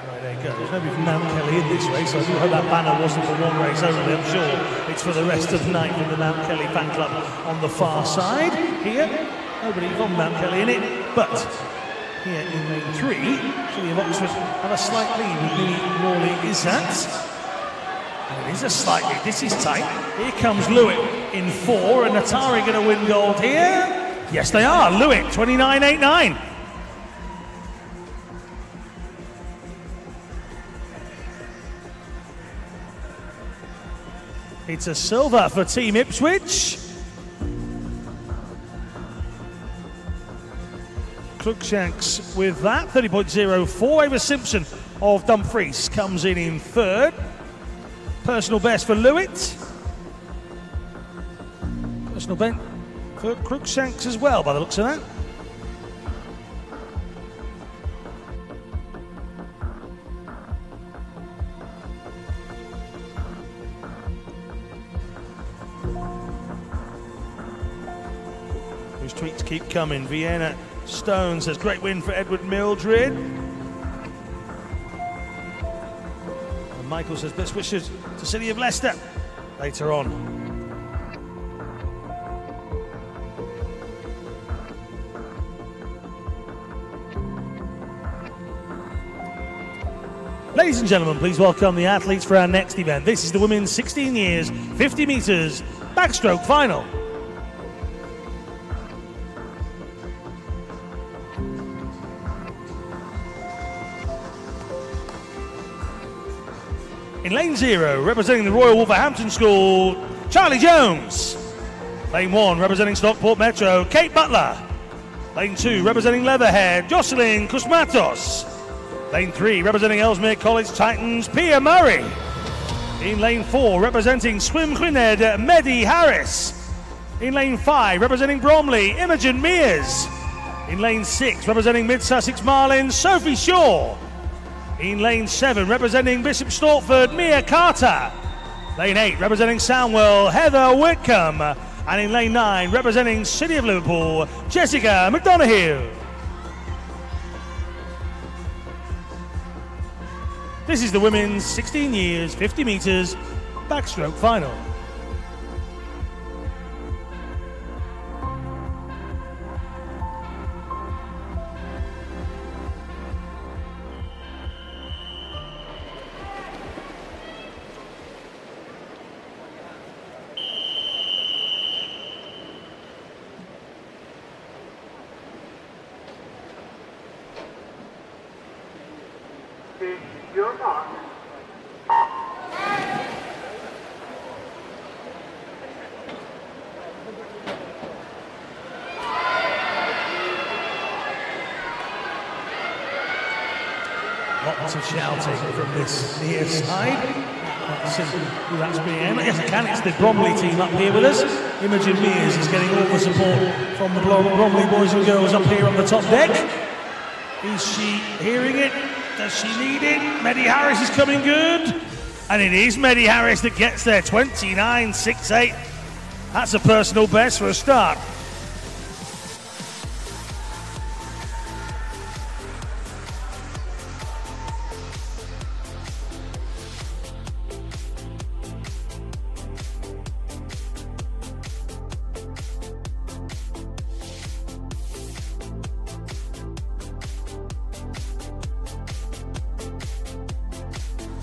Right, there you go. There's nobody from Mount Kelly in this race, so I do hope that banner wasn't for one race only. I'm sure it's for the rest of the night from the Mount Kelly fan club on the far side. Here, nobody from Mount Kelly in it, but here in lane 3, City of Oxford have a slight lead with Mimi Morley Izzat. And it is a slight lead. This is tight. Here comes Lewitt in 4, and Atari going to win gold here. Yes, they are. Lewitt, 29.89. It's a silver for Team Ipswich. Cruikshanks with that, 30.04. Ava Simpson of Dumfries comes in 3rd. Personal best for Lewitt. Personal best for Cruikshanks as well, by the looks of that. Those tweets keep coming. Vienna Stone says, great win for Edward Mildred. And Michael says, best wishes to City of Leicester later on. Ladies and gentlemen, please welcome the athletes for our next event. This is the women's 16 years, 50 metres backstroke final. In lane 0, representing the Royal Wolverhampton School, Charlie Jones. Lane 1, representing Stockport Metro, Kate Butler. Lane 2, representing Leatherhead, Jocelyn Kusmatos. Lane 3, representing Ellesmere College Titans, Pia Murray. In lane 4, representing Swim Gwynedd, Mehdi Harris. In lane 5, representing Bromley, Imogen Mears. In lane 6, representing Mid Sussex Marlins, Sophie Shaw. In lane 7, representing Bishop Stortford, Mia Carter. Lane 8, representing Sandwell, Heather Whitcomb. And in lane 9, representing City of Liverpool, Jessica McDonough. This is the women's 16 years, 50 metres backstroke final. Your mark. Lots of shouting from this near side. Let's see who that's being aimed at. Yes, I can. It's the Bromley team up here with us. Imogen Mears is getting all the support from the Bromley boys and girls up here on the top deck. Is she hearing it? Does she need it? Meddy Harris is coming good. And it is Meddy Harris that gets there, 29.68. That's a personal best for a start.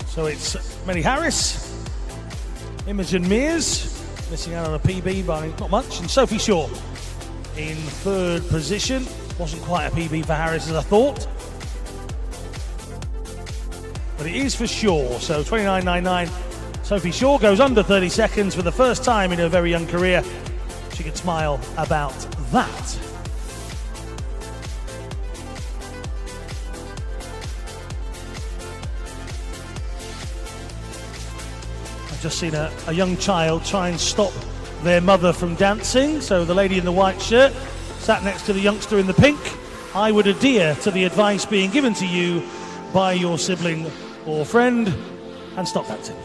So it's Meddy Harris, Imogen Mears, missing out on a PB by not much, and Sophie Shaw in third position. Wasn't quite a PB for Harris as I thought, but it is for Shaw, so 29.99. Sophie Shaw goes under 30 seconds for the first time in her very young career. She can smile about that. Just seen a young child try and stop their mother from dancing. So the lady in the white shirt sat next to the youngster in the pink. I would adhere to the advice being given to you by your sibling or friend and stop dancing.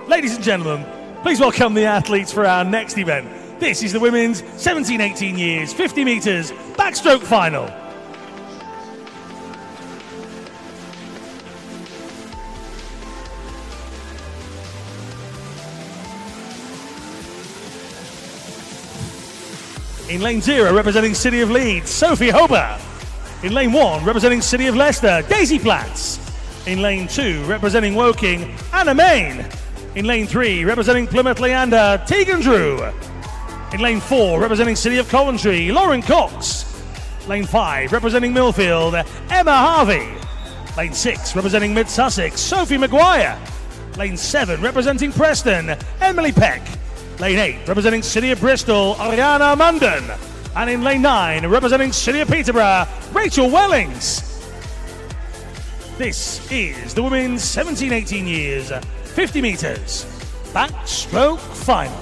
Ladies and gentlemen, please welcome the athletes for our next event. This is the women's 17-18 years, 50 metres backstroke final. In lane 0, representing City of Leeds, Sophie Hober. In lane 1, representing City of Leicester, Daisy Platts. In lane 2, representing Woking, Anna Main. In lane 3, representing Plymouth Leander, Tegan Drew. In lane 4, representing City of Coventry, Lauren Cox. Lane 5, representing Millfield, Emma Harvey. Lane 6, representing Mid Sussex, Sophie Maguire. Lane 7, representing Preston, Emily Peck. Lane 8, representing City of Bristol, Ariana Munden. And in lane 9, representing City of Peterborough, Rachel Wellings. This is the women's 17-18 years, 50 metres, backstroke final.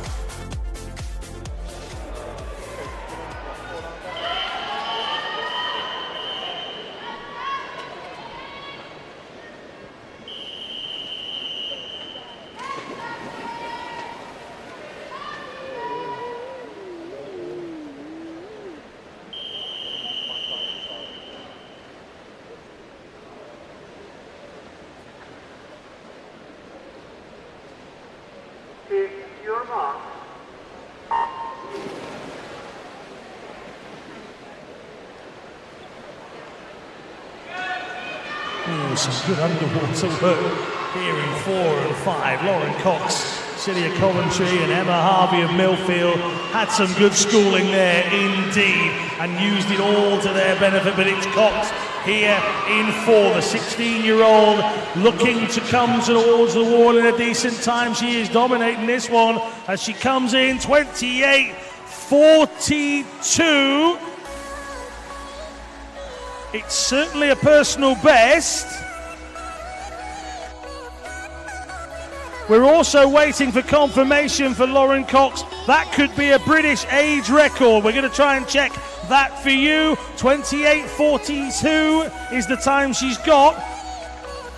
Your mark. Some good underwater work here in 4 and 5. Lauren Cox, City of Coventry, and Emma Harvey of Millfield had some good schooling there indeed and used it all to their benefit, but it's Cox here in 4, the 16-year-old looking to come towards the wall in a decent time. She is dominating this one as she comes in 28.42. It's certainly a personal best. We're also waiting for confirmation for Lauren Cox. That could be a British age record. We're going to try and check that for you. 28.42 is the time she's got.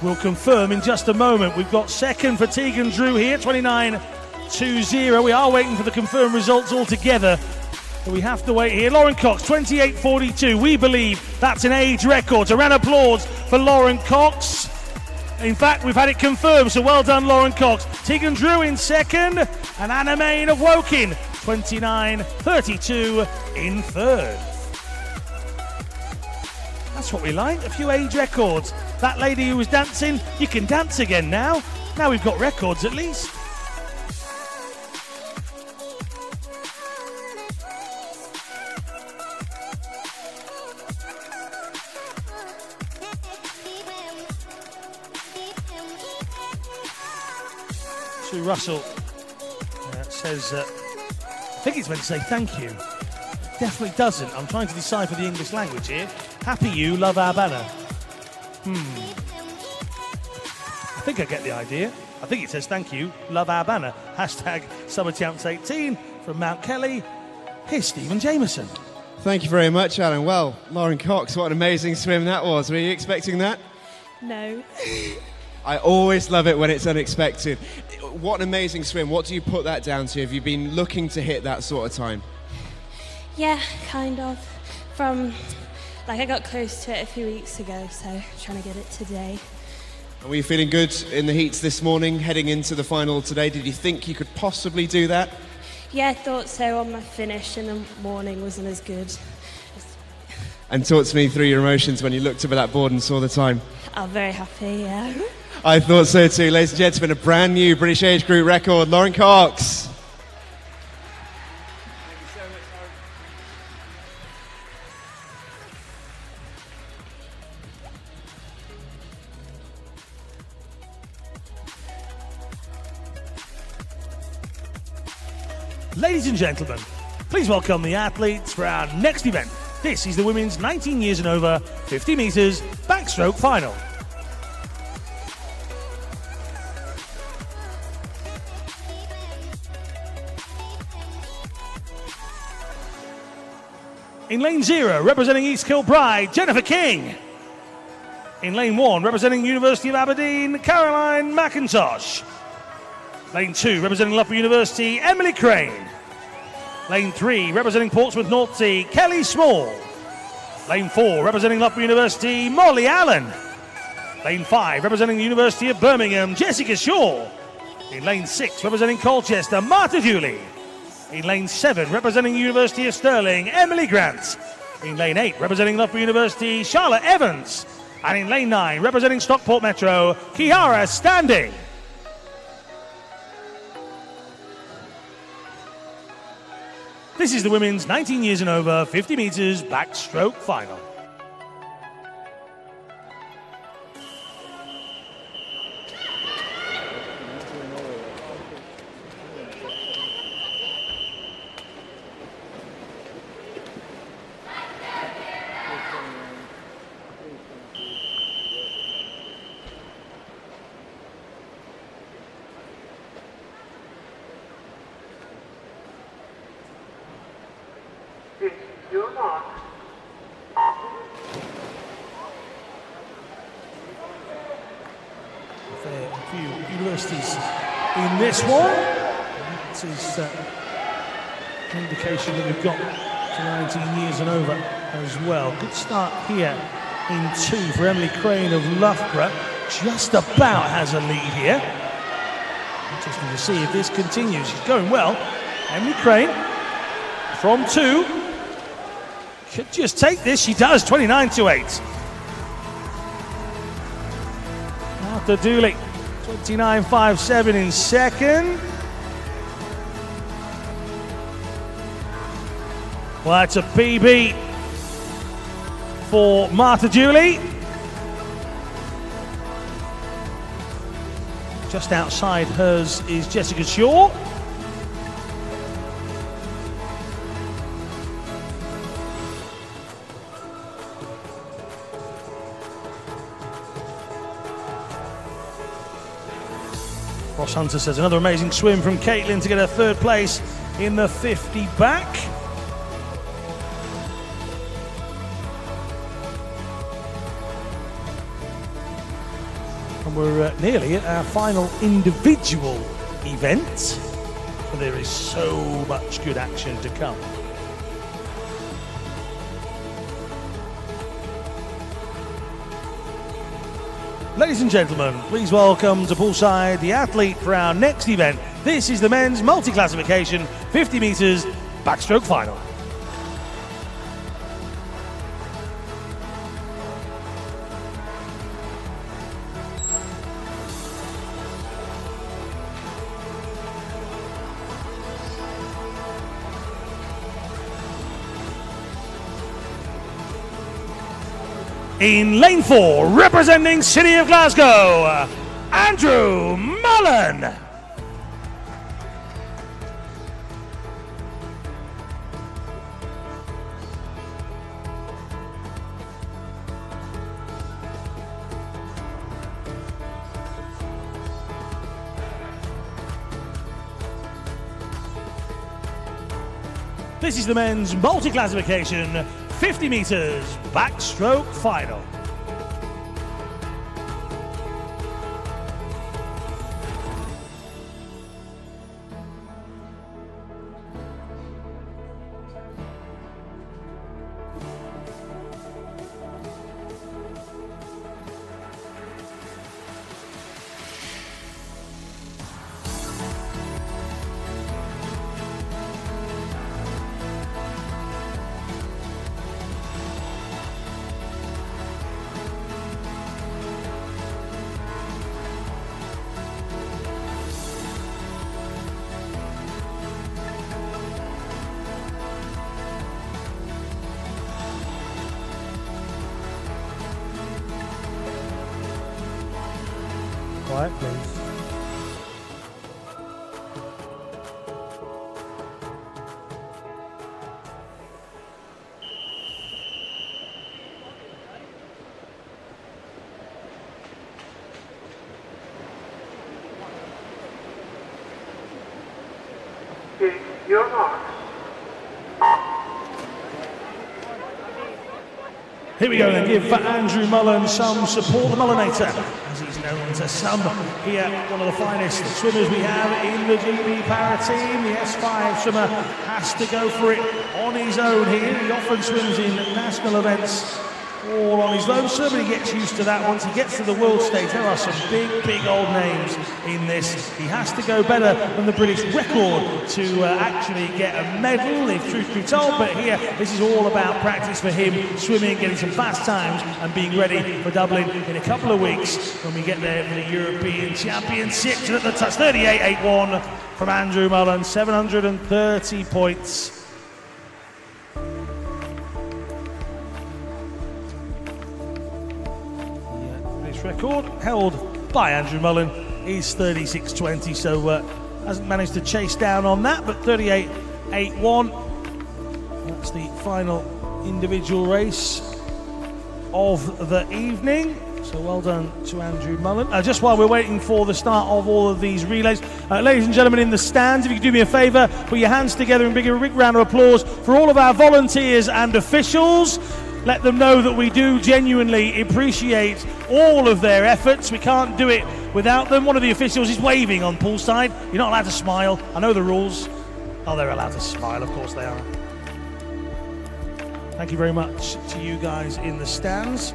We'll confirm in just a moment. We've got second for Tegan Drew here, 29.20. We are waiting for the confirmed results altogether, but we have to wait here. Lauren Cox, 28.42. We believe that's an age record. So round of applause for Lauren Cox. In fact, we've had it confirmed, so well done, Lauren Cox. Tegan Drew in second, and Anna Main of Woking, 29.32 in third. That's what we like, a few age records. That lady who was dancing, you can dance again now. Now we've got records at least. Sue Russell says, I think it's meant to say thank you. Definitely doesn't. I'm trying to decipher the English language here. Happy you, love our banner. I think I get the idea. I think it says thank you, love our banner. Hashtag Summer Champs 18 from Mount Kelly. Here's Stephen Jameson. Thank you very much, Alan. Well, Lauren Cox, what an amazing swim that was. Were you expecting that? No. I always love it when it's unexpected. What an amazing swim. What do you put that down to? Have you been looking to hit that sort of time? Yeah, kind of. I got close to it a few weeks ago, so trying to get it today. Were you feeling good in the heats this morning, heading into the final today? Did you think you could possibly do that? Yeah, I thought so. On my finish in the morning wasn't as good. And talk to me through your emotions when you looked up at that board and saw the time. I'm very happy, yeah. I thought so too. Ladies and gentlemen, a brand new British age group record, Lauren Cox. Ladies and gentlemen, please welcome the athletes for our next event. This is the women's 19 years and over 50 metres backstroke final. In lane 0, representing East Kilbride, Jennifer King. In lane 1, representing University of Aberdeen, Caroline McIntosh. Lane 2, representing Loughborough University, Emily Crane. Lane 3, representing Portsmouth North Sea, Kelly Small. Lane 4, representing Loughborough University, Molly Allen. Lane 5, representing the University of Birmingham, Jessica Shaw. In lane 6, representing Colchester, Marta Dooley. In lane 7, representing University of Stirling, Emily Grant. In lane 8, representing Loughborough University, Charlotte Evans. And in lane 9, representing Stockport Metro, Kiara Standing. This is the women's 19 years and over 50 metres backstroke final. Your mark. A few universities in this one. This is an indication that we've got to 19 years and over as well. Good start here in 2 for Emily Crane of Loughborough. Just about has a lead here. Interesting to see if this continues. She's going well. Emily Crane from 2. Could just take this. She does. 29.28. Marta Dooley, 29.57 in second. Well, that's a PB for Marta Dooley. Just outside hers is Jessica Shaw. Ross Hunter says another amazing swim from Caitlin to get her 3rd place in the 50 back. And we're nearly at our final individual event. But there is so much good action to come. Ladies and gentlemen, please welcome to poolside the athlete for our next event. This is the men's multi-classification 50 metres backstroke final. In lane 4, representing City of Glasgow, Andrew Mullen. This is the men's multi-classification 50 metres backstroke final. Quiet, please. Take your mark. Here we go then, give Andrew Mullen some support, the Mullinator, as he's known to some here, one of the finest swimmers we have in the GB Para team. The S5 swimmer has to go for it on his own here. He often swims in national events all on his own, so but he gets used to that. Once he gets to the world stage, there are some big old names in this. He has to go better than the British record to actually get a medal, if truth be told. But here, this is all about practice for him, swimming, getting some fast times, and being ready for Dublin in a couple of weeks when we get there for the European Championships. And at the touch, 38.81 from Andrew Mullen, 730 points. Record held by Andrew Mullen is 36.20, so hasn't managed to chase down on that, but 38.81. That's the final individual race of the evening. So well done to Andrew Mullen. Just while we're waiting for the start of all of these relays, ladies and gentlemen in the stands, if you could do me a favour, put your hands together and big round of applause for all of our volunteers and officials. Let them know that we do genuinely appreciate all of their efforts. We can't do it without them. One of the officials is waving on poolside. You're not allowed to smile. I know the rules. Oh, they're allowed to smile. Of course they are. Thank you very much to you guys in the stands.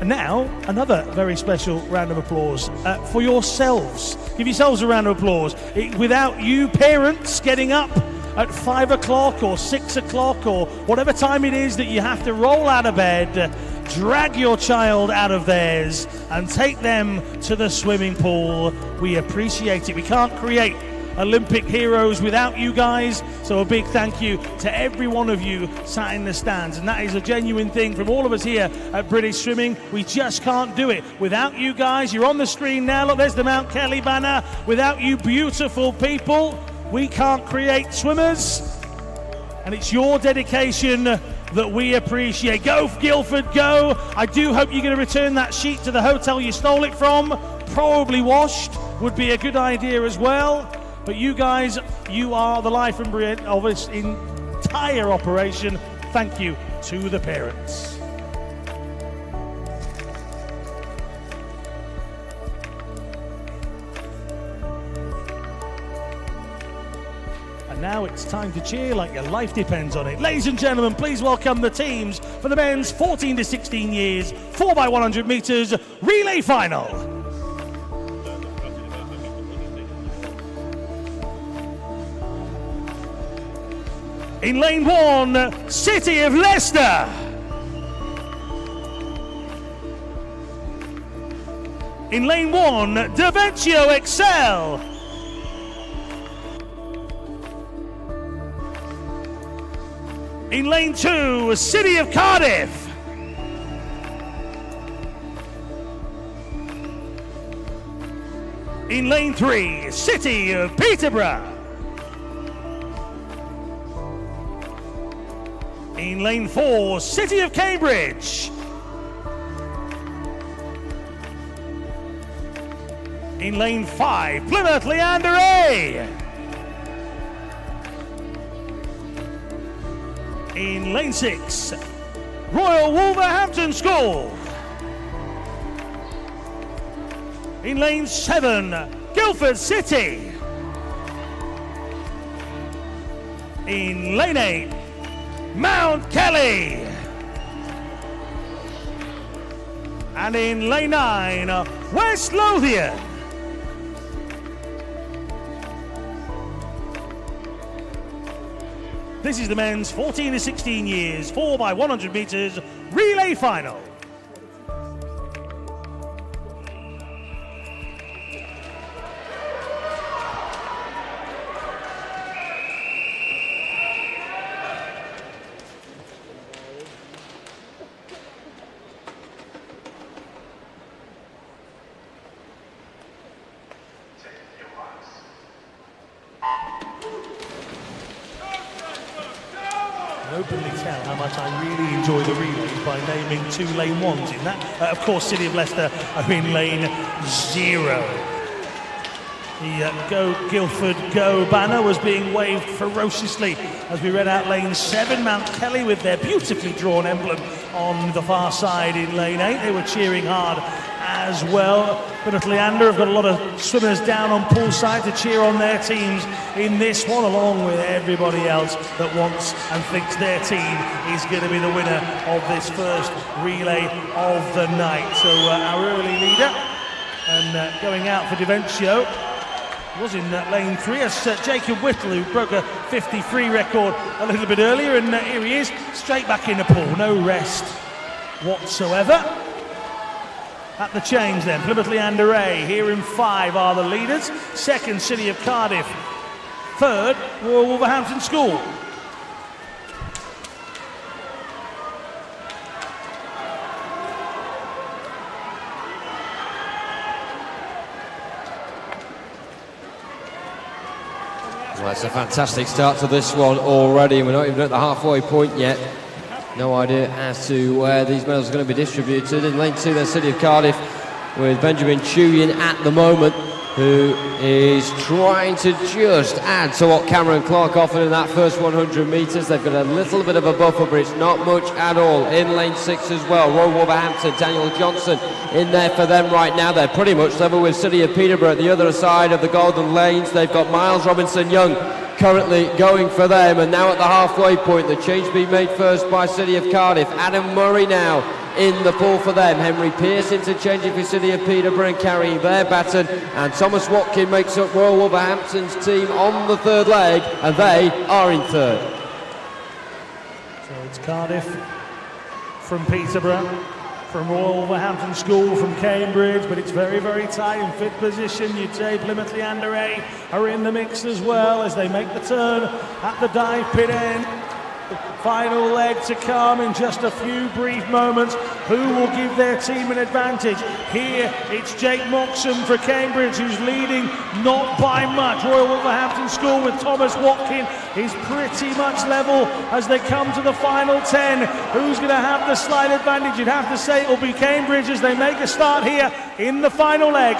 And now, another very special round of applause for yourselves. Give yourselves a round of applause. Without you parents getting up at 5 o'clock or 6 o'clock or whatever time it is that you have to roll out of bed, drag your child out of theirs and take them to the swimming pool, we appreciate it. We can't create Olympic heroes without you guys, so a big thank you to every one of you sat in the stands, and that is a genuine thing from all of us here at British Swimming. We just can't do it without you guys. You're on the screen now. Look, there's the Mount Kelly banner. Without you beautiful people, we can't create swimmers, and it's your dedication that we appreciate. Go Guildford, go. I do hope you're going to return that sheet to the hotel you stole it from. Probably washed would be a good idea as well. But you guys, you are the life and breath of this entire operation. thank you to the parents. And now it's time to cheer like your life depends on it. Ladies and gentlemen, please welcome the teams for the men's 14 to 16 years 4x100 metres relay final. In lane 1, City of Leicester. In lane 1, Davencio Excel. In lane 2, City of Cardiff. In lane 3, City of Peterborough. In lane 4, City of Cambridge. In lane 5, Plymouth Leander A. In lane 6, Royal Wolverhampton School. In lane 7, Guildford City. In lane 8, Mount Kelly. And in lane 9, West Lothian. This is the men's 14 to 16 years 4x100 metres relay final. Openly tell how much I really enjoy the relays by naming 2 lane 1s in that. Of course, City of Leicester are in lane 0. The Go Guildford Go banner was being waved ferociously as we read out lane 7, Mount Kelly, with their beautifully drawn emblem on the far side in lane 8. They were cheering hard as well. But Leander have got a lot of swimmers down on poolside to cheer on their teams in this one, along with everybody else that wants and thinks their team is going to be the winner of this first relay of the night. So our early leader, and going out for Davencio, was in lane 3 as Jacob Whittle, who broke a 53 record a little bit earlier, and here he is, straight back in the pool, no rest whatsoever. At the change then, Plymouth Leander A here in 5 are the leaders. Second, City of Cardiff. Third, Royal Wolverhampton School. Well, it's a fantastic start to this one already, and we're not even at the halfway point yet. No idea as to where these medals are going to be distributed. In lane 2, the City of Cardiff, with Benjamin Chuyin at the moment, who is trying to just add to what Cameron Clark offered in that first 100 metres. They've got a little bit of a buffer, but it's not much at all. In lane 6 as well, Royal Wolverhampton, Daniel Johnson in there for them right now. They're pretty much level with City of Peterborough at the other side of the golden lanes. They've got Miles Robinson-Young currently going for them, and now at the halfway point, the change being made first by City of Cardiff. Adam Murray now in the pool for them. Henry Pearce interchanging for City of Peterborough and carrying their baton, and Thomas Watkin makes up Royal Wolverhampton's team on the third leg, and they are in third. So it's Cardiff from Peterborough, from Royal Wolverhampton School, from Cambridge, but it's very, very tight in fifth position. You'd say Plymouth Leander A are in the mix as well as they make the turn at the dive pit end. The final leg to come in just a few brief moments. Who will give their team an advantage? Here it's Jake Moxham for Cambridge, who's leading not by much. Royal Wolverhampton School with Thomas Watkin is pretty much level as they come to the final 10. Who's going to have the slight advantage? You'd have to say it will be Cambridge as they make a start here in the final leg.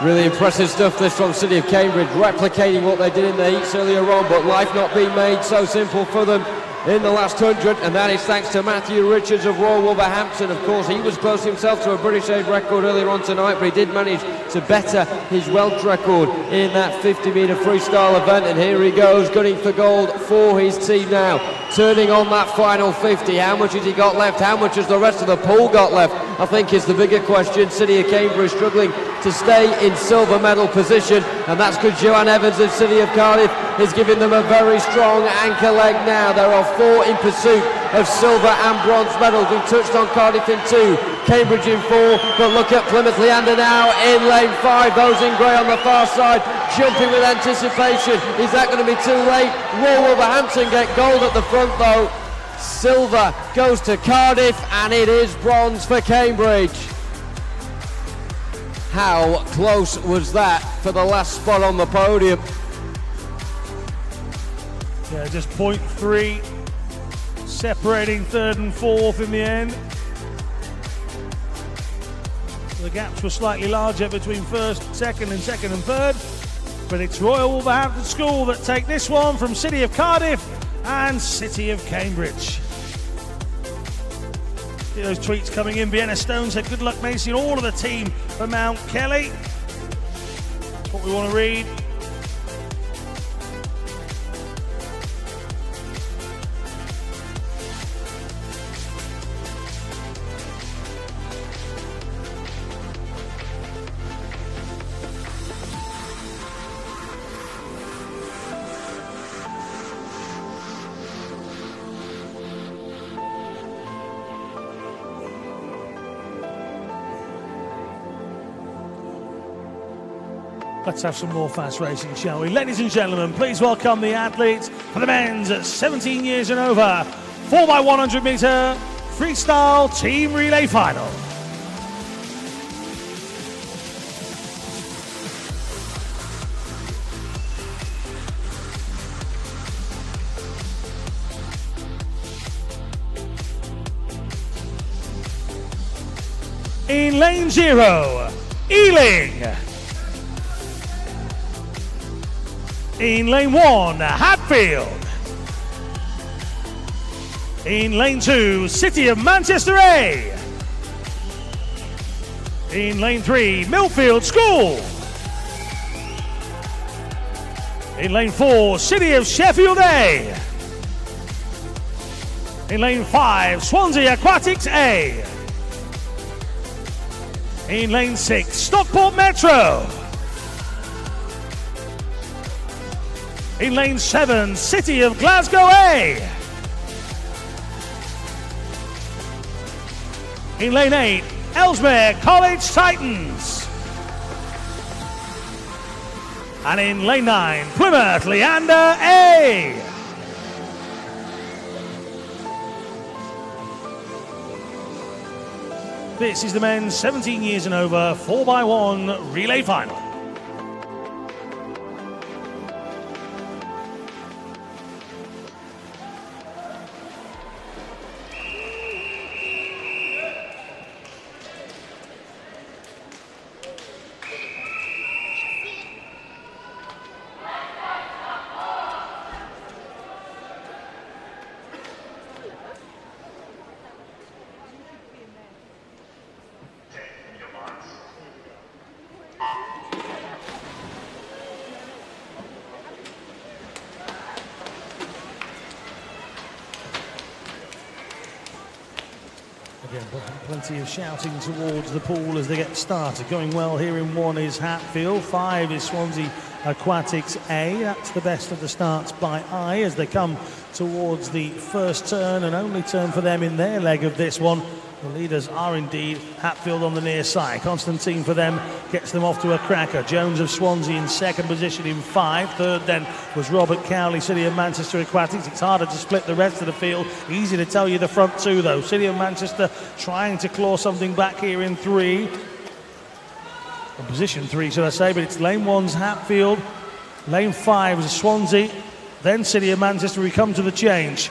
Really impressive stuff this from City of Cambridge, replicating what they did in the heats earlier on, but life not being made so simple for them in the last 100, and that is thanks to Matthew Richards of Royal Wolverhampton. Of course, he was close himself to a British age record earlier on tonight, but he did manage to better his Welsh record in that 50-metre freestyle event, and here he goes, gunning for gold for his team now, turning on that final 50. How much has he got left? How much has the rest of the pool got left? I think is the bigger question. City of Cambridge struggling to stay in silver medal position, and that's because Joanne Evans of City of Cardiff is giving them a very strong anchor leg now. There are 4 in pursuit of silver and bronze medals. We've touched on Cardiff in 2, Cambridge in 4, but look at Plymouth Leander now in lane 5. Those in grey on the far side jumping with anticipation. Is that going to be too late? Royal Wolverhampton get gold at the front though. Silver goes to Cardiff, and it is bronze for Cambridge. How close was that for the last spot on the podium? Yeah, just 0.3 separating third and fourth in the end. The gaps were slightly larger between second and third, but it's Royal Wolverhampton School that take this one from City of Cardiff and City of Cambridge. See those tweets coming in. Vienna Stone said, good luck Macy and all of the team for Mount Kelly. That's what we want to read. Let's have some more fast racing, shall we? Ladies and gentlemen, please welcome the athletes for the men's 17 years and over 4x100 metre freestyle team relay final. In lane 0, Ealing. In lane 1, Hatfield. In lane 2, City of Manchester A. In lane 3, Millfield School. In lane 4, City of Sheffield A. In lane 5, Swansea Aquatics A. In lane 6, Stockport Metro. In lane 7, City of Glasgow A. In lane 8, Ellesmere College Titans. And in lane 9, Plymouth Leander A. This is the men's 17 years and over 4x1 relay final. Again, plenty of shouting towards the pool as they get started. Going well here in 1 is Hatfield, 5 is Swansea Aquatics A. That's the best of the starts by eye as they come towards the first turn and only turn for them in their leg of this one. The leaders are indeed Hatfield on the near side. Constantine for them gets them off to a cracker. Jones of Swansea in second position in 5. Third then was Robert Cowley, City of Manchester Aquatics. It's harder to split the rest of the field. Easy to tell you the front 2 though. City of Manchester trying to claw something back here in 3. In position 3 should I say, but it's lane 1's Hatfield. Lane 5 is Swansea. Then City of Manchester, we come to the change.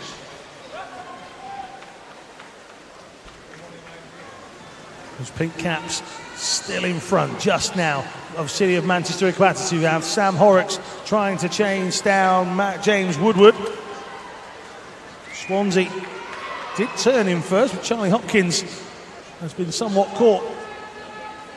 Those pink caps still in front just now of City of Manchester Aquatics. You have Sam Horrocks trying to change down James Woodward. Swansea did turn in first, but Charlie Hopkins has been somewhat caught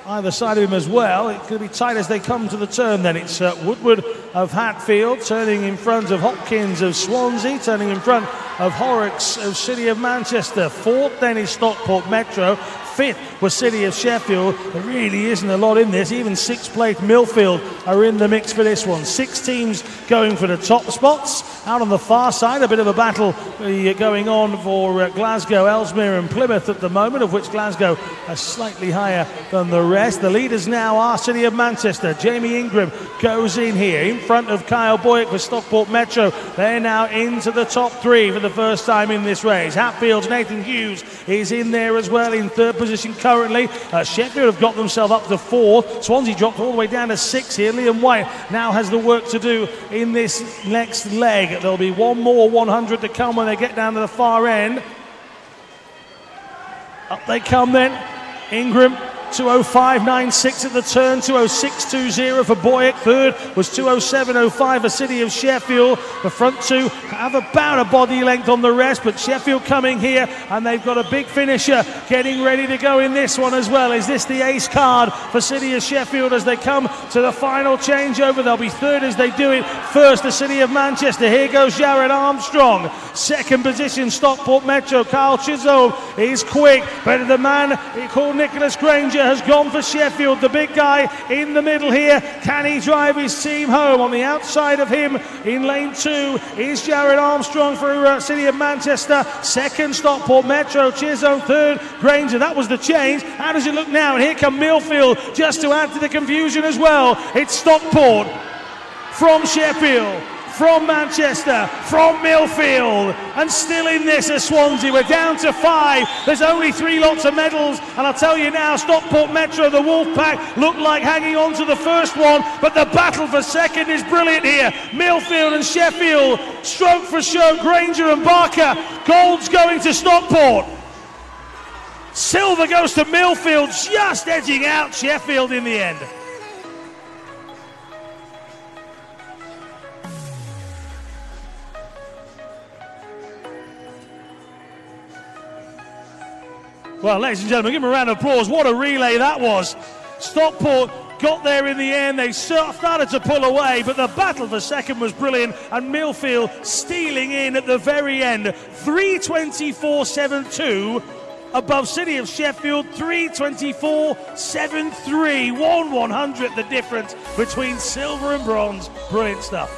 either side of him as well. It's going to be tight as they come to the turn then. It's Woodward of Hatfield turning in front of Hopkins of Swansea, turning in front of Horrocks of City of Manchester. Fourth then is Stockport Metro. Fifth was City of Sheffield. There really isn't a lot in this. Even sixth place Millfield are in the mix for this one. 6 teams going for the top spots. Out on the far side, a bit of a battle going on for Glasgow, Ellesmere and Plymouth at the moment, of which Glasgow are slightly higher than the rest. The leaders now are City of Manchester. Jamie Ingram goes in here in front of Kyle Boyack for Stockport Metro. They're now into the top 3 for the first time in this race. Hatfield's Nathan Hughes is in there as well in third position currently. Sheffield have got themselves up to 4th. Swansea dropped all the way down to 6 here. Liam White now has the work to do in this next leg. There'll be one more 100 to come when they get down to the far end. Up they come then. Ingram 2:05.96 at the turn, 2:06.20 for Boyack. Third was 2:07.05 for City of Sheffield. The front two have about a body length on the rest, but Sheffield coming here, and they've got a big finisher getting ready to go in this one as well. Is this the ace card for City of Sheffield as they come to the final changeover? They'll be third as they do it. First, the City of Manchester. Here goes Jared Armstrong. Second position, Stockport Metro. Carl Chisholm is quick, but the man called Nicholas Granger has gone for Sheffield. The big guy in the middle here. Can he drive his team home? On the outside of him in lane 2 is Jared Armstrong for City of Manchester. Second, Stockport Metro. Chisholm third. Granger, that was the change. How does it look now? And here come Millfield just to add to the confusion as well. It's Stockport from Sheffield, from Manchester, from Millfield, and still in this as Swansea. We're down to 5. There's only 3 lots of medals, and I'll tell you now, Stockport Metro, the Wolfpack, look like hanging on to the first one, but the battle for second is brilliant here. Millfield and Sheffield, stroke for stroke, Granger and Barker. Gold's going to Stockport. Silver goes to Millfield, just edging out Sheffield in the end. Well, ladies and gentlemen, give them a round of applause. What a relay that was. Stockport got there in the end. They started to pull away, but the battle for second was brilliant, and Millfield stealing in at the very end. 3:24.72 above City of Sheffield, 3:24.73. 1/100th the difference between silver and bronze. Brilliant stuff.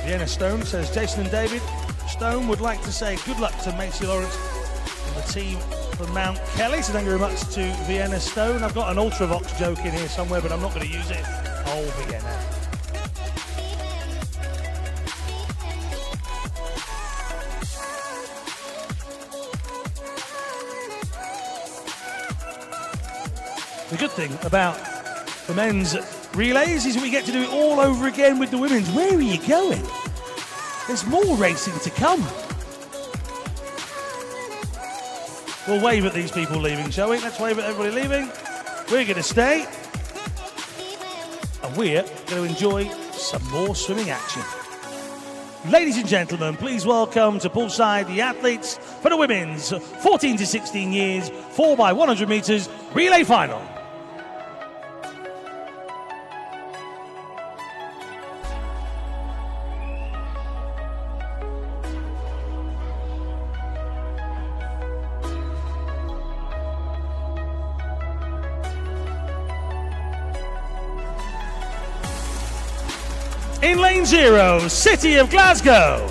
Vienna Stone says, Jason and David, Stone would like to say good luck to Macy Lawrence and the team from Mount Kelly. So thank you very much to Vienna Stone. I've got an Ultravox joke in here somewhere, but I'm not going to use it. Oh, Vienna. The good thing about the men's relays is we get to do it all over again with the women's. Where are you going? There's more racing to come. We'll wave at these people leaving, shall we? Let's wave at everybody leaving. We're going to stay. And we're going to enjoy some more swimming action. Ladies and gentlemen, please welcome to poolside the athletes for the women's 14 to 16 years 4x100 metres relay final. In lane 0, City of Glasgow.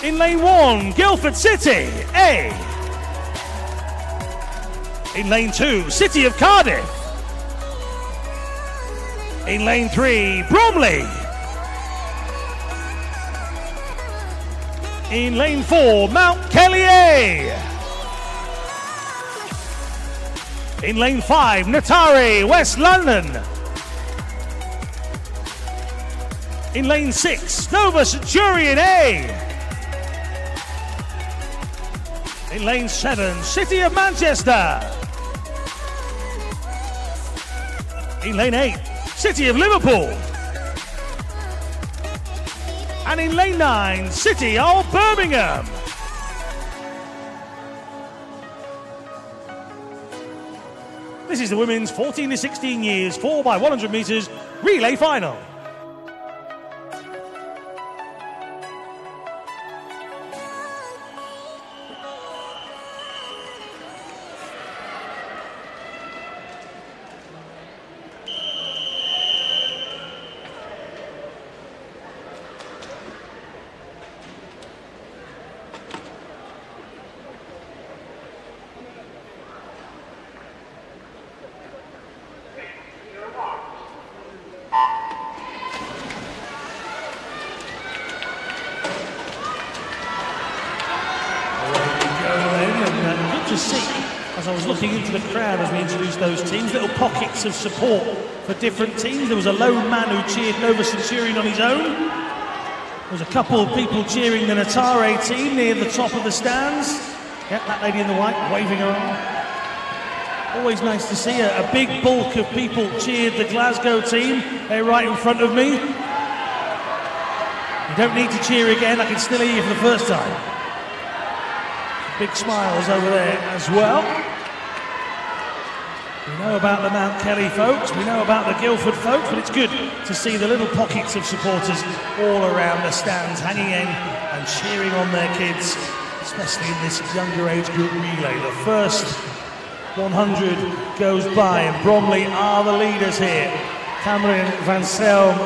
In lane 1, Guildford City, A. In lane 2, City of Cardiff. In lane 3, Bromley. In lane 4, Mount Kelly. In lane 5, Natari, West London. In lane 6, Nova Centurion A. In lane 7, City of Manchester. In lane 8, City of Liverpool. And in lane 9, City of Birmingham. This is the women's 14 to 16 years 4x100 meters relay final. To see, as I was looking into the crowd as we introduced those teams, little pockets of support for different teams. There was a lone man who cheered Nova Centurion on his own. There was a couple of people cheering the Natare team near the top of the stands. Yep, that lady in the white waving her arm. Always nice to see a big bulk of people cheered the Glasgow team. They're right in front of me. You don't need to cheer again, I can still hear you for the first time. Big smiles over there as well. We know about the Mount Kelly folks, we know about the Guildford folks, but it's good to see the little pockets of supporters all around the stands, hanging in and cheering on their kids, especially in this younger age group relay. The first 100 goes by, and Bromley are the leaders here. Cameron Van Selm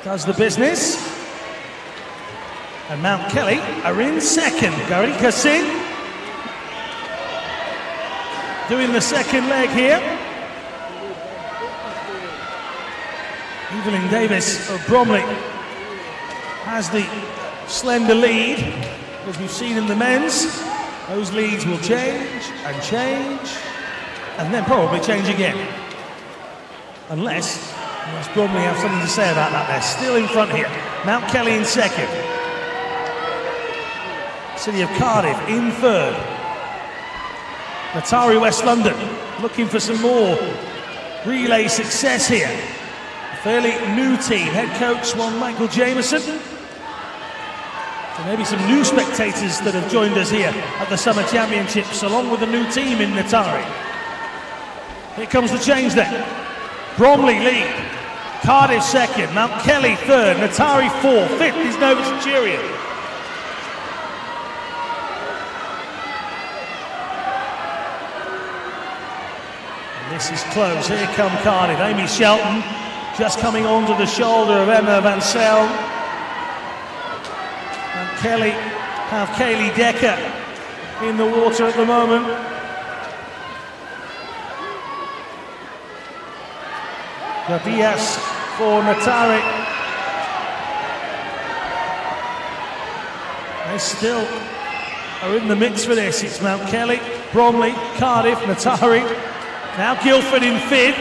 does the business. And Mount Kelly are in second. Garika Singh doing the second leg here. Evelyn Davis of Bromley has the slender lead. As we've seen in the men's, those leads will change, and then probably change again. Unless Bromley have something to say about that. They're still in front here. Mount Kelly in second. City of Cardiff in third. Natari West London looking for some more relay success here. A fairly new team. Head coach one Michael Jameson. So maybe some new spectators that have joined us here at the Summer Championships, along with a new team in Natari. Here comes the change then. Bromley lead. Cardiff second. Mount Kelly third. Natari fourth. Fifth is Nova Centurion. This is close. Here come Cardiff. Amy Shelton just coming onto the shoulder of Emma Van Selm. And Kelly have Kaylee Decker in the water at the moment. Gadias for Natari. They still are in the mix for this. It's Mount Kelly, Bromley, Cardiff, Natari. Now Guildford in fifth.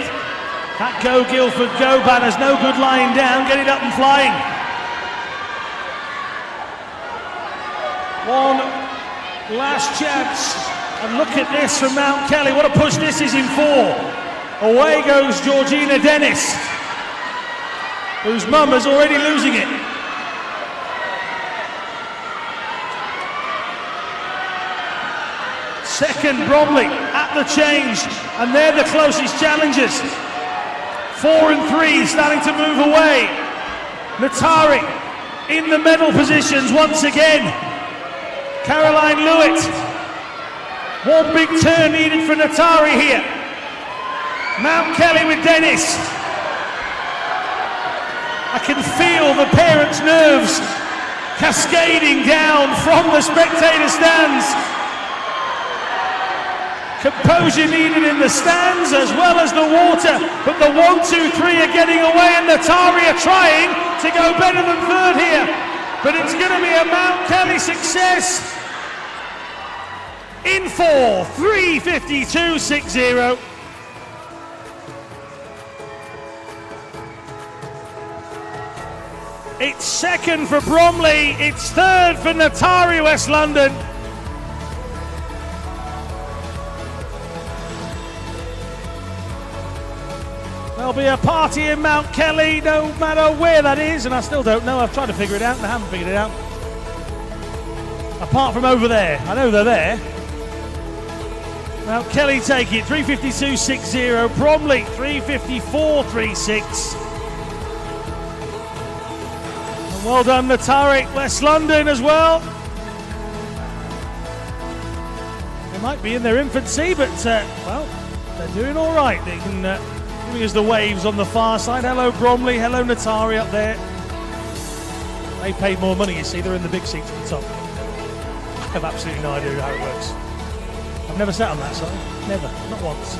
That Go Guildford Go banner's no good lying down. Get it up and flying. One last chance. And look at this from Mount Kelly. What a push this is in four. Away goes Georgina Dennis, whose mum is already losing it. Second Bromley at the change, and they're the closest challengers. 4 and 3 starting to move away. Natari in the medal positions once again. Caroline Lewitt. One big turn needed for Natari here. Mount Kelly with Dennis. I can feel the parents' nerves cascading down from the spectator stands. Composure needed in the stands as well as the water, but the 1, 2, 3 are getting away, and Natari are trying to go better than third here. But it's going to be a Mount Kelly success in 4, 3:52.60. It's second for Bromley, it's third for Natari West London. There'll be a party in Mount Kelly, no matter where that is, and I still don't know. I've tried to figure it out, and I haven't figured it out. Apart from over there, I know they're there. Mount Kelly take it, 3:52.60. Bromley, 3:54.36. And well done, Natari West London as well. They might be in their infancy, but well, they're doing all right. They can. As the waves on the far side. Hello Bromley, hello Natari up there. They paid more money, you see, they're in the big seats at the top. I have absolutely no idea how it works. I've never sat on that side, never, not once.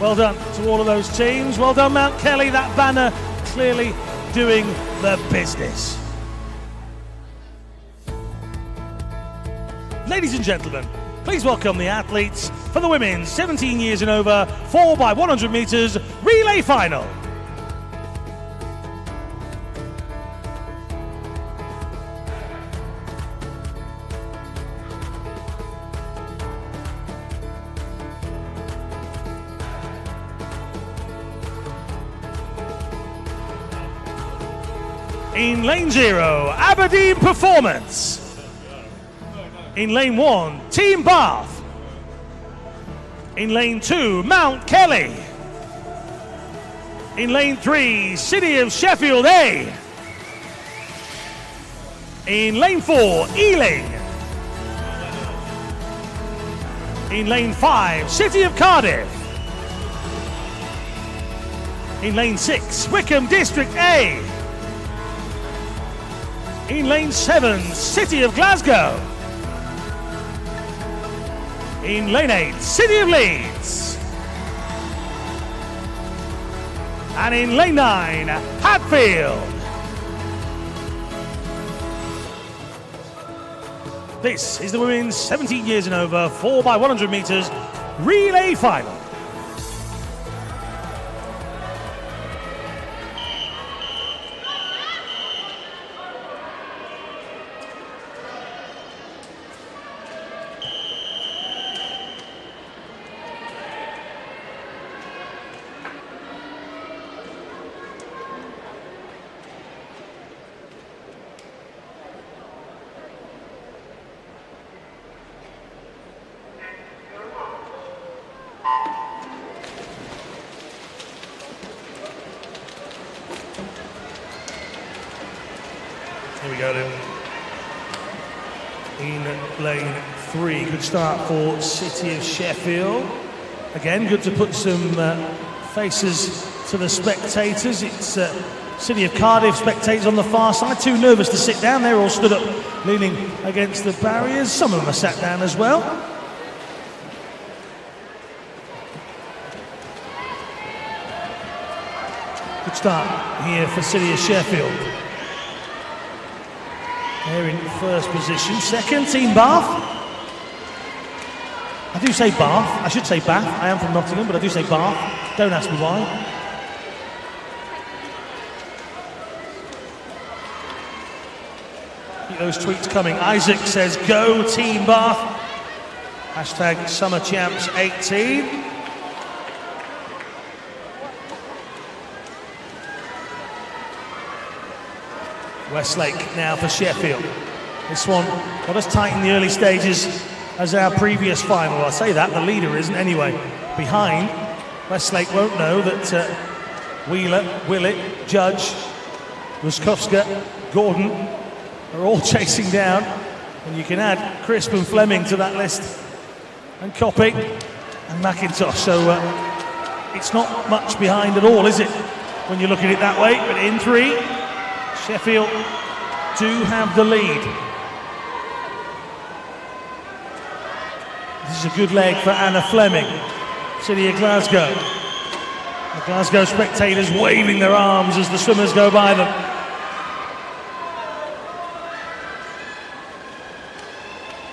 Well done to all of those teams, well done Mount Kelly, that banner clearly doing the business. Ladies and gentlemen, please welcome the athletes for the women's 17 years and over 4x100 metres relay final. In lane 0, Aberdeen Performance. In lane 1, Team Bath. In lane 2, Mount Kelly. In lane 3, City of Sheffield A. In lane 4, Ealing. In lane 5, City of Cardiff. In lane 6, Wickham District A. In lane 7, City of Glasgow. In lane 8, City of Leeds. And in lane 9, Hatfield. This is the women's 17 years and over 4x100 metres relay final. Here we go then. In lane 3, good start for City of Sheffield. Again, good to put some faces to the spectators. It's City of Cardiff spectators on the far side, too nervous to sit down. They're all stood up, leaning against the barriers. Some of them are sat down as well. Good start here for City of Sheffield. They're in first position. Second, Team Bath. I do say Bath. I should say Bath. I am from Nottingham, but I do say Bath. Don't ask me why. Keep those tweets coming. Isaac says, go Team Bath. Hashtag Summer Champs 18. Westlake now for Sheffield. This one not as tight in the early stages as our previous final. I say that, the leader isn't anyway. Behind, Westlake won't know that Wheeler, Willett, Judge, Ruskowska, Gordon are all chasing down. And you can add Crisp and Fleming to that list. And Copy and McIntosh. So it's not much behind at all, is it? When you look at it that way. But in 3, Sheffield do have the lead. This is a good leg for Anna Fleming, City of Glasgow. The Glasgow spectators waving their arms as the swimmers go by them.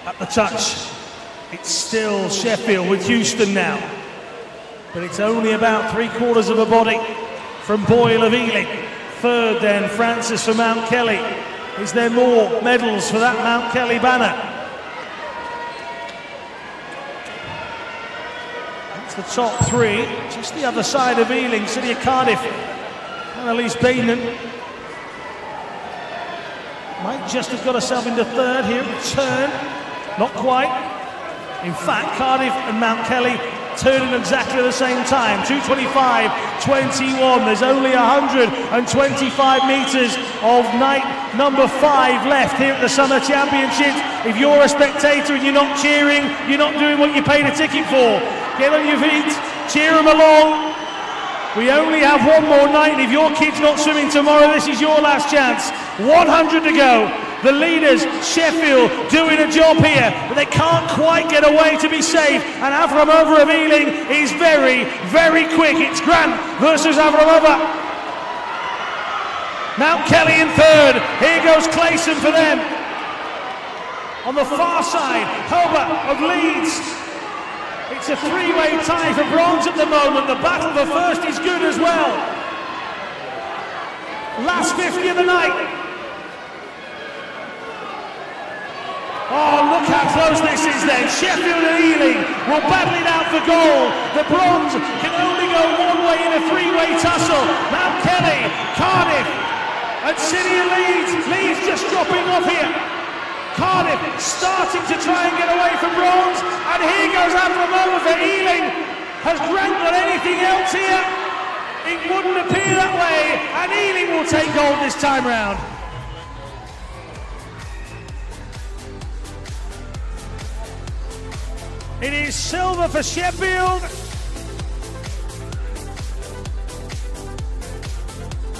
At the touch, it's still Sheffield with Houston now. But it's only about 3/4 of a body from Boyle of Ealing. Third then, Francis for Mount Kelly. Is there more medals for that Mount Kelly banner? That's the top three. Just the other side of Ealing, City of Cardiff. Annalise Bateman might just have got herself into third here at the turn. Not quite. In fact, Cardiff and Mount Kelly turning exactly the same time, 2:25.21. There's only 125 metres of night number 5 left here at the Summer Championships. If you're a spectator and you're not cheering, you're not doing what you paid a ticket for. Get on your feet, cheer them along. We only have one more night, and if your kid's not swimming tomorrow, this is your last chance. 100 to go. The leaders, Sheffield, doing a job here, but they can't quite get away to be safe. And Avramova of Ealing is very, very quick. It's Grant versus Avramova. Mount Kelly in third. Here goes Clayson for them. On the far side, Hobart of Leeds. It's a three-way tie for bronze at the moment. The battle for first is good as well. Last 50 of the night. Oh, look how close this is then. Sheffield and Ealing will battle it out for gold. The bronze can only go one way in a three-way tussle. Mount Kelly, Cardiff, and City of Leeds. Leeds just dropping off here. Cardiff starting to try and get away from bronze. And here goes Avramova for Ealing. Has Grant got anything else here? It wouldn't appear that way. And Ealing will take gold this time round. It is silver for Sheffield.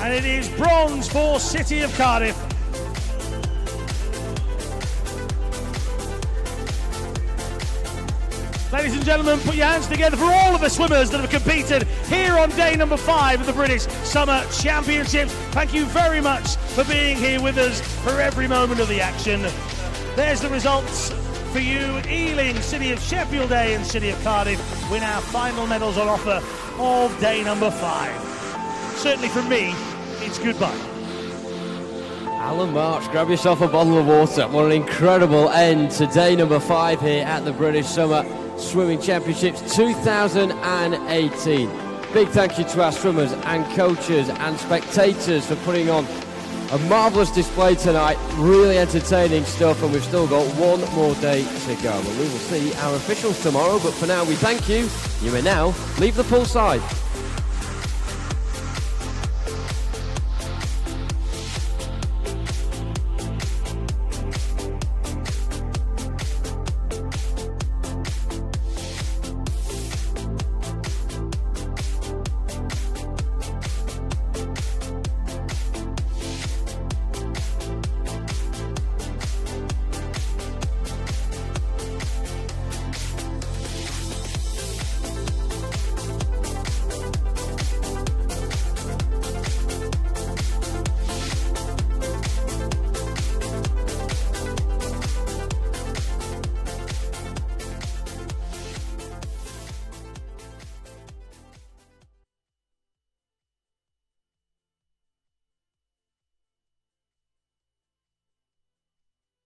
And it is bronze for City of Cardiff. Ladies and gentlemen, put your hands together for all of the swimmers that have competed here on day number 5 of the British Summer Championships. Thank you very much for being here with us for every moment of the action. There's the results for you. Ealing, City of Sheffield A and City of Cardiff win our final medals on offer of day number 5. Certainly from me, it's goodbye. Alan March, grab yourself a bottle of water. What an incredible end to day number 5 here at the British Summer Swimming Championships 2018. Big thank you to our swimmers and coaches and spectators for putting on a marvellous display tonight. Really entertaining stuff, and we've still got one more day to go. And we will see our officials tomorrow, but for now we thank you. You may now leave the poolside.